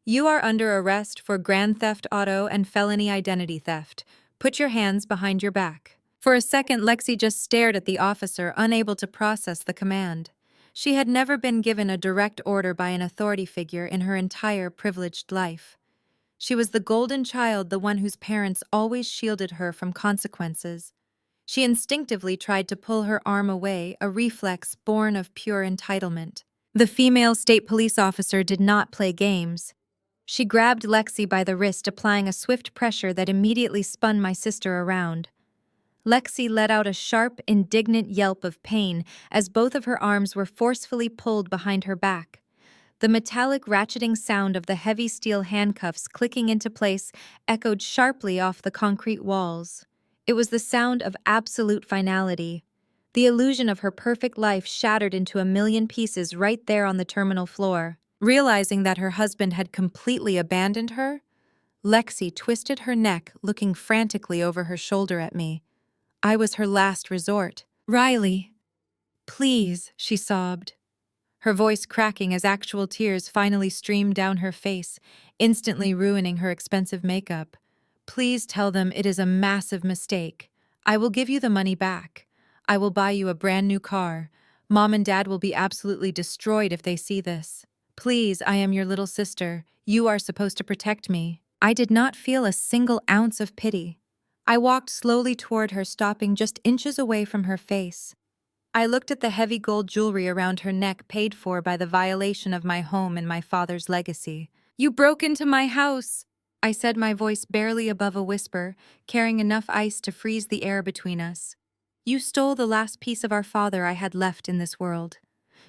"You are under arrest for grand theft auto and felony identity theft. Put your hands behind your back." For a second, Lexi just stared at the officer, unable to process the command. She had never been given a direct order by an authority figure in her entire privileged life. She was the golden child, the one whose parents always shielded her from consequences. She instinctively tried to pull her arm away, a reflex born of pure entitlement. The female state police officer did not play games. She grabbed Lexi by the wrist, applying a swift pressure that immediately spun my sister around. Lexi let out a sharp, indignant yelp of pain as both of her arms were forcefully pulled behind her back. The metallic ratcheting sound of the heavy steel handcuffs clicking into place echoed sharply off the concrete walls. It was the sound of absolute finality. The illusion of her perfect life shattered into a million pieces right there on the terminal floor. Realizing that her husband had completely abandoned her, Lexi twisted her neck, looking frantically over her shoulder at me. I was her last resort. "Riley, please," she sobbed, her voice cracking as actual tears finally streamed down her face, instantly ruining her expensive makeup. "Please tell them it is a massive mistake. I will give you the money back. I will buy you a brand new car. Mom and Dad will be absolutely destroyed if they see this. Please, I am your little sister. You are supposed to protect me." I did not feel a single ounce of pity. I walked slowly toward her, stopping just inches away from her face. I looked at the heavy gold jewelry around her neck, paid for by the violation of my home and my father's legacy. "You broke into my house," I said, my voice barely above a whisper, carrying enough ice to freeze the air between us. "You stole the last piece of our father I had left in this world.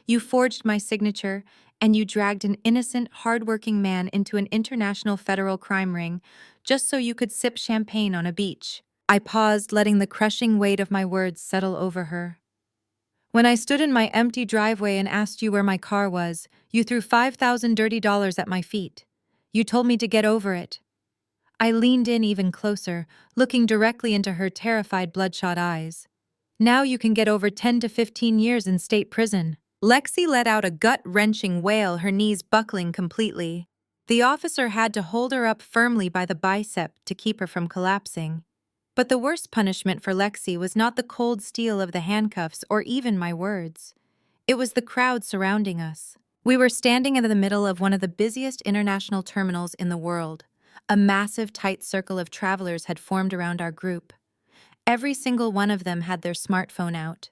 You forged my signature, and you dragged an innocent, hard-working man into an international federal crime ring just so you could sip champagne on a beach." I paused, letting the crushing weight of my words settle over her. "When I stood in my empty driveway and asked you where my car was, you threw $5,000 dirty dollars at my feet. You told me to get over it." I leaned in even closer, looking directly into her terrified, bloodshot eyes. "Now you can get over 10 to 15 years in state prison." Lexi let out a gut-wrenching wail, her knees buckling completely. The officer had to hold her up firmly by the bicep to keep her from collapsing. But the worst punishment for Lexi was not the cold steel of the handcuffs or even my words. It was the crowd surrounding us. We were standing in the middle of one of the busiest international terminals in the world. A massive, tight circle of travelers had formed around our group. Every single one of them had their smartphone out.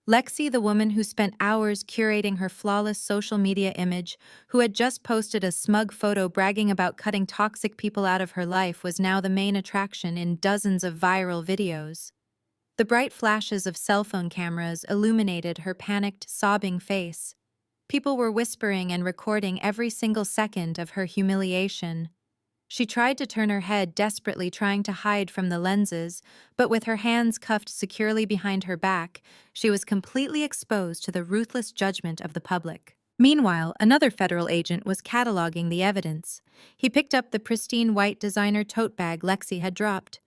Lexi, the woman who spent hours curating her flawless social media image, who had just posted a smug photo bragging about cutting toxic people out of her life, was now the main attraction in dozens of viral videos. The bright flashes of cell phone cameras illuminated her panicked, sobbing face. People were whispering and recording every single second of her humiliation. She tried to turn her head, desperately trying to hide from the lenses, but with her hands cuffed securely behind her back, she was completely exposed to the ruthless judgment of the public. Meanwhile, another federal agent was cataloging the evidence. He picked up the pristine white designer tote bag Lexi had dropped.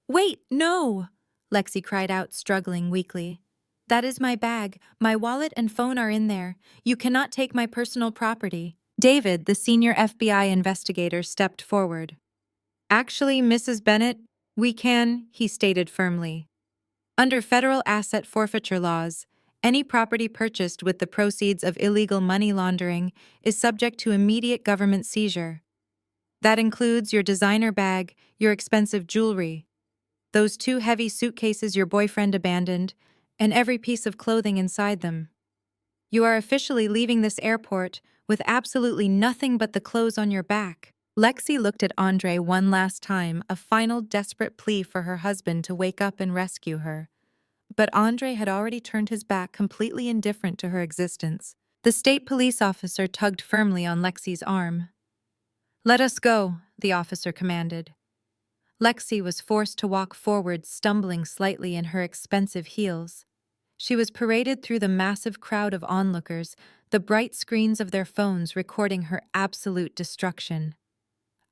"Wait, no!" Lexi cried out, struggling weakly. "That is my bag. My wallet and phone are in there. You cannot take my personal property." David, the senior FBI investigator, stepped forward. "Actually, Mrs. Bennett, we can," he stated firmly. "Under federal asset forfeiture laws, any property purchased with the proceeds of illegal money laundering is subject to immediate government seizure. That includes your designer bag, your expensive jewelry, those 2 heavy suitcases your boyfriend abandoned, and every piece of clothing inside them. You are officially leaving this airport with absolutely nothing but the clothes on your back." Lexi looked at Andre one last time, a final desperate plea for her husband to wake up and rescue her. But Andre had already turned his back, completely indifferent to her existence. The state police officer tugged firmly on Lexi's arm. "Let us go," the officer commanded. Lexi was forced to walk forward, stumbling slightly in her expensive heels. She was paraded through the massive crowd of onlookers, the bright screens of their phones recording her absolute destruction.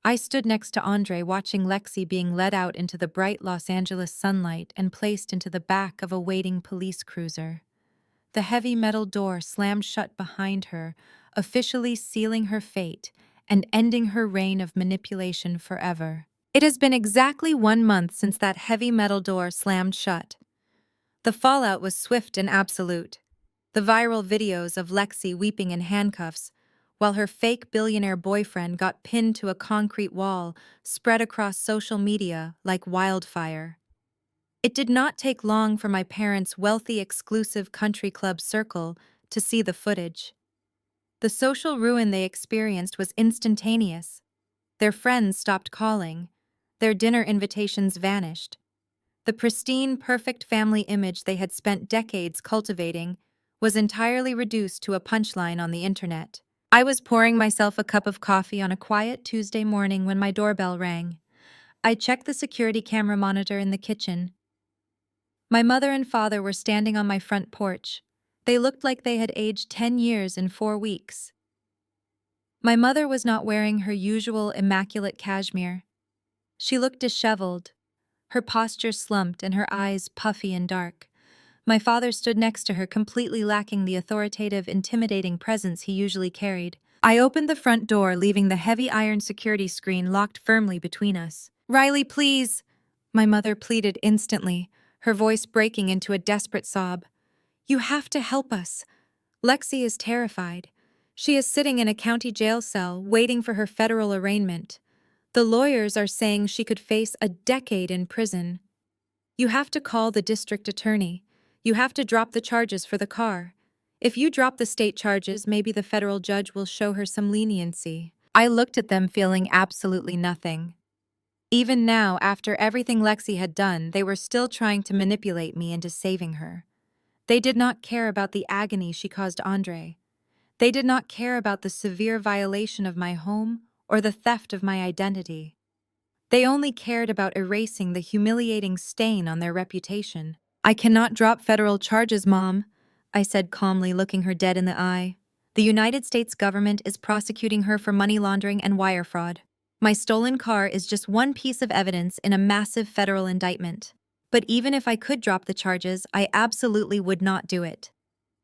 I stood next to Andre, watching Lexi being led out into the bright Los Angeles sunlight and placed into the back of a waiting police cruiser. The heavy metal door slammed shut behind her, officially sealing her fate and ending her reign of manipulation forever. It has been exactly 1 month since that heavy metal door slammed shut. The fallout was swift and absolute. The viral videos of Lexi weeping in handcuffs, while her fake billionaire boyfriend got pinned to a concrete wall, spread across social media like wildfire. It did not take long for my parents' wealthy, exclusive country club circle to see the footage. The social ruin they experienced was instantaneous. Their friends stopped calling. Their dinner invitations vanished. The pristine, perfect family image they had spent decades cultivating was entirely reduced to a punchline on the internet. I was pouring myself a cup of coffee on a quiet Tuesday morning when my doorbell rang. I checked the security camera monitor in the kitchen. My mother and father were standing on my front porch. They looked like they had aged 10 years in 4 weeks. My mother was not wearing her usual immaculate cashmere. She looked disheveled, her posture slumped and her eyes puffy and dark. My father stood next to her, completely lacking the authoritative, intimidating presence he usually carried. I opened the front door, leaving the heavy iron security screen locked firmly between us. "Riley, please!" My mother pleaded instantly, her voice breaking into a desperate sob. "You have to help us. Lexi is terrified. She is sitting in a county jail cell, waiting for her federal arraignment. The lawyers are saying she could face a decade in prison. You have to call the district attorney. You have to drop the charges for the car. If you drop the state charges, maybe the federal judge will show her some leniency." I looked at them, feeling absolutely nothing. Even now, after everything Lexi had done, they were still trying to manipulate me into saving her. They did not care about the agony she caused Andre. They did not care about the severe violation of my home or the theft of my identity. They only cared about erasing the humiliating stain on their reputation. "I cannot drop federal charges, Mom," I said calmly, looking her dead in the eye. "The United States government is prosecuting her for money laundering and wire fraud. My stolen car is just one piece of evidence in a massive federal indictment. But even if I could drop the charges, I absolutely would not do it."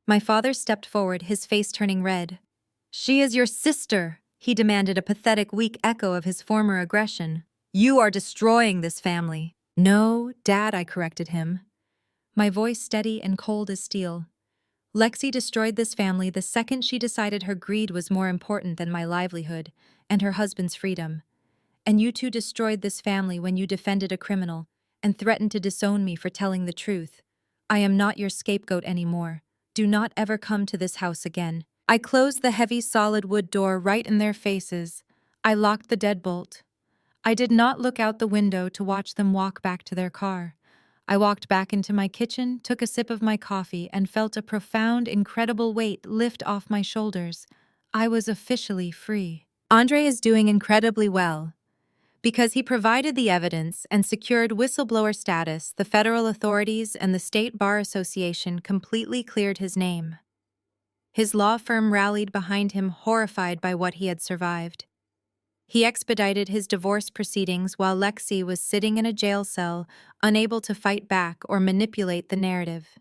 My father stepped forward, his face turning red. "She is your sister," he demanded, a pathetic, weak echo of his former aggression. "You are destroying this family." "No, Dad," I corrected him, my voice steady and cold as steel. "Lexi destroyed this family the second she decided her greed was more important than my livelihood and her husband's freedom. And you two destroyed this family when you defended a criminal and threatened to disown me for telling the truth. I am not your scapegoat anymore. Do not ever come to this house again. I closed the heavy solid wood door right in their faces. I locked the deadbolt. I did not look out the window to watch them walk back to their car. I walked back into my kitchen, took a sip of my coffee, and felt a profound, incredible weight lift off my shoulders. I was officially free. Andre is doing incredibly well. Because he provided the evidence and secured whistleblower status, the federal authorities and the State Bar Association completely cleared his name. His law firm rallied behind him, horrified by what he had survived. He expedited his divorce proceedings while Lexi was sitting in a jail cell, unable to fight back or manipulate the narrative.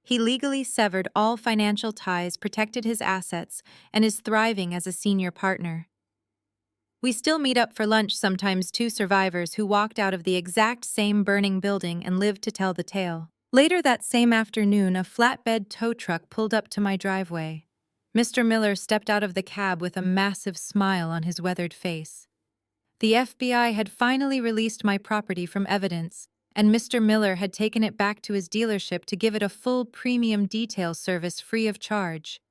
He legally severed all financial ties, protected his assets, and is thriving as a senior partner. We still meet up for lunch sometimes, two survivors who walked out of the exact same burning building and lived to tell the tale. Later that same afternoon, a flatbed tow truck pulled up to my driveway. Mr. Miller stepped out of the cab with a massive smile on his weathered face. The FBI had finally released my property from evidence, and Mr. Miller had taken it back to his dealership to give it a full premium detail service free of charge.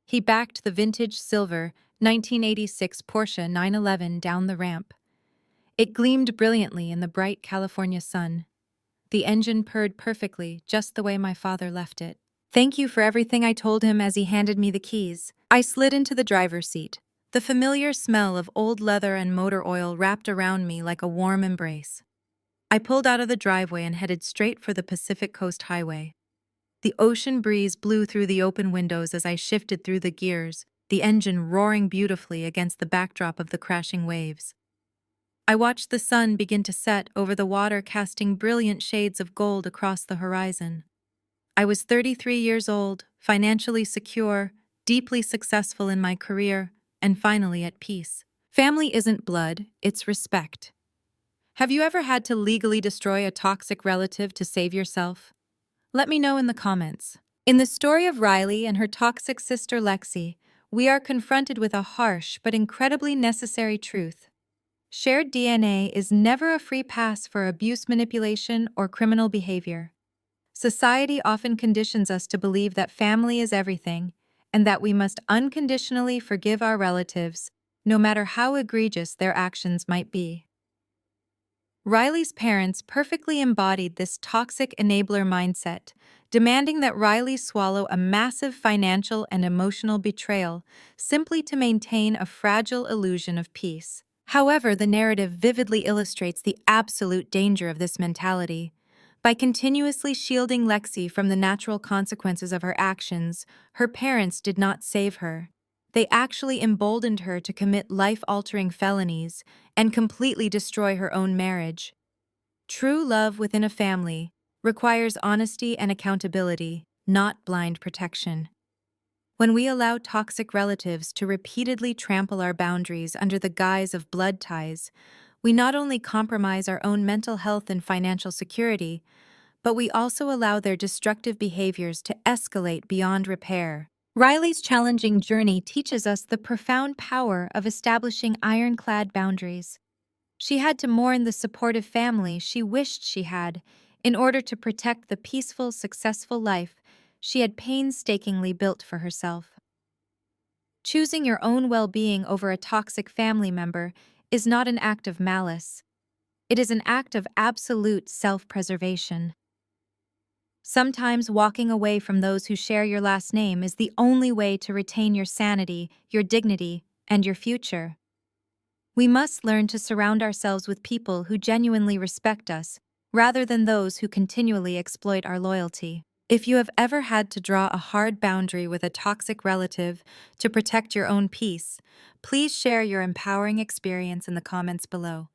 He backed the vintage silver 1986 Porsche 911 down the ramp. It gleamed brilliantly in the bright California sun. The engine purred perfectly, just the way my father left it. "Thank you for everything," I told him as he handed me the keys. I slid into the driver's seat. The familiar smell of old leather and motor oil wrapped around me like a warm embrace. I pulled out of the driveway and headed straight for the Pacific Coast Highway. The ocean breeze blew through the open windows as I shifted through the gears, the engine roaring beautifully against the backdrop of the crashing waves. I watched the sun begin to set over the water, casting brilliant shades of gold across the horizon. I was 33 years old, financially secure, deeply successful in my career, and finally at peace. Family isn't blood, it's respect. Have you ever had to legally destroy a toxic relative to save yourself? Let me know in the comments. In the story of Riley and her toxic sister Lexi, we are confronted with a harsh but incredibly necessary truth. Shared DNA is never a free pass for abuse, manipulation, or criminal behavior. Society often conditions us to believe that family is everything and that we must unconditionally forgive our relatives, no matter how egregious their actions might be. Riley's parents perfectly embodied this toxic enabler mindset, demanding that Riley swallow a massive financial and emotional betrayal simply to maintain a fragile illusion of peace. However, the narrative vividly illustrates the absolute danger of this mentality. By continuously shielding Lexi from the natural consequences of her actions, her parents did not save her. They actually emboldened her to commit life-altering felonies and completely destroy her own marriage. True love within a family requires honesty and accountability, not blind protection. When we allow toxic relatives to repeatedly trample our boundaries under the guise of blood ties, we not only compromise our own mental health and financial security, but we also allow their destructive behaviors to escalate beyond repair. Riley's challenging journey teaches us the profound power of establishing ironclad boundaries. She had to mourn the supportive family she wished she had in order to protect the peaceful, successful life she had painstakingly built for herself. Choosing your own well-being over a toxic family member is not an act of malice. It is an act of absolute self-preservation. Sometimes walking away from those who share your last name is the only way to retain your sanity, your dignity, and your future. We must learn to surround ourselves with people who genuinely respect us, rather than those who continually exploit our loyalty. If you have ever had to draw a hard boundary with a toxic relative to protect your own peace, please share your empowering experience in the comments below.